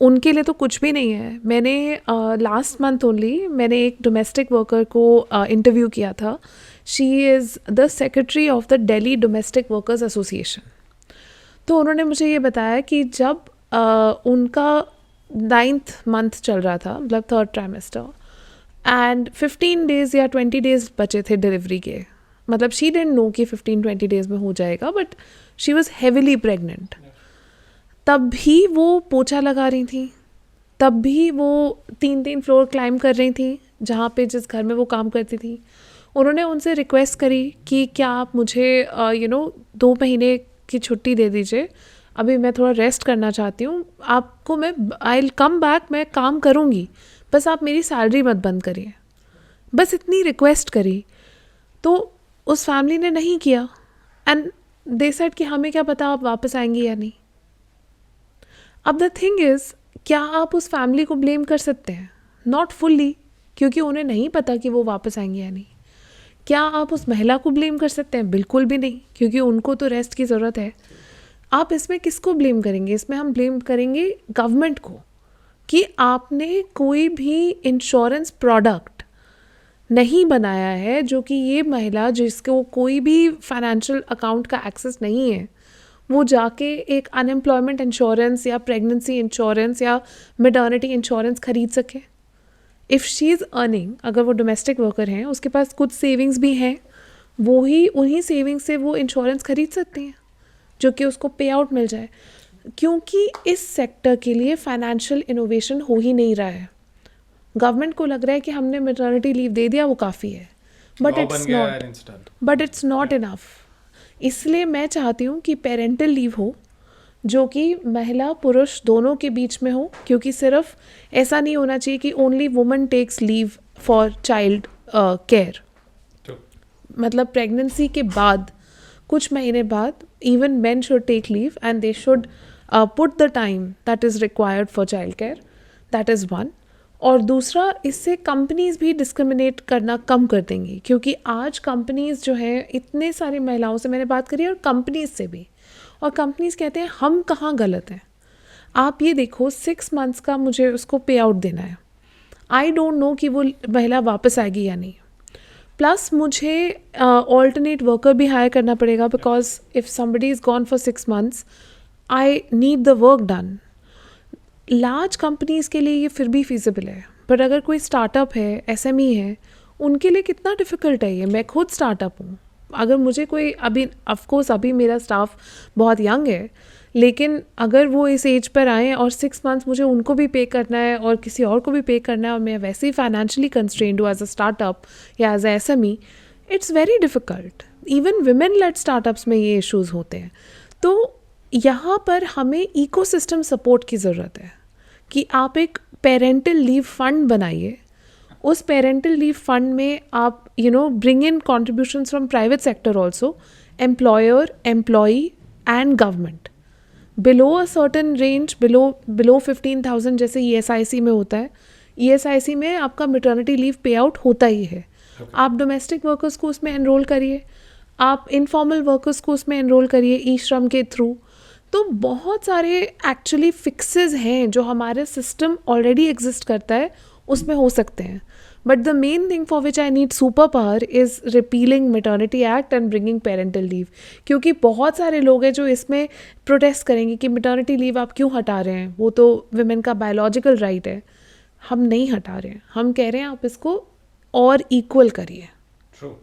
Speaker 2: उनके लिए तो कुछ भी नहीं है. मैंने लास्ट मंथ ओनली मैंने एक डोमेस्टिक वर्कर को इंटरव्यू किया था. She is the secretary of the Delhi domestic workers association. तो उन्होंने मुझे ये बताया कि जब उनका 9th मंथ चल रहा था, मतलब 3rd ट्राइमेस्टर, एंड 15 डेज़ या 20 डेज़ बचे थे डिलीवरी के. मतलब शी डिडंट नो कि 15-20 डेज़ में हो जाएगा, but she was heavily pregnant. तब भी वो पोछा लगा रही थी, तब भी वो 3 फ्लोर क्लाइंब कर रही थी जहाँ पे जिस घर में वो काम करती थी. उन्होंने उनसे रिक्वेस्ट करी कि क्या आप मुझे 2 महीने की छुट्टी दे दीजिए, अभी मैं थोड़ा रेस्ट करना चाहती हूँ. आपको मैं आई विल कम बैक, मैं काम करूँगी, बस आप मेरी सैलरी मत बंद करिए. बस इतनी रिक्वेस्ट करी. तो उस फैमिली ने नहीं किया. एंड दे सेड कि हमें क्या पता आप वापस आएंगी या नहीं. अब द थिंग इज़, क्या आप उस फैमिली को ब्लेम कर सकते हैं? नॉट फुल्ली, क्योंकि उन्हें नहीं पता कि वो वापस आएंगे या नहीं. क्या आप उस महिला को ब्लेम कर सकते हैं? बिल्कुल भी नहीं, क्योंकि उनको तो रेस्ट की ज़रूरत है. आप इसमें किसको ब्लेम करेंगे? इसमें हम ब्लेम करेंगे गवर्नमेंट को कि आपने कोई भी इंश्योरेंस प्रोडक्ट नहीं बनाया है जो कि ये महिला जिसको कोई भी फाइनेंशियल अकाउंट का एक्सेस नहीं है, वो जाके एक अनएम्प्लॉयमेंट इंश्योरेंस या प्रेगनेंसी इंश्योरेंस या मैटर्निटी इंश्योरेंस खरीद सके. इफ़ शी इज़ अर्निंग, अगर वो डोमेस्टिक वर्कर हैं, उसके पास कुछ सेविंग्स भी हैं, वो ही उन्हीं सेविंग्स से वो इंश्योरेंस खरीद सकती हैं जो कि उसको पे आउट मिल जाए. क्योंकि इस सेक्टर के लिए फाइनेंशियल इनोवेशन हो ही नहीं रहा है. गवर्नमेंट को लग रहा है कि हमने मैटर्निटी लीव दे दिया, वो काफ़ी है, बट इट्स नॉट इनफ. इसलिए मैं चाहती हूँ कि पेरेंटल लीव हो, जो कि महिला पुरुष दोनों के बीच में हो, क्योंकि सिर्फ ऐसा नहीं होना चाहिए कि only woman takes leave for child care. मतलब प्रेगनेंसी के बाद कुछ महीने बाद even men should take leave and they should put the time that is required for child care, that is one. और दूसरा, इससे कंपनीज भी डिस्क्रिमिनेट करना कम कर देंगी, क्योंकि आज कंपनीज जो है, इतने सारी महिलाओं से मैंने बात करी और कंपनीज से भी, और कंपनीज कहते हैं हम कहाँ गलत हैं। आप ये देखो 6 मंथ्स का मुझे उसको पे आउट देना है, आई डोंट नो कि वो महिला वापस आएगी या नहीं। प्लस मुझे ऑल्टरनेट वर्कर भी हायर करना पड़ेगा, because if somebody is gone for 6 months I need the work done. Large companies के लिए ये फिर भी फिजिबल है, पर अगर कोई स्टार्टअप है, एसएमई है, उनके लिए कितना डिफ़िकल्ट है ये। मैं खुद स्टार्टअप हूँ, अगर मुझे कोई अभी, ऑफकोर्स अभी मेरा स्टाफ बहुत यंग है, लेकिन अगर वो इस एज पर आएँ और 6 मंथ्स मुझे उनको भी पे करना है और किसी और को भी पे करना है, और मैं वैसे ही फाइनेंशियली कंस्ट्रेंड हूँ एज अ स्टार्टअप या as a SME, it's very difficult. Even women led startups में ये इश्यूज़ होते हैं। तो यहाँ पर हमें इकोसिस्टम सपोर्ट की ज़रूरत है कि आप एक पेरेंटल लीव फंड बनाइए। उस पेरेंटल लीव फंड में आप bring in contributions from private sector also, employer, employee and government. Below a certain range, below 15,000 जैसे ESIC में होता है, ESIC में आपका मैटरनिटी लीव पे आउट होता ही है। आप डोमेस्टिक वर्कर्स को उसमें एनरोल करिए, आप इनफॉर्मल वर्कर्स को उसमें एनरोल करिए ई श्रम के थ्रू। तो बहुत सारे एक्चुअली फिक्सेस हैं जो हमारे सिस्टम ऑलरेडी एग्जिस्ट करता है, उसमें हो सकते हैं। But the main thing for which I need super power is repealing maternity act and bringing parental leave. क्योंकि बहुत सारे लोग हैं जो इसमें प्रोटेस्ट करेंगे कि मैटरनिटी लीव आप क्यों हटा रहे हैं, वो तो विमेन का बायोलॉजिकल राइट है। हम नहीं हटा रहे हैं, हम कह रहे हैं आप इसको और इक्वल करिए।
Speaker 3: ट्रू।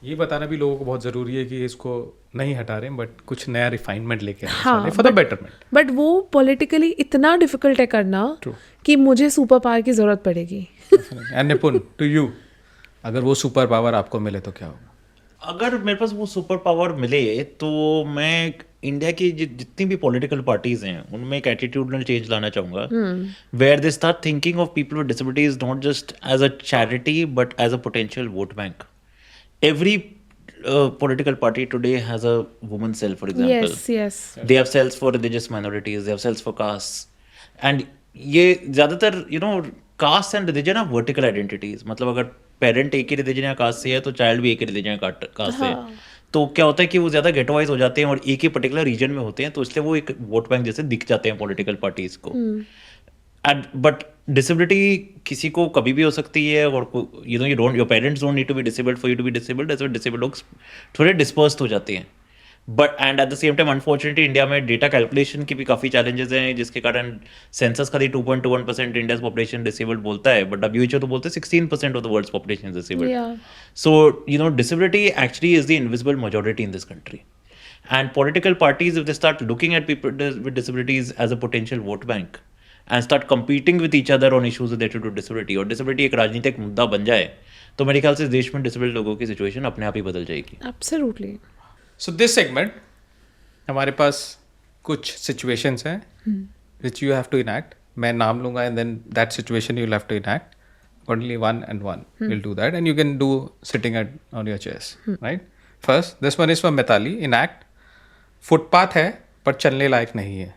Speaker 3: ये बताना भी लोगों को बहुत ज़रूरी है कि इसको नहीं हटा रहे हैं, बट कुछ नया रिफाइनमेंट लेके
Speaker 2: हाँ,
Speaker 3: फॉर द बेटरमेंट।
Speaker 2: बट वो पॉलिटिकली इतना डिफिकल्ट है करना
Speaker 3: True.
Speaker 2: कि मुझे सुपर पावर की ज़रूरत पड़ेगी।
Speaker 3: एंड निपुण, टू यू, अगर वो सुपर पावर आपको मिले तो क्या होगा?
Speaker 1: अगर मेरे पास वो सुपर पावर मिले तो मैं इंडिया की जितनी भी पॉलिटिकल पार्टीज हैं उनमें एक एटीट्यूडनल चेंज लाना चाहूँगा, where they start thinking of people with disabilities not just as a charity but as a potential vote bank. Every political party today has a woman cell, for example.
Speaker 2: Yes.
Speaker 1: They have cells for religious minorities, they have cells for castes, and ये ज़्यादातर caste and religion of vertical identities. मतलब अगर parent एक ही religion या cast से है तो child भी एक ही रिलीजन या कास्ट से है। तो क्या होता है कि वो ज़्यादा गेटोवाइज हो जाते हैं और एक ही पर्टिकुलर रीजन में होते हैं, तो इसलिए वो एक वोट बैंक जैसे दिख जाते हैं पॉलिटिकल पार्टीज को। बट डिसेबिलिटी किसी को कभी भी हो सकती है, और your parents don't need to be disabled for you to be disabled. ऐसे डिसेबल्ड लोग थोड़े डिस्पर्स्ड हो जाते हैं। But and at the same time unfortunately India में डेटा कैलकुलेशन की भी काफ़ी चैलेंजेस हैं, जिसके कारण सेंसस खाली 2.21% इंडिया पॉपुलेशन डिसेबल्ड बोलता है, बट WHO तो बोलते हैं 16% of the world's population disabled. So disability actually is the invisible majority in this country. And political parties, if they start looking at people with disabilities as a potential vote bank and start competing with each other on issues related to disability, और disability एक राजनीतिक मुद्दा बन जाए, तो मेरे ख्याल से देश में डिसेबल्ड लोगों की सिचुएशन अपने आप ही बदल जाएगी।
Speaker 2: Absolutely.
Speaker 3: सो दिस सेगमेंट हमारे पास कुछ सिचुएशंस हैं which you have to enact. मैं नाम लूंगा and then that situation you have to enact only one and one. Will do that and you can do sitting at on your chairs, right? First, this one is for Mitali. Enact, footpath है पर चलने लायक नहीं है।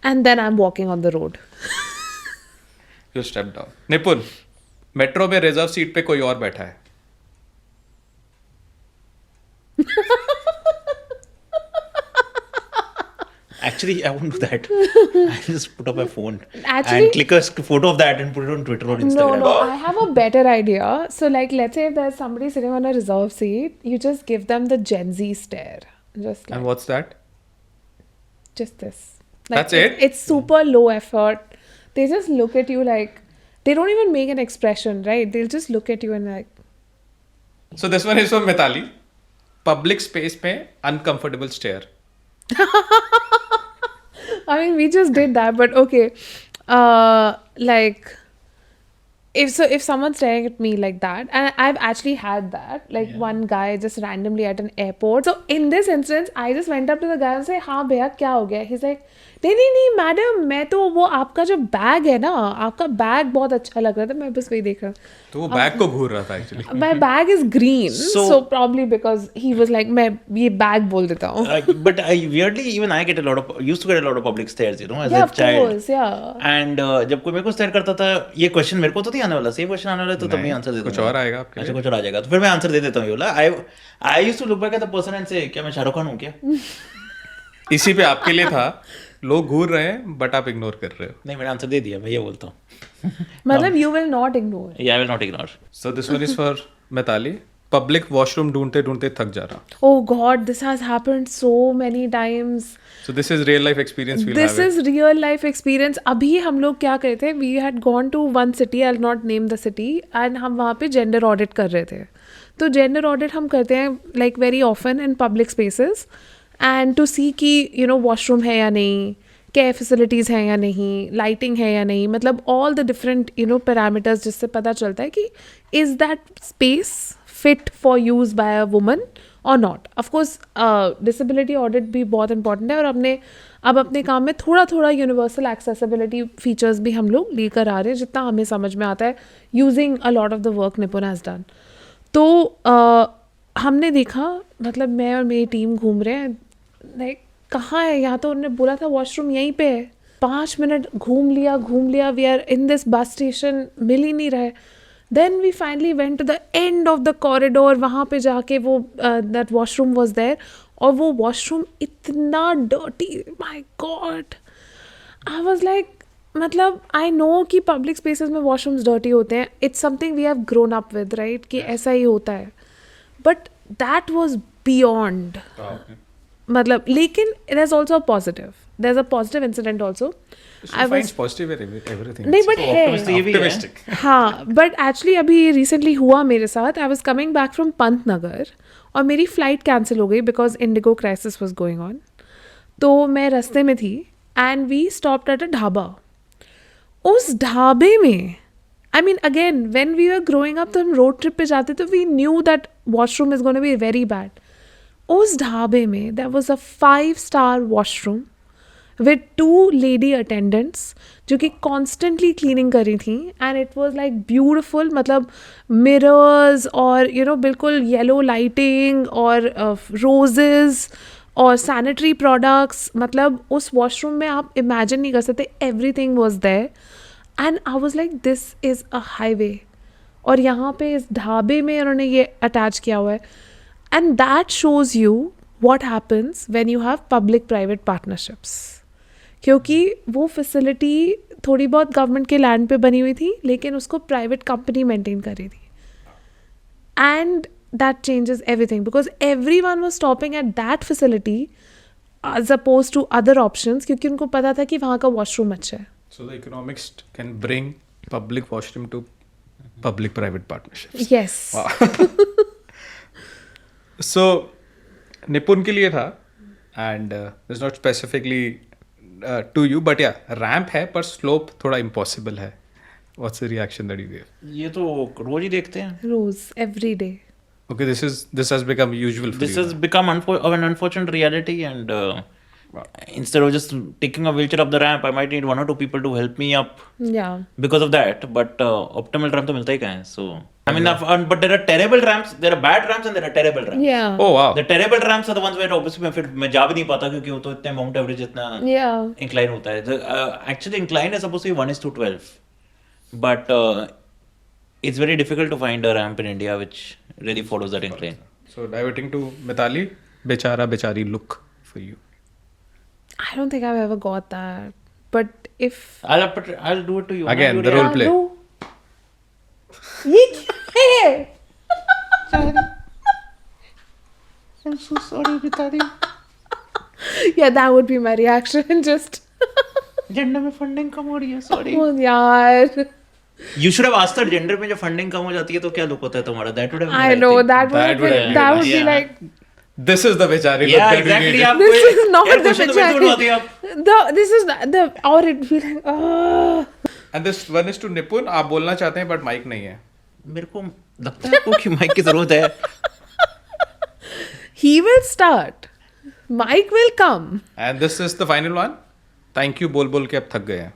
Speaker 2: And then I'm walking on the road.
Speaker 3: You step down. निपुण, metro में reserve seat पे कोई और बैठा है।
Speaker 1: Actually, I won't do that. I'll just put up my phone and click a photo of that and put it on Twitter or Instagram.
Speaker 2: No, I have a better idea. So, like, let's say if there's somebody sitting on a reserve seat, you just give them the Gen Z stare. Just like,
Speaker 3: And what's that?
Speaker 2: just this. Like,
Speaker 3: That's it?
Speaker 2: It's super low effort. They just look at you like, they don't even make an expression, right? They'll just look at you and like.
Speaker 3: So this one is from Mithali. Public space पे uncomfortable stare.
Speaker 2: I mean, we just did that, but okay. Like, if someone's staring at me like that, and I've actually had that, like one guy just randomly at an airport. So in this instance, I just went up to the guy and say, हाँ भैया क्या हो गया? He's like, नहीं madam, मैं तो वो आपका जो बैग है ना, आपका बैग बहुत अच्छा लग रहा था, मैं बस वही देख रहा
Speaker 3: तो वो बैग को घूर रहा था actually.
Speaker 2: My bag is green, so probably because he was like, मैं ये बैग बोल देता हूँ.
Speaker 1: But weirdly, even I used to get a lot of public stares, you know, as
Speaker 2: Yeah,
Speaker 1: a
Speaker 2: of
Speaker 1: child.
Speaker 2: course, yeah.
Speaker 1: And जब कोई मेरे को stare करता था, ये question मेरे को तो नहीं आने वाला, same question आने वाला है, तो तब मैं आंसर दे दूंगा.
Speaker 3: कुछ और आएगा आपके
Speaker 1: अच्छा
Speaker 3: लिए.
Speaker 1: कुछ और आ जाएगा, तो फिर मैं आंसर दे देता हूँ ये वाला. I used to look back at the person and say, क्या मैं शाहरुख खान हूँ क्या?
Speaker 3: इसी पे आपके लिए था, लोग घूर रहे हैं बट आप इग्नोर कर रहे हो.
Speaker 1: नहीं, मैंने आंसर दे दिया, मैं ये बोलता हूँ.
Speaker 2: मतलब you will not ignore.
Speaker 1: Yeah, I will not ignore.
Speaker 3: So this one is for Mitali. Public washroom ढूंढते ढूंढते थक जा रहा.
Speaker 2: Oh God, this has happened so many times.
Speaker 3: So this is real life experience we'll
Speaker 2: This
Speaker 3: have it.
Speaker 2: is real life experience. अभी हम लोग क्या करे थे? We had gone to one city, I'll not name the city, and हम वहाँ पे gender audit कर रहे थे. तो gender audit हम करते हैं like very often in public spaces, and to see कि you know washroom है या नहीं, care facilities हैं या नहीं, lighting है या नहीं, मतलब all the different you know parameters जिससे पता चलता है कि is that space fit for use by a woman or not. Of course disability audit भी बहुत important है, और अब अपने काम में थोड़ा थोड़ा universal accessibility features भी हम लोग लेकर आ रहे हैं जितना हमें समझ में आता है using a lot of the work Nipun has done. तो हमने देखा, मतलब मैं और मेरी टीम घूम रहे हैं, लाइक कहाँ है, यहाँ तो उन्होंने बोला था वॉशरूम यहीं पे है. 5 मिनट घूम लिया, we are in this bus station, मिल ही नहीं रहे. Then we finally went to the end of the corridor, वहाँ पे जाके वो दैट वॉशरूम वॉज देयर, और वो वॉशरूम इतना dirty, my God. I was like, मतलब आई नो कि पब्लिक स्पेसेस में वॉशरूम्स डर्टी होते हैं, it's something we have grown up with, right, कि ऐसा ही होता है. But that was beyond. मतलब लेकिन it is also a positive. There's a positive incident also.
Speaker 3: I was positive in everything.
Speaker 2: नहीं बट है.
Speaker 3: Optimistic.
Speaker 2: हाँ, बट एक्चुअली अभी रिसेंटली हुआ मेरे साथ. I was coming back from Pantnagar और मेरी फ़्लाइट कैंसिल हो गई because IndiGo crisis was going on. तो मैं रास्ते में थी and we stopped at a dhaba. उस ढाबे में, I mean again when we were growing up, तो हम रोड ट्रिप पे जाते तो we knew that washroom is gonna be very bad. उस ढाबे में there was a 5-star washroom with 2 lady attendants जो कि कॉन्स्टेंटली क्लीनिंग कर रही थी, and it was like beautiful. मतलब मिरर्स और यू नो बिल्कुल येलो लाइटिंग और रोजेज और सैनिटरी प्रोडक्ट्स. मतलब उस वॉशरूम में आप इमेजिन नहीं कर सकते, everything was there. And I was like, this is a highway, और यहाँ पे इस ढाबे में उन्होंने ये अटैच किया हुआ है. And that shows you what happens when you have public private partnerships, क्योंकि वो फैसिलिटी थोड़ी बहुत गवर्नमेंट के लैंड पे बनी हुई थी लेकिन उसको प्राइवेट कंपनी मेंटेन कर रही थी. And that changes everything because everyone was stopping at that facility as oppose to other options, क्योंकि उनको पता था कि वहाँ का वॉशरूम अच्छा है.
Speaker 3: So the economics can bring public washroom to public private partnerships.
Speaker 2: Yes.
Speaker 3: So निपुण के लिए था, and it's not specifically to you, but yeah ramp है पर स्लोप थोड़ा इम्पॉसिबल है. What's the reaction that you give?
Speaker 1: ये तो रोज ही देखते हैं.
Speaker 2: रोज, every day.
Speaker 3: Okay, this has become usual for
Speaker 1: This
Speaker 3: you.
Speaker 1: has become an unfortunate reality, and instead of just taking a wheelchair up the ramp, I might need 1 or 2 people to help me up
Speaker 2: Yeah.
Speaker 1: because of that. But optimal ramp तो मिलता ही कहाँ है? So I mean, but there are terrible ramps. There are bad ramps and there are terrible ramps.
Speaker 2: Yeah.
Speaker 3: Oh wow.
Speaker 1: The terrible ramps are the ones where obviously मैं जा भी नहीं पाता क्योंकि वो तो इतने माउंट एवरेज इतना
Speaker 2: Yeah.
Speaker 1: incline होता है. Actually incline is supposed to be 1:12, but it's very difficult to find a ramp in India which really follows that incline.
Speaker 3: So diverting to Mitali, bechara bechari look for you.
Speaker 2: I don't think I've ever got that. But if
Speaker 1: I'll do it to you.
Speaker 3: Again,
Speaker 1: You
Speaker 3: the role play.
Speaker 2: ये क्या है?
Speaker 1: I'm so sorry, Vitali.
Speaker 2: Yeah, that would be my reaction. Just
Speaker 1: gender में funding कम हो रही है. Sorry.
Speaker 2: oh, यार.
Speaker 1: You should have asked her. Gender में जब फंडिंग कम हो जाती है तो क्या लुक होता है तुम्हारा? That would have been
Speaker 2: I
Speaker 1: the right
Speaker 2: know
Speaker 1: thing.
Speaker 2: that would be
Speaker 1: Yeah.
Speaker 2: like
Speaker 3: This is the bechari look
Speaker 1: Yeah,
Speaker 3: that we
Speaker 1: exactly.
Speaker 3: needed.
Speaker 1: आप
Speaker 2: this
Speaker 1: कोई-
Speaker 2: is not
Speaker 1: यार
Speaker 2: the
Speaker 1: question तो बिल्कुल बनवाती है आप.
Speaker 2: this is the or it be like oh.
Speaker 3: And this one is to Nipun. आप बोलना चाहते हैं बट माइक नहीं है.
Speaker 1: मेरे को लगता है आपको कि माइक की जरूरत है.
Speaker 2: He will start. Mike will come.
Speaker 3: And this is the final one. Thank you बोल बोल के अब थक गए हैं.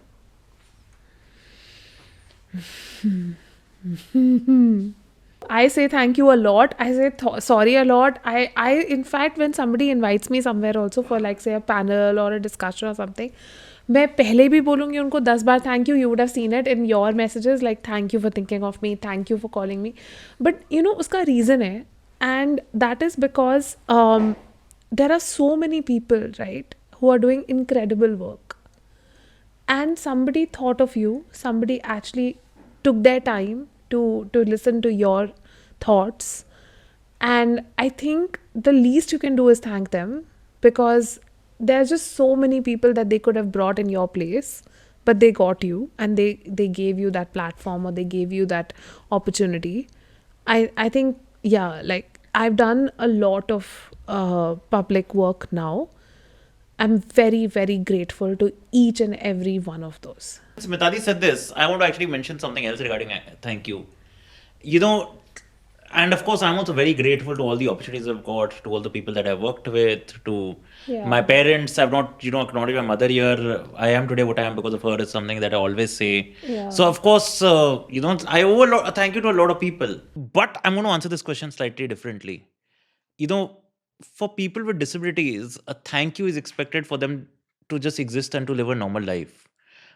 Speaker 2: I say thank you a lot. I say sorry a lot. In fact, when somebody invites me somewhere also for like say a panel or a discussion or something, मैं पहले भी बोलूँगी उनको 10 बार thank you. You would have seen it in your messages like thank you for thinking of me, thank you for calling me. But you know उसका reason है, and that is because there are so many people, right, who are doing incredible work, and somebody thought of you. Somebody actually took their time to listen to your thoughts, and I think the least you can do is thank them, because there's just so many people that they could have brought in your place, but they got you and they gave you that platform, or they gave you that opportunity. I think, yeah, like I've done a lot of public work now. I'm very, very grateful to each and every one of those.
Speaker 1: Mitali said this. I want to actually mention something else regarding thank you. You know, and of course, I'm also very grateful to all the opportunities I've got, to all the people that I've worked with, to my parents. I've not, acknowledged my mother here. I am today what I am because of her, is something that I always say.
Speaker 2: Yeah.
Speaker 1: So, of course, I owe thank you to a lot of people. But I'm going to answer this question slightly differently. For people with disabilities, a thank you is expected for them to just exist and to live a normal life.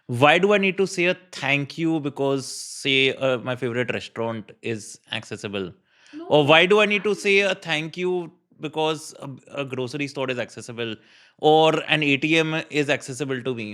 Speaker 1: Why do I need to say a thank you because, say, my favorite restaurant is accessible? No. Or why do I need to say a thank you because a grocery store is accessible, or an ATM is accessible to me?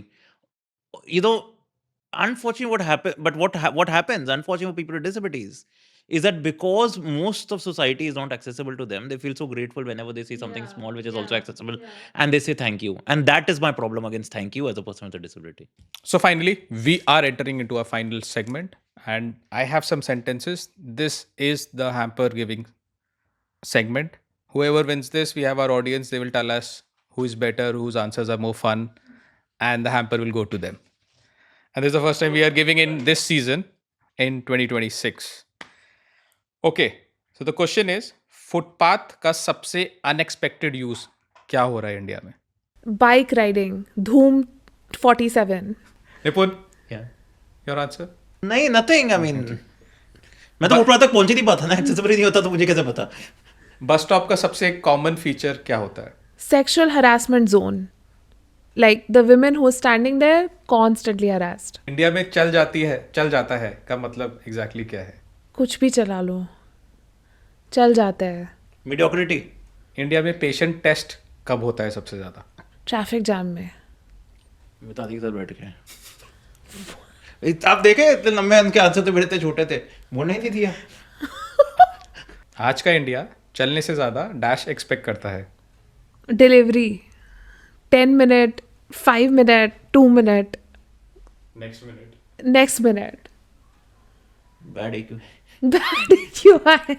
Speaker 1: Unfortunately, what happens, unfortunately, for people with disabilities, is that because most of society is not accessible to them, they feel so grateful whenever they see something small which is also accessible, and they say thank you. And that is my problem against thank you as a person with a disability.
Speaker 3: So finally, we are entering into our final segment, and I have some sentences. This is the hamper giving segment. Whoever wins this, we have our audience. They will tell us who is better, whose answers are more fun, and the hamper will go to them. And this is the first time we are giving in this season in 2026. Okay, so the question is, footpath का सबसे unexpected use क्या हो रहा है India में?
Speaker 2: Bike riding, Dhoom 47.
Speaker 3: Nipun,
Speaker 1: Yeah.
Speaker 3: your answer?
Speaker 1: नहीं, nothing. I mean, मैं तो फुटपाथ तक पहुंच ही नहीं पाता ना. एक्सेसिबल नहीं होता तो मुझे कैसे पता?
Speaker 3: बस स्टॉप का सबसे कॉमन फीचर क्या होता है?
Speaker 2: Sexual harassment zone. Like the women who are standing there constantly harassed.
Speaker 3: India में चल जाता है का मतलब एग्जैक्टली क्या है?
Speaker 2: कुछ भी चला लो, चल जाता है.
Speaker 1: Mediocrity.
Speaker 3: इंडिया में पेशेंट टेस्ट कब होता है सबसे ज्यादा?
Speaker 2: ट्रैफिक जाम में.
Speaker 1: मिताली के साथ बैठ के. आप देखे इतने लंबे उनके आंसर तो मेरे इतने छोटे थे, वो नहीं दिया.
Speaker 3: आज का इंडिया चलने से ज्यादा डैश एक्सपेक्ट करता है.
Speaker 2: Delivery 10 minute, 5 minute, 2 minute, next minute.
Speaker 1: Bad EQ.
Speaker 2: Bad क्यों है?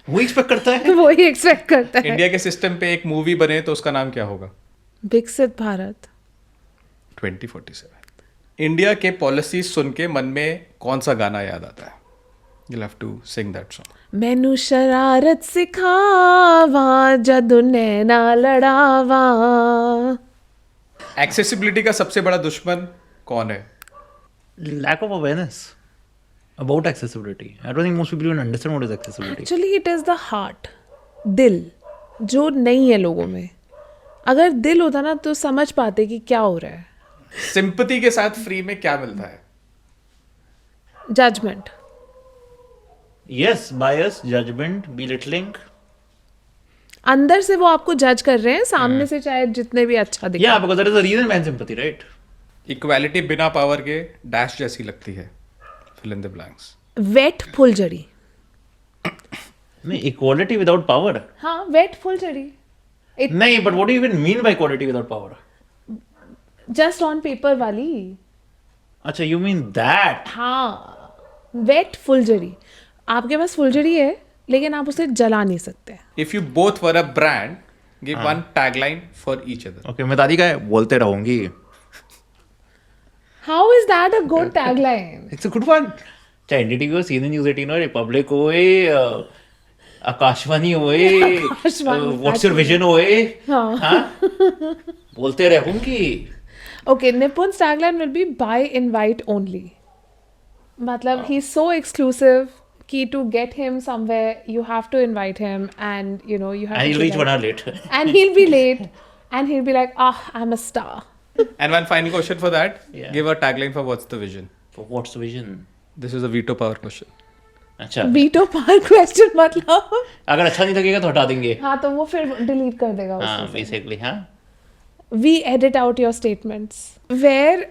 Speaker 1: वो एक्सपेक्ट करता है.
Speaker 2: वो ही एक्सपेक्ट करता है.
Speaker 3: इंडिया के सिस्टम पे एक मूवी बने तो उसका नाम क्या होगा?
Speaker 2: विकसित भारत
Speaker 3: 2047. इंडिया के पॉलिसीज सुन के मन में कौन सा गाना याद आता है? You'll have to sing that song.
Speaker 2: मैनू शरारत सिखावा जदू नैना लड़ावा.
Speaker 3: एक्सेसिबिलिटी का सबसे बड़ा दुश्मन कौन है?
Speaker 1: Lack of awareness about accessibility. I don't think most people even understand what is accessibility.
Speaker 2: Actually it is the heart, दिल जो नहीं है लोगों में. अगर दिल होता ना तो समझ पाते कि क्या हो रहा है.
Speaker 3: सिंपैथी के साथ फ्री में क्या मिलता है?
Speaker 2: Judgement.
Speaker 1: Yes, bias, judgment, belittling.
Speaker 2: अंदर से वो आपको जज कर रहे हैं, सामने से चाहे जितने भी अच्छा दिखे.
Speaker 1: Yeah, because that is the reason behind sympathy, right?
Speaker 3: Equality बिना पावर के डैश जैसी लगती है. Fill in the blanks.
Speaker 2: Wait फुलझड़ी.
Speaker 1: नहीं, equality without power.
Speaker 2: हाँ, वेट फुलझड़ी.
Speaker 1: नहीं, but what do you even mean by equality without power?
Speaker 2: Just on paper वाली.
Speaker 1: अच्छा, you mean that?
Speaker 2: हाँ, वेट फुलझड़ी. आपके पास फुलझड़ी है लेकिन आप उसे जला नहीं सकते.
Speaker 3: If you both were a brand, give one tagline for each other.
Speaker 1: Okay, मैं दादी का है, बोलते रहूंगी.
Speaker 2: How is that a good tagline?
Speaker 1: It's a good one. चाहे एनडीटीवी हो, सीएनएन न्यूज़ 18 हो, रिपब्लिक होए, आकाशवाणी होए,
Speaker 2: आकाशवाणी,
Speaker 1: व्हाट्स योर विजन होए,
Speaker 2: हाँ.
Speaker 1: हाँ, बोलते रहूंगी.
Speaker 2: Okay, Nipun's tagline will be buy invite only. Matlab, he's so exclusive कि to get him somewhere, you have to invite him and, you know, you have
Speaker 1: And
Speaker 2: to
Speaker 1: he'll reach
Speaker 2: like-
Speaker 1: 1 hour late.
Speaker 2: And he'll be late and he'll be like, I'm a star.
Speaker 3: And one final question for that.
Speaker 1: Yeah.
Speaker 3: Give a tagline for what's the vision.
Speaker 1: For what's the vision?
Speaker 3: This is a veto power question.
Speaker 1: अच्छा,
Speaker 2: Veto power question मतलब
Speaker 1: अगर अच्छा नहीं लगेगा तो हटा देंगे.
Speaker 2: हाँ तो वो फिर delete कर देगा
Speaker 1: हाँ,
Speaker 2: उसमें से.
Speaker 1: basically, हाँ.
Speaker 2: We edit out your statements where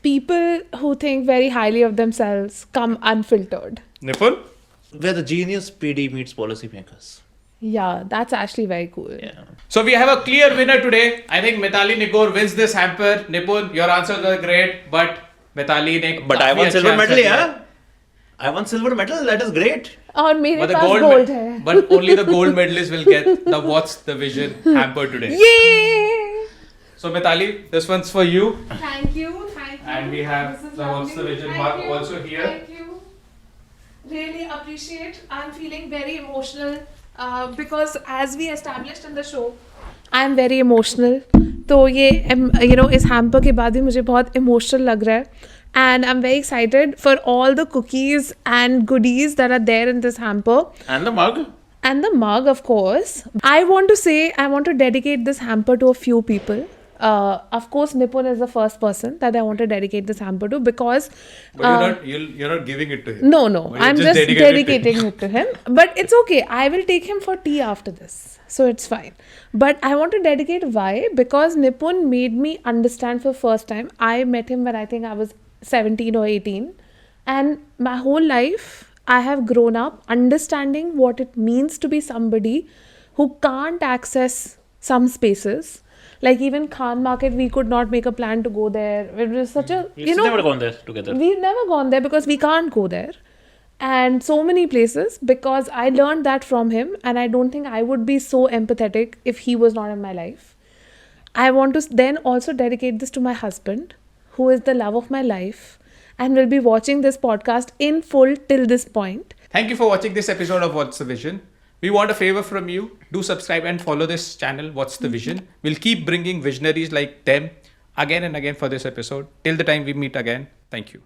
Speaker 2: people who think very highly of themselves come unfiltered.
Speaker 3: Nipun?
Speaker 1: Where the genius PD meets policymakers.
Speaker 2: Yeah, that's actually very cool.
Speaker 1: Yeah.
Speaker 3: So we have a clear winner today. I think Mithali Nigor wins this hamper. Nipun, your answers were great, but Mithali ने
Speaker 1: But I
Speaker 3: काफी
Speaker 1: won
Speaker 3: अच्छे
Speaker 1: silver
Speaker 3: answer
Speaker 1: medal,
Speaker 3: दिए.
Speaker 1: yeah. I won silver medal. That is great.
Speaker 2: और मेरे
Speaker 3: But the
Speaker 2: pass
Speaker 3: gold,
Speaker 2: gold है.
Speaker 3: but only the gold medalists will get the What's the Vision hamper today.
Speaker 2: Yay!
Speaker 3: So Mithali, this one's for you.
Speaker 2: Thank you.
Speaker 3: And we have
Speaker 2: This is
Speaker 3: the What's the
Speaker 2: lovely.
Speaker 3: Vision
Speaker 2: Thank
Speaker 3: mug
Speaker 2: you.
Speaker 3: also here.
Speaker 2: Thank you. Really appreciate. I'm feeling very emotional because as we established in the show, I'm very emotional. तो ये you know इस hamper के बाद भी मुझे बहुत emotional लग रहा है. And I'm very excited for all the cookies and goodies that are there in this hamper.
Speaker 1: And the mug.
Speaker 2: And the mug, of course. I want to say, I want to dedicate this hamper to a few people. Of course, Nipun is the first person that I want to dedicate this hamper to because.
Speaker 3: But you're not giving it to him.
Speaker 2: No,
Speaker 3: But you're
Speaker 2: I'm just
Speaker 3: dedicating
Speaker 2: dedicating it to him. But it's okay. I will take him for tea after this. So it's fine. But I want to dedicate why? Because Nipun made me understand for first time. I met him when I think I was 17 or 18. And my whole life, I have grown up understanding what it means to be somebody who can't access some spaces. Like even Khan Market, we could not make a plan to go there. It was such a,
Speaker 1: It's never gone there together.
Speaker 2: we've never gone there because we can't go there. And so many places because I learned that from him and I don't think I would be so empathetic if he was not in my life. I want to then also dedicate this to my husband, who is the love of my life and will be watching this podcast in full till this point.
Speaker 3: Thank you for watching this episode of What's the Vision. We want a favor from you. Do subscribe and follow this channel, What's the Vision. We'll keep bringing visionaries like them again and again for this episode. Till the time we meet again. Thank you.